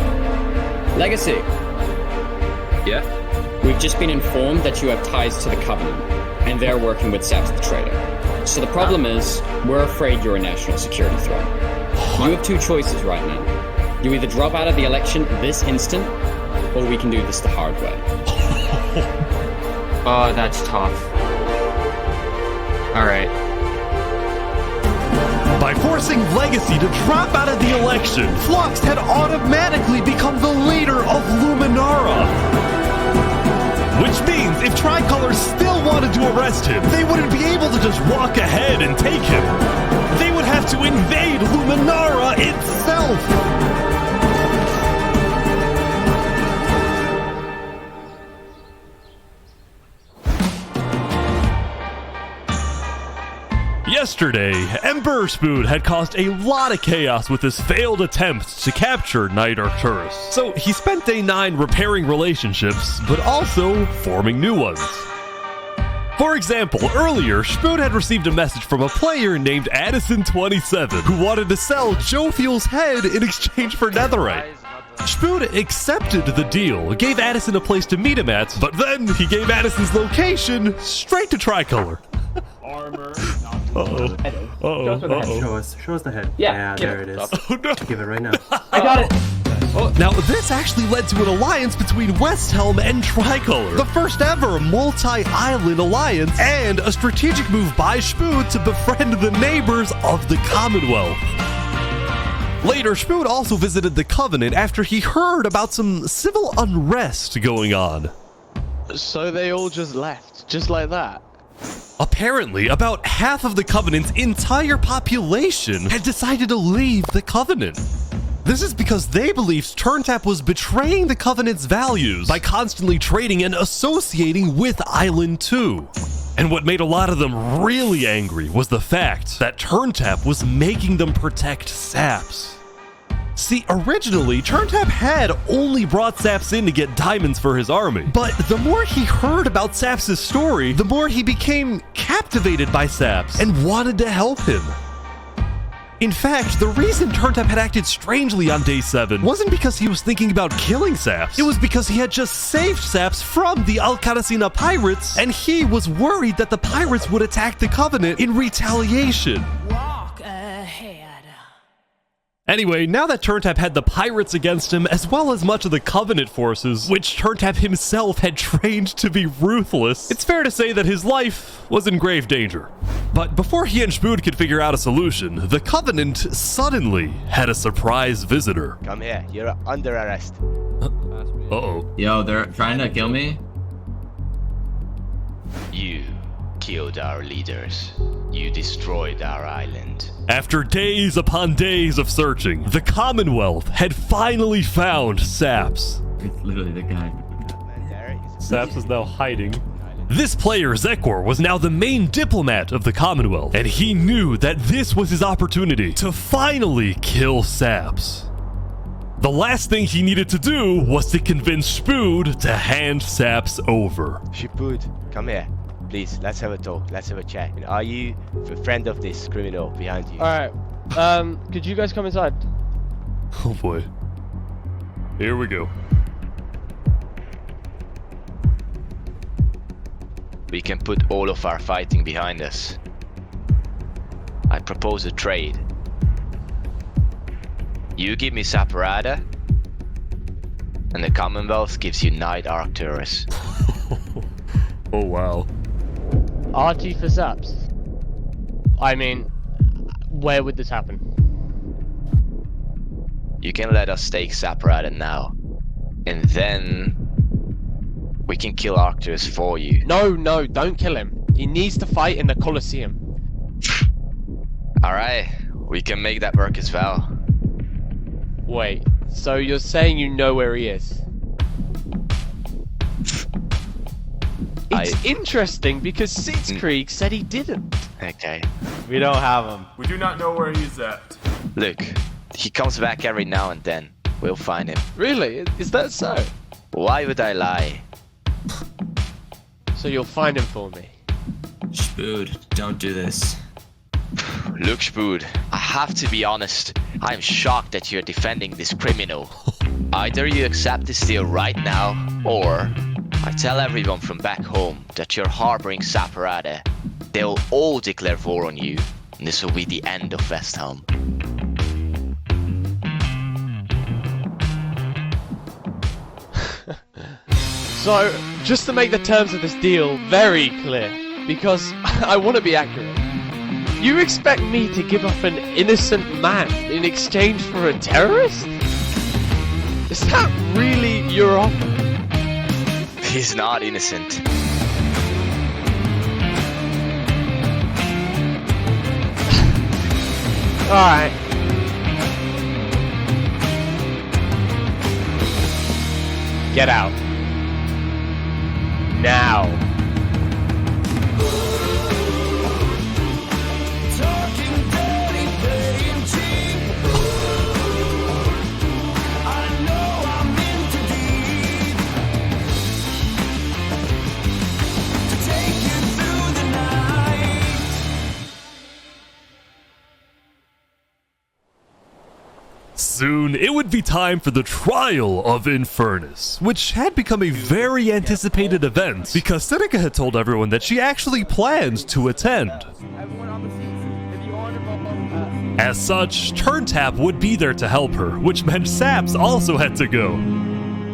Legacy.
Yeah?
We've just been informed that you have ties to the Covenant, and they're working with Saps the Traitor. So the problem is, we're afraid you're a national security threat. You have two choices right now. You either drop out of the election this instant, or we can do this the hard way. Oh, that's tough. Alright.
By forcing Legacy to drop out of the election, Flux had automatically become the leader of Luminara. Which means if Tricolor still wanted to arrest him, they wouldn't be able to just walk ahead and take him. They would have to invade Luminara itself. Yesterday, Emperor Spood had caused a lot of chaos with his failed attempt to capture Knight Arcturus. So he spent day 9 repairing relationships, but also forming new ones. For example, earlier, Spood had received a message from a player named Addison27 who wanted to sell Joe Fuel's head in exchange for netherite. Spood accepted the deal, gave Addison a place to meet him at, but then he gave Addison's location straight to Tricolor.
Armor.
Show us the head.
Yeah,
there it is.
Oh, no.
Give it right now.
I got it.
Now, this actually led to an alliance between West Helm and Tricolor, the first ever multi-island alliance, and a strategic move by Spood to befriend the neighbors of the Commonwealth. Later, Spood also visited the Covenant after he heard about some civil unrest going on.
So they all just left, just like that?
Apparently, about half of the Covenant's entire population had decided to leave the Covenant. This is because they believed TurnTap was betraying the Covenant's values by constantly trading and associating with Island 2. And what made a lot of them really angry was the fact that TurnTap was making them protect Saps. See, originally, TurnTap had only brought Saps in to get diamonds for his army, but the more he heard about Saps' story, the more he became captivated by Saps and wanted to help him. In fact, the reason TurnTap had acted strangely on day 7 wasn't because he was thinking about killing Saps. It was because he had just saved Saps from the Alcaracina pirates, and he was worried that the pirates would attack the Covenant in retaliation.
Walk ahead.
Anyway, now that TurnTap had the pirates against him, as well as much of the Covenant forces, which TurnTap himself had trained to be ruthless, it's fair to say that his life was in grave danger. But before he and Spood could figure out a solution, the Covenant suddenly had a surprise visitor.
Come here, you're under arrest.
Uh-oh.
Yo, they're trying to kill me?
You killed our leaders. You destroyed our island.
After days upon days of searching, the Commonwealth had finally found Saps.
It's literally the guy.
Saps is now hiding. This player, Zekor, was now the main diplomat of the Commonwealth, and he knew that this was his opportunity to finally kill Saps. The last thing he needed to do was to convince Spood to hand Saps over.
Spood, come here. Please, let's have a talk. Let's have a chat. Are you a friend of this criminal behind you?
Alright, could you guys come inside?
Oh boy. Here we go.
We can put all of our fighting behind us. I propose a trade. You give me Saparada, and the Commonwealth gives you Knight Arcturus.
Oh wow.
RT for Saps. I mean, where would this happen?
You can let us take Saparada now, and then we can kill Arcturus for you.
No, don't kill him. He needs to fight in the Colosseum.
Alright, we can make that work as well.
Wait, so you're saying you know where he is? It's interesting because Sitzkrieg said he didn't.
Okay.
We don't have him.
We do not know where he's at.
Look, he comes back every now and then. We'll find him.
Really? Is that so?
Why would I lie?
So you'll find him for me?
Spood, don't do this.
Look, Spood, I have to be honest. I am shocked that you're defending this criminal. Either you accept this deal right now, or I tell everyone from back home that you're harboring Saparada. They'll all declare war on you, and this will be the end of Westhelm.
So, just to make the terms of this deal very clear, because I want to be accurate, you expect me to give up an innocent man in exchange for a terrorist? Is that really your offer?
He's not innocent.
Alright. Get out. Now.
Soon, it would be time for the trial of Infernus, which had become a very anticipated event because Seneca had told everyone that she actually planned to attend. As such, Turntap would be there to help her, which meant Saps also had to go.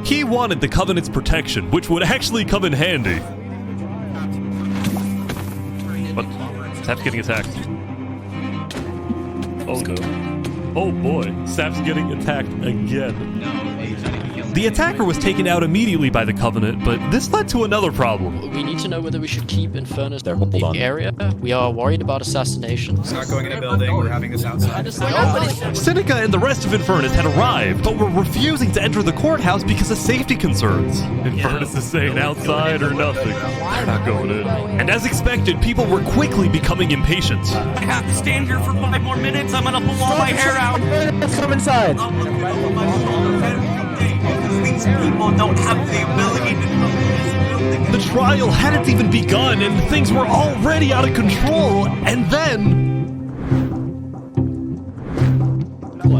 He wanted the Covenant's protection, which would actually come in handy. What? Sap's getting attacked. Oh no. Oh boy, Sap's getting attacked again. The attacker was taken out immediately by the Covenant, but this led to another problem.
We need to know whether we should keep Infernus in the area. We are worried about assassinations.
Not going in a building, we're having this outside.
Seneca and the rest of Infernus had arrived, but were refusing to enter the courthouse because of safety concerns. Infernus is saying outside or nothing. They're not going in. And as expected, people were quickly becoming impatient.
I have to stand here for 5 more minutes. I'm gonna pull all my hair out.
Come inside.
These people don't have the ability to.
The trial hadn't even begun, and things were already out of control. And then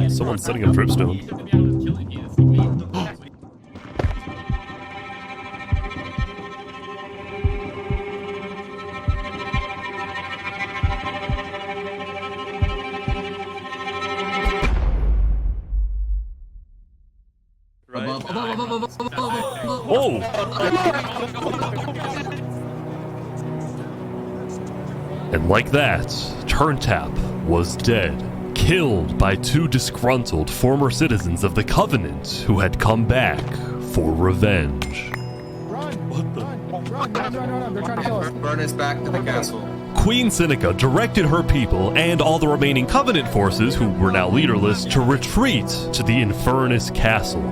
someone's setting a dripstone. Oh! And like that, Turntap was dead, killed by 2 disgruntled former citizens of the Covenant who had come back for revenge. What the?
Run, they're trying to kill us.
Burn us back to the castle.
Queen Seneca directed her people and all the remaining Covenant forces, who were now leaderless, to retreat to the Infernus Castle.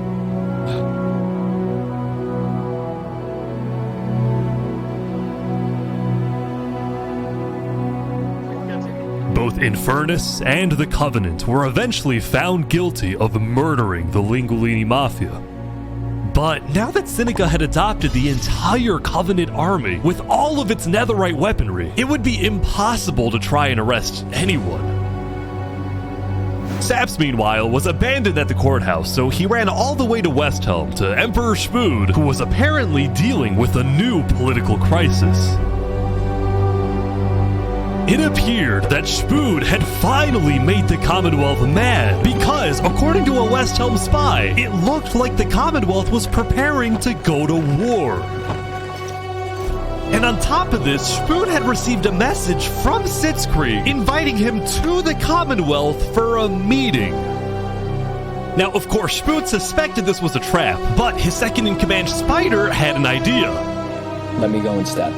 Both Infernus and the Covenant were eventually found guilty of murdering the Lingolini Mafia. But now that Seneca had adopted the entire Covenant army with all of its netherite weaponry, it would be impossible to try and arrest anyone. Saps, meanwhile, was abandoned at the courthouse, so he ran all the way to Westhelm to Emperor Shmood, who was apparently dealing with a new political crisis. It appeared that Shmood had finally made the Commonwealth mad because, according to a West Helm spy, it looked like the Commonwealth was preparing to go to war. And on top of this, Shmood had received a message from Sitzkree inviting him to the Commonwealth for a meeting. Now, of course, Shmood suspected this was a trap, but his second-in-command Spider had an idea.
Let me go instead.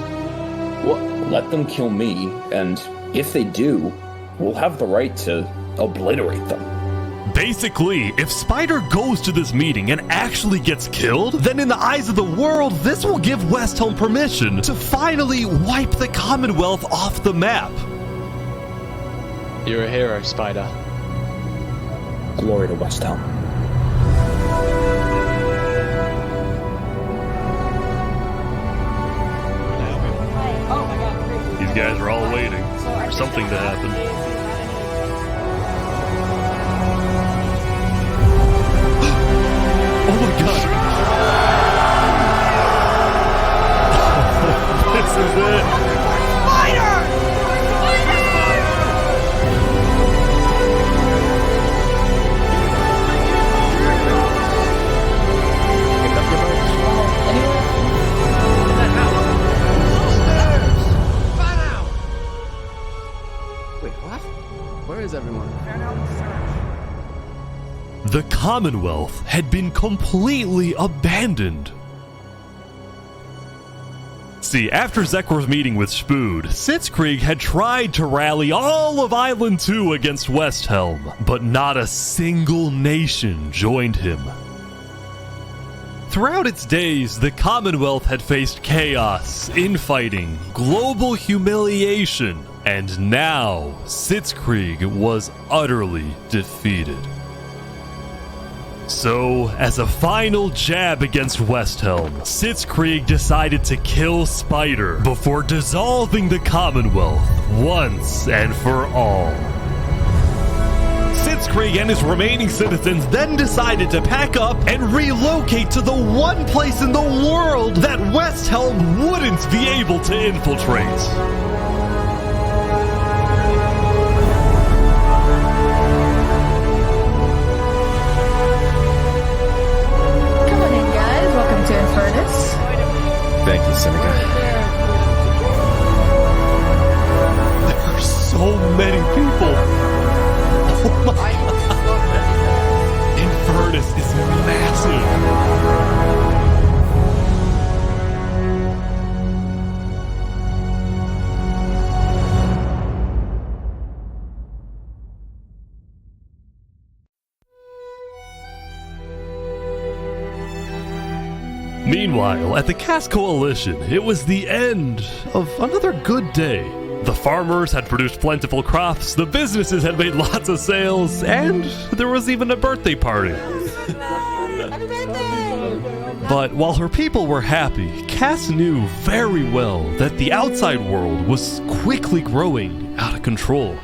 Let them kill me, and if they do, we'll have the right to obliterate them.
Basically, if Spider goes to this meeting and actually gets killed, then in the eyes of the world, this will give Westhelm permission to finally wipe the Commonwealth off the map.
You're a hero, Spider.
Glory to Westhelm.
These guys are all waiting for something to happen. Oh my god! This is it!
Spider!
The Commonwealth had been completely abandoned. See, after Zekor's meeting with Spood, Sitzkrieg had tried to rally all of Island 2 against Westhelm, but not a single nation joined him. Throughout its days, the Commonwealth had faced chaos, infighting, global humiliation, and now Sitzkrieg was utterly defeated. So, as a final jab against Westhelm, Sitzkrieg decided to kill Spider before dissolving the Commonwealth once and for all. Sitzkrieg and his remaining citizens then decided to pack up and relocate to the one place in the world that Westhelm wouldn't be able to infiltrate.
Thank you, Seneca.
There are so many people. Oh my god. Infernus is massive. Meanwhile, at the Cass Coalition, it was the end of another good day. The farmers had produced plentiful crops, the businesses had made lots of sales, and there was even a birthday party. But while her people were happy, Cass knew very well that the outside world was quickly growing out of control.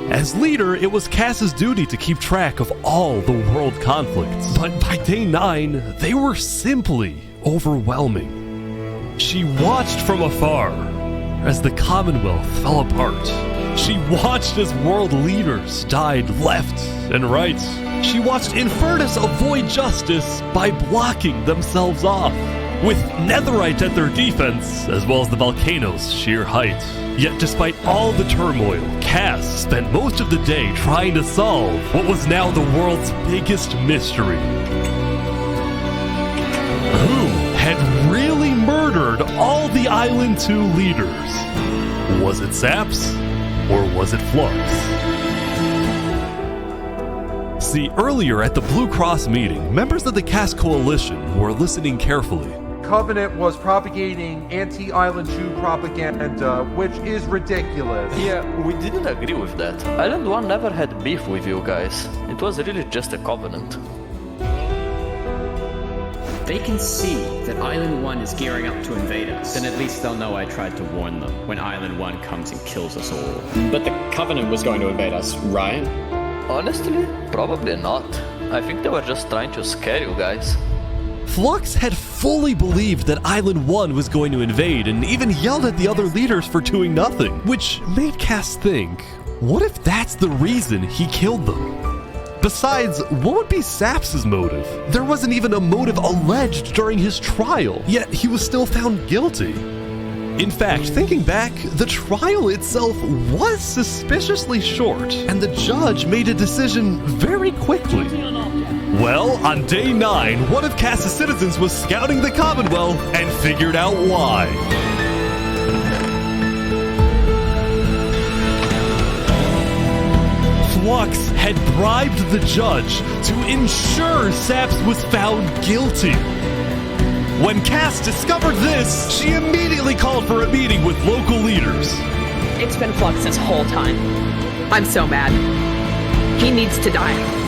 As leader, it was Cass's duty to keep track of all the world conflicts, but by day 9, they were simply overwhelming. She watched from afar as the Commonwealth fell apart. She watched as world leaders died left and right. She watched Infernus avoid justice by blocking themselves off, with Netherite at their defense, as well as the volcano's sheer height. Yet despite all the turmoil, Cass spent most of the day trying to solve what was now the world's biggest mystery. Who had really murdered all the Island 2 leaders? Was it Saps, or was it Flux? See, earlier at the Blue Cross meeting, members of the Cass Coalition were listening carefully.
Covenant was propagating anti-Island 2 propaganda, which is ridiculous.
Yeah, we didn't agree with that. Island 1 never had beef with you guys. It was really just a covenant.
They can see that Island 1 is gearing up to invade us, then at least they'll know I tried to warn them when Island 1 comes and kills us all.
But the Covenant was going to invade us, right?
Honestly, probably not. I think they were just trying to scare you guys.
Flux had fully believed that Island 1 was going to invade and even yelled at the other leaders for doing nothing, which made Cass think, what if that's the reason he killed them? Besides, what would be Saps' motive? There wasn't even a motive alleged during his trial, yet he was still found guilty. In fact, thinking back, the trial itself was suspiciously short, and the judge made a decision very quickly. Well, on day 9, one of Cass's citizens was scouting the Commonwealth and figured out why. Flux had bribed the judge to ensure Saps was found guilty. When Cass discovered this, she immediately called for a meeting with local leaders.
It's been Flux this whole time. I'm so mad. He needs to die.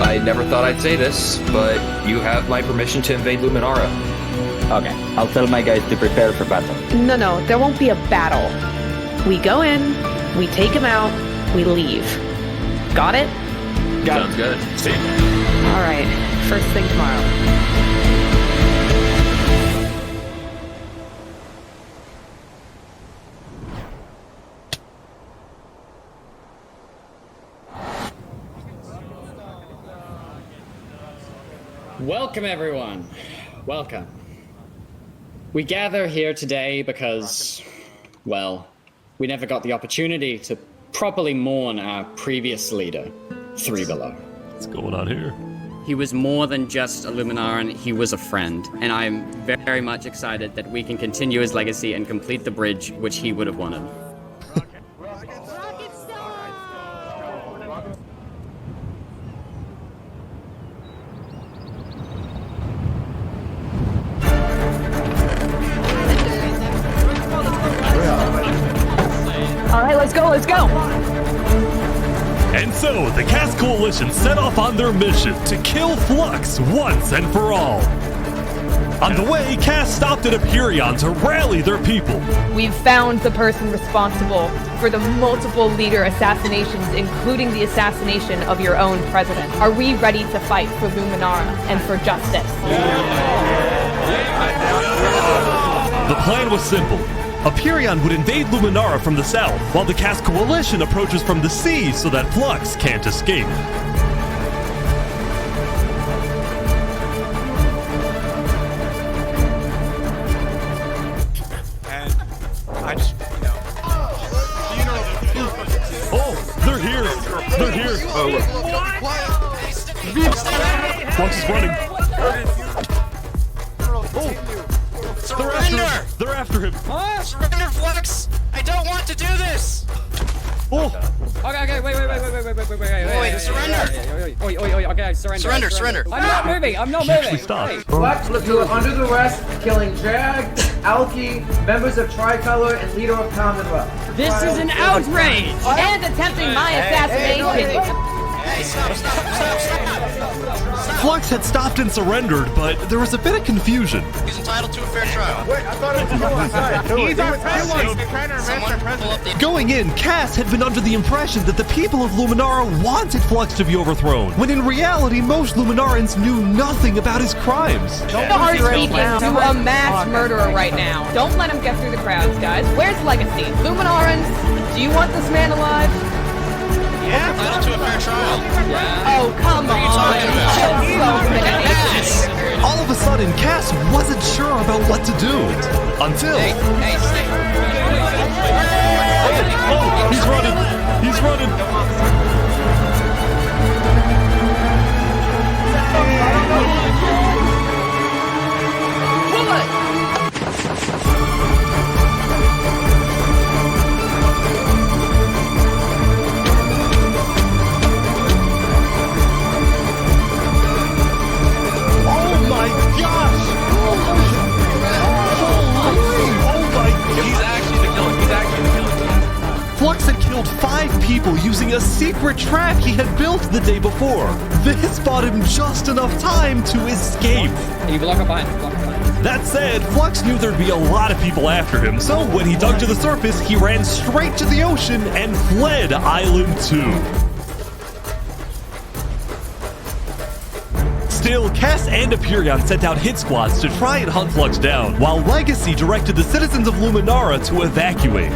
I never thought I'd say this, but you have my permission to invade Luminara.
Okay, I'll tell my guys to prepare for battle.
No, there won't be a battle. We go in, we take him out, we leave. Got it?
Sounds good. See?
All right, first thing tomorrow.
Welcome, everyone. Welcome. We gather here today because, well, We never got the opportunity to properly mourn our previous leader, Three Below.
What's going on here?
He was more than just a Luminaran, he was a friend, and I'm very much excited that we can continue his legacy and complete the bridge which he would have wanted.
All right, let's go.
And so, the Cast Coalition set off on their mission to kill Flux once and for all. On the way, Cast stopped at Aperion to rally their people.
We've found the person responsible for the multiple leader assassinations, including the assassination of your own president. Are we ready to fight for Luminara and for justice?
The plan was simple. Aperion would invade Luminara from the south, while the Cast Coalition approaches from the sea so that Flux can't escape.
And I just,
Oh, they're here! They're here! Flux is running!
Surrender!
They're after him!
Surrender, Flux! I don't want to do this!
Oh!
Okay, wait, surrender! Okay, surrender. I'm not moving!
Stop.
Flux, you are under arrest, killing Jag, Alki, members of Tricolor, and leader of Commonwealth.
This is an outrage!
And attempting my assassination.
Stop!
Flux had stopped and surrendered, but there was a bit of confusion.
He's entitled to a fair trial.
wait, I thought it was
Going in, Cass had been under the impression that the people of Luminara wanted Flux to be overthrown, when in reality most Luminarans knew nothing about his crimes.
You are speaking to a mass murderer right now. Don't let him get through the crowds, guys. Where's Legacy? Luminarans, do you want this man alive?
Yeah, entitled to a fair trial.
Oh, come on.
All of a sudden, Cass wasn't sure about what to do. Until... Oh, he's running! He's running! Flux had killed 5 people using a secret trap he had built the day before. This bought him just enough time to escape.
You block up behind.
That said, Flux knew there'd be a lot of people after him, so when he dug to the surface, he ran straight to the ocean and fled Island 2. Still, Cass and Aperion sent out hit squads to try and hunt Flux down, while Legacy directed the citizens of Luminara to evacuate.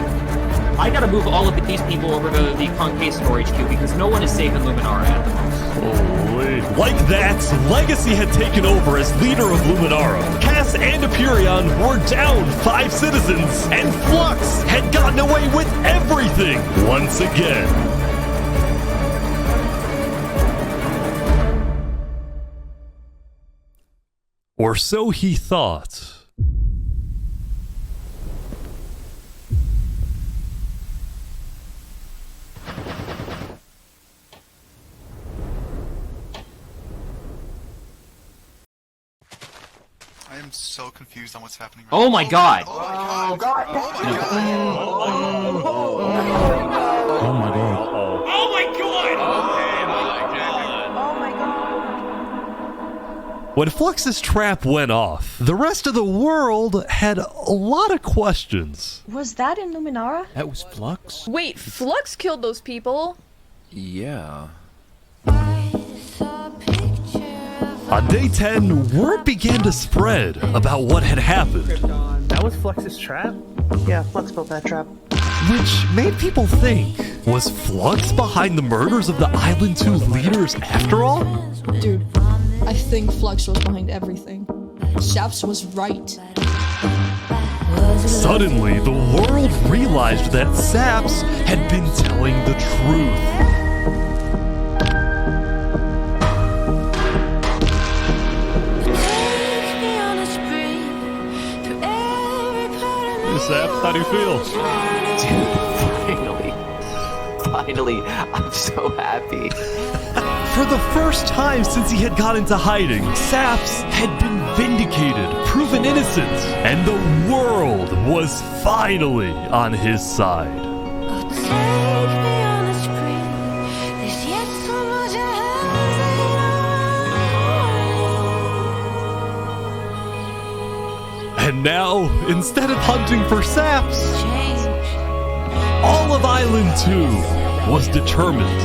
I gotta move all of these people over to the Concave Storage Queue because no one is safe in Luminara at the moment.
Holy. Like that, Legacy had taken over as leader of Luminara. Cass and Aperion were down 5 citizens, and Flux had gotten away with everything once again. Or so he thought.
I am so confused on what's happening.
Oh my god!
Oh my god. When Flux's trap went off, the rest of the world had a lot of questions.
Was that in Luminara?
That was Flux?
Wait, Flux killed those people?
Yeah.
On day 10, word began to spread about what had happened.
That was Flux's trap?
Yeah, Flux built that trap.
Which made people think, was Flux behind the murders of the Island 2 leaders after all?
Dude, I think Flux was behind everything. Shaps was right.
Suddenly, the world realized that Saps had been telling the truth. Saps, how do you feel?
Dude, finally, I'm so happy.
For the first time since he had got into hiding, Saps had been vindicated, proven innocent, and the world was finally on his side. And now, instead of hunting for Saps, all of Island 2 was determined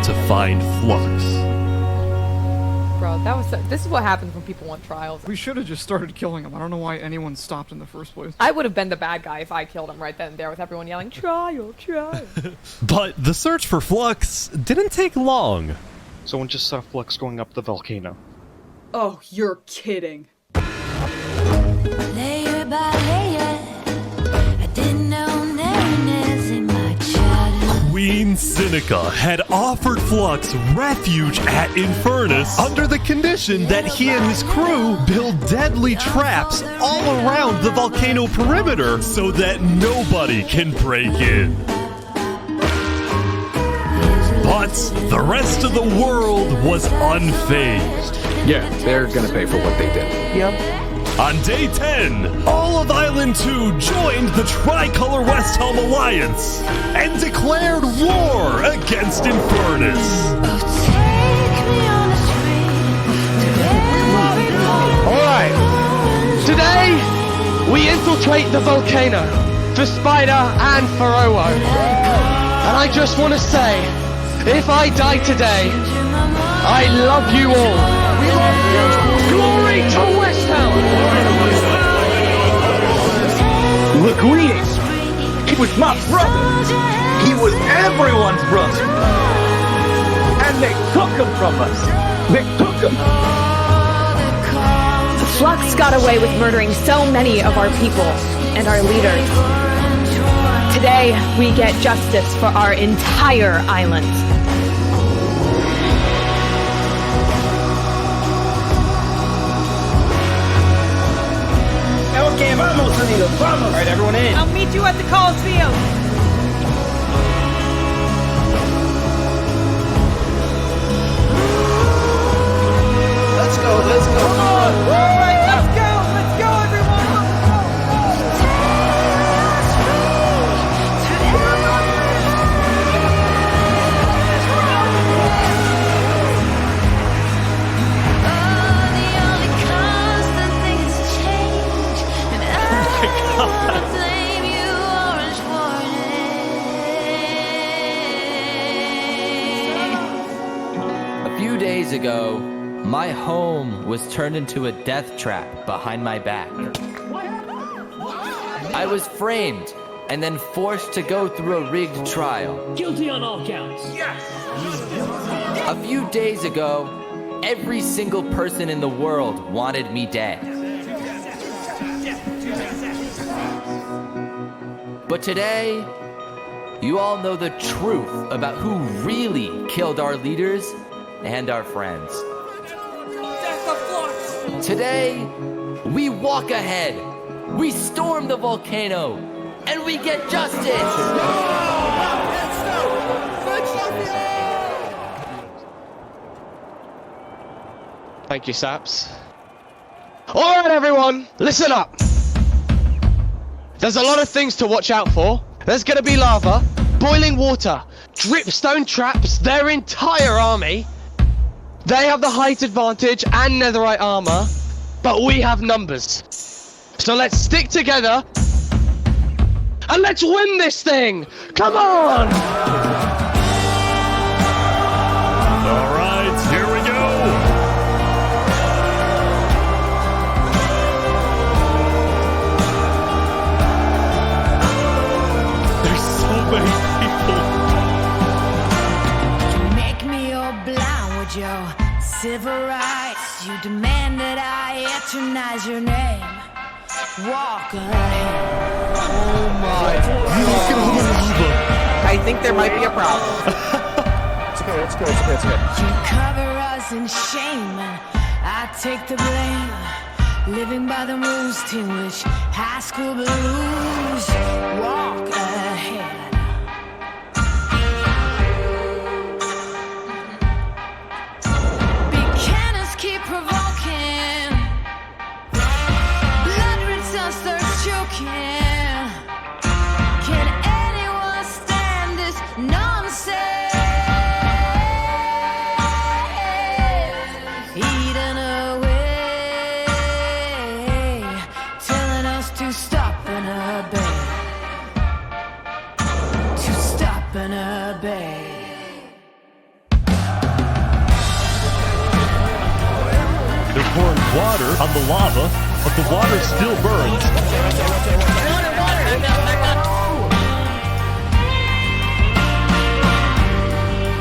to find Flux.
Bro, this is what happens when people want trials.
We should have just started killing him. I don't know why anyone stopped in the first place.
I would have been the bad guy if I killed him right then and there with everyone yelling, trial, trial.
But the search for Flux didn't take long.
Someone just saw Flux going up the volcano.
Oh, you're kidding.
Layer by layer, I didn't know narrowness in my childhood.
Queen Seneca had offered Flux refuge at Infernus under the condition that he and his crew build deadly traps all around the volcano perimeter so that nobody can break in. But the rest of the world was unfazed.
Yeah, they're gonna pay for what they did.
Yep.
On day 10, all of Island 2 joined the Tricolor West Helm Alliance and declared war against Infernus.
Alright, today we infiltrate the volcano for Spider and for Owo. And I just want to say, if I die today, I love you all. We love you. Glory to West Helm.
The greeting! He was my brother! He was everyone's brother! And they took him from us! They took him!
Flux got away with murdering so many of our people and our leaders. Today, we get justice for our entire island.
Okay, vamos, amigos, vamos! Alright, everyone in.
I'll meet you at the Coliseum.
Let's go, let's go.
Come on! Alright, let's go everyone!
A few days ago, my home was turned into a death trap behind my back. I was framed and then forced to go through a rigged trial.
Guilty on all counts.
Yes!
A few days ago, every single person in the world wanted me dead. But today, you all know the truth about who really killed our leaders and our friends. Today, we walk ahead, we storm the volcano, and we get justice!
Thank you, Saps. Alright, everyone, listen up. There's a lot of things to watch out for. There's gonna be lava, boiling water, dripstone traps, their entire army. They have the height advantage and netherite armor, but we have numbers. So let's stick together and let's win this thing! Come on!
Alright, here we go! There's so many people.
You make me all blind with your civil rights. You demand that I eternize your name. Walk ahead.
Oh my God. I think there might be a problem.
It's okay, it's good, it's good, it's good. You cover us in shame, and I take the blame. Living by the rules to which high school blues. Walk ahead. Big cannons keep provoking. Blood returns starts choking. Can anyone stand this nonsense? Eaten away, telling us to stop and obey. To stop and obey.
They're pouring water on the lava, but the water still burns.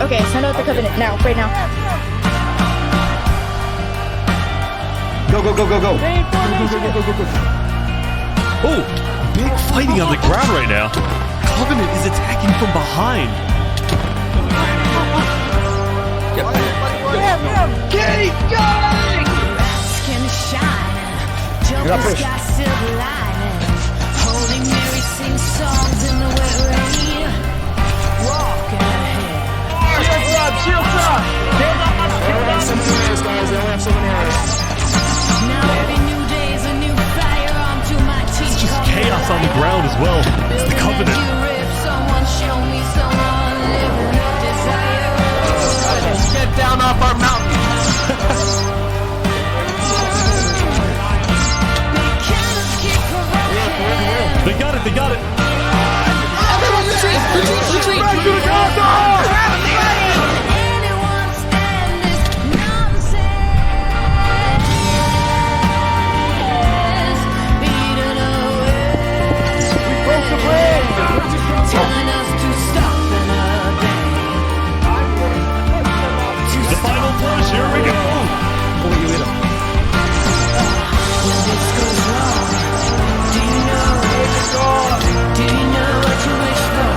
Okay, send out the covenant now, right now.
Go, go, go, go, go.
Oh, big fighting on the ground right now. Covenant is attacking from behind.
Keep going! Skin shine, Joker's got silver linings. Holy Mary sings songs in the wet rain. Walk ahead.
Shields up, shields up!
Now every new day is a new firearm to my teeth.
It's just chaos on the ground as well. It's the Covenant.
Someone show me someone living with desire.
Get down off our mountain.
They got it, they got it.
Everyone retreat, retreat, retreat.
Back to the castle!
Anyone stand this nonsense? Beaten away.
We broke the bridge!
Telling us to stop and obey.
The final push, here we go.
When this goes wrong, do you know what you wish for?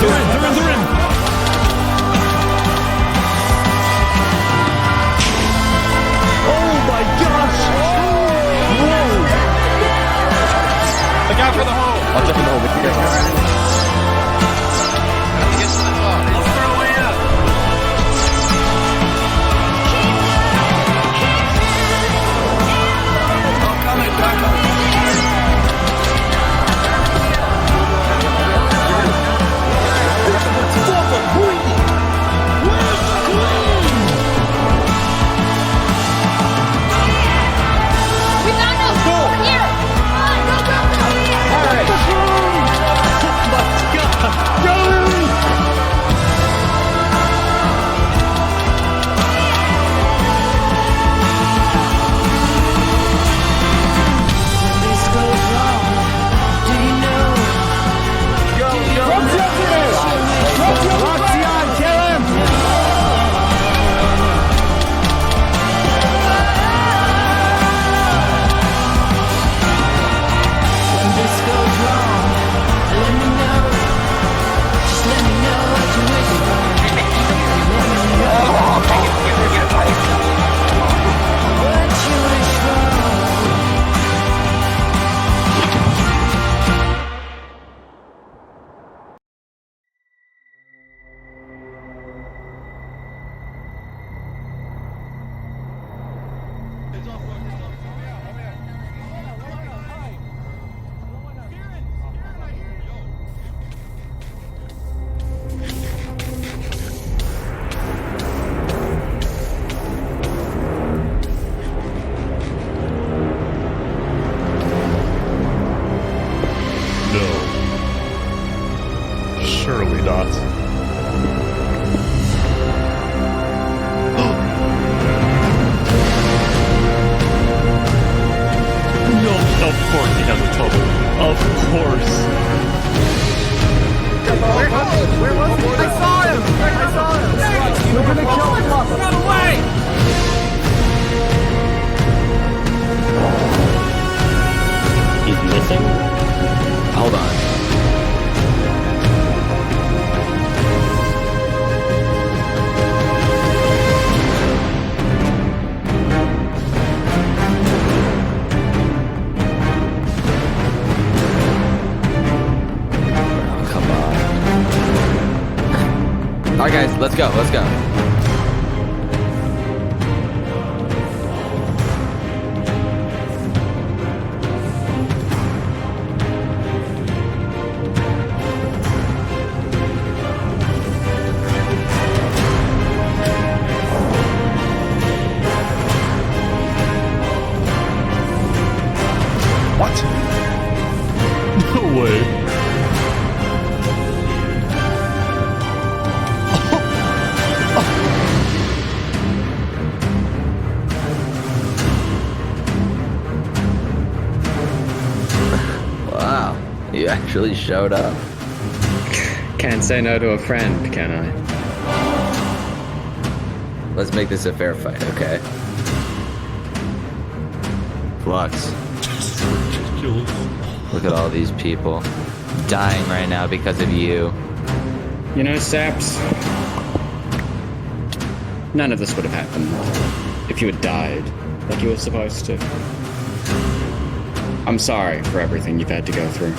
They're in, they're in, they're in. Oh my gosh! Whoa!
Look out for the hole.
I'll jump in the hole with you guys.
Surely not. No, of course he has a tunnel. Of course.
Where was he? I saw him! I saw him! We're gonna kill him! Run away!
Hold on. Oh, come on. Alright guys, let's go, let's go.
No way.
Wow, you actually showed up.
Can't say no to a friend, can I?
Let's make this a fair fight, okay? Flux. Look at all these people dying right now because of you.
You know, Saps, none of this would have happened if you had died like you were supposed to. I'm sorry for everything you've had to go through.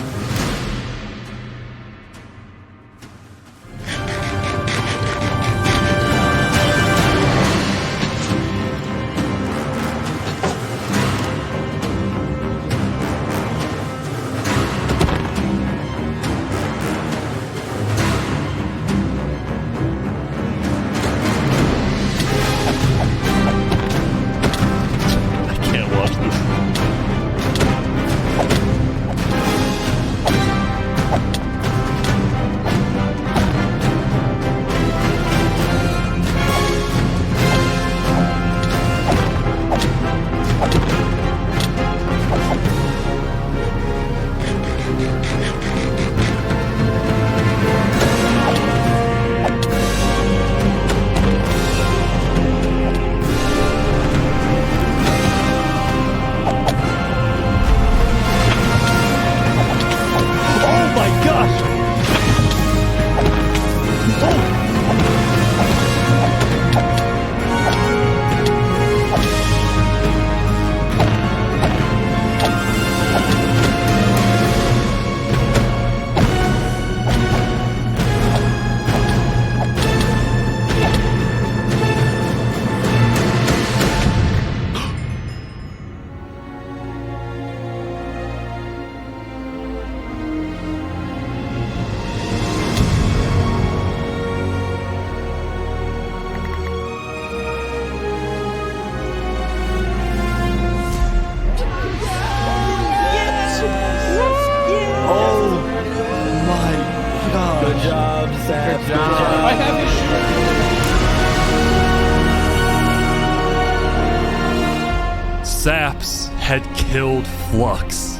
Saps had killed Flux,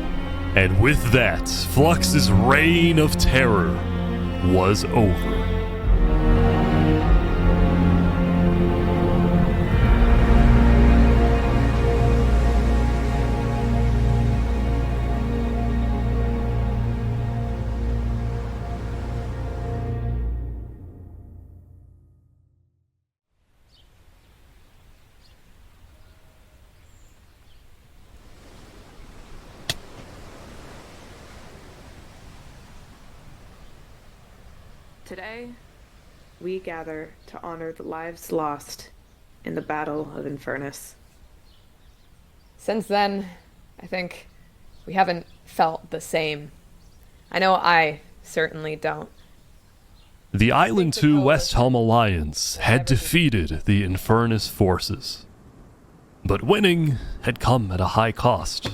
and with that, Flux's reign of terror was over.
Today, we gather to honor the lives lost in the Battle of Infernus. Since then, I think we haven't felt the same. I know I certainly don't.
The Island 2 West Helm Alliance had defeated the Infernus forces, but winning had come at a high cost.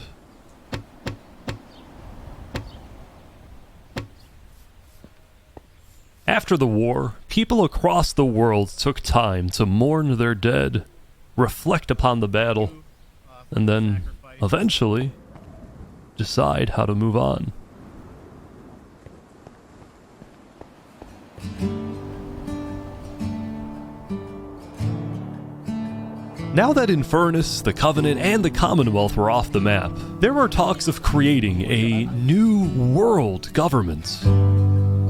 After the war, people across the world took time to mourn their dead, reflect upon the battle, and then, eventually, decide how to move on. Now that Infernus, the Covenant, and the Commonwealth were off the map, there were talks of creating a new world government.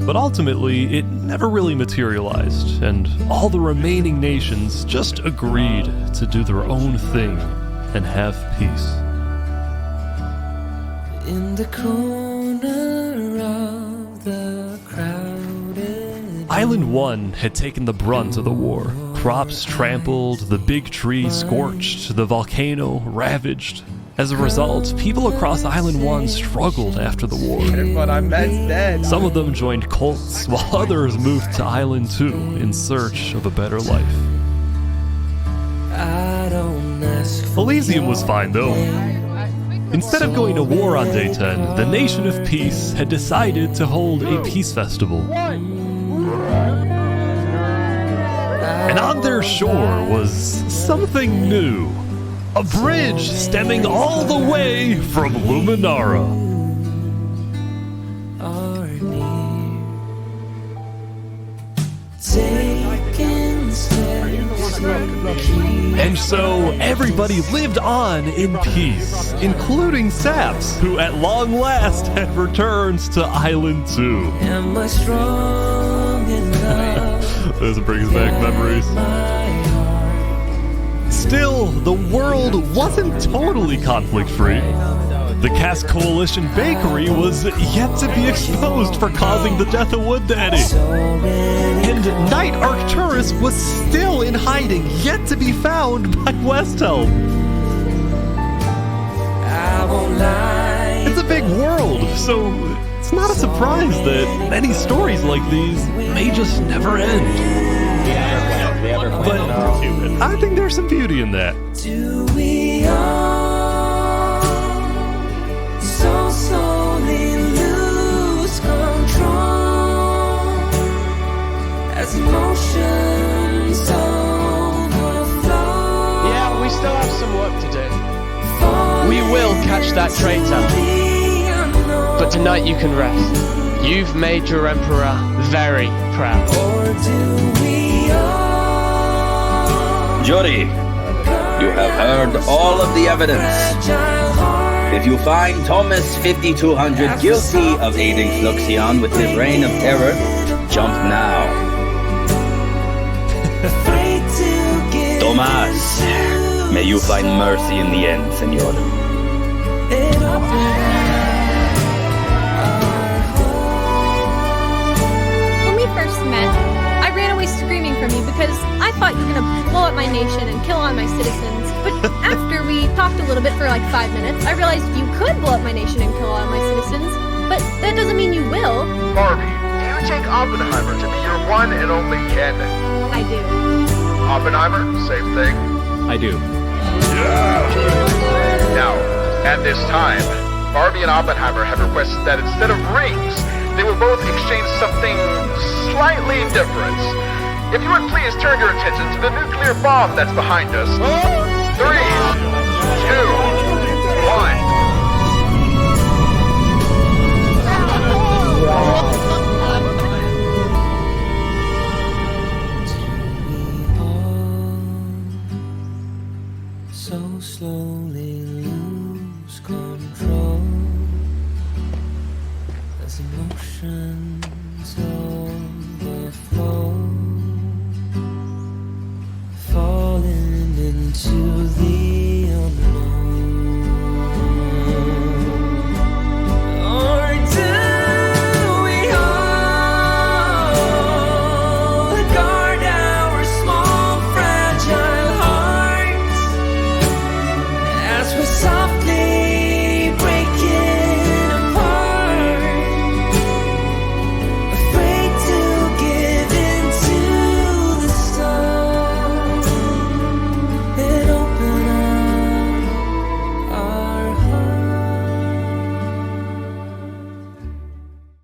But ultimately, it never really materialized, and all the remaining nations just agreed to do their own thing and have peace.
In the corner of the crowded
Island 1 had taken the brunt of the war. Crops trampled, the big tree scorched, the volcano ravaged. As a result, people across Island 1 struggled after the war.
But I'm dead.
Some of them joined cults, while others moved to Island 2 in search of a better life. Elysium was fine though. Instead of going to war on day 10, the Nation of Peace had decided to hold a peace festival. And on their shore was something new. A bridge stemming all the way from Luminara. And so everybody lived on in peace, including Saps, who at long last had returned to Island 2.
Am I strong enough?
This brings back memories. Still, the world wasn't totally conflict-free. The Cass Coalition Bakery was yet to be exposed for causing the death of Wood Daddy. And Knight Arcturus was still in hiding, yet to be found by Westhelm. It's a big world, so it's not a surprise that many stories like these may just never end. But I think there's some beauty in that.
Do we all so slowly lose control as emotions overflow?
Yeah, we still have some work to do. We will catch that traitor. But tonight you can rest. You've made your emperor very proud.
Or do we all?
Jury, you have heard all of the evidence. If you find Thomas 5200 guilty of aiding Fluxion with his reign of terror, jump now. Thomas, may you find mercy in the end, senor.
When we first met, I ran away screaming from you because I thought you were gonna blow up my nation and kill all my citizens. But after we talked a little bit for like 5 minutes, I realized you could blow up my nation and kill all my citizens. But that doesn't mean you will.
Barbie, do you take Oppenheimer to be your one and only kin?
I do.
Oppenheimer, same thing.
I do.
Now, at this time, Barbie and Oppenheimer have requested that instead of rings, they will both exchange something slightly different. If you would please turn your attention to the nuclear bomb that's behind us. 3, 2, 1.
So slowly lose control as emotions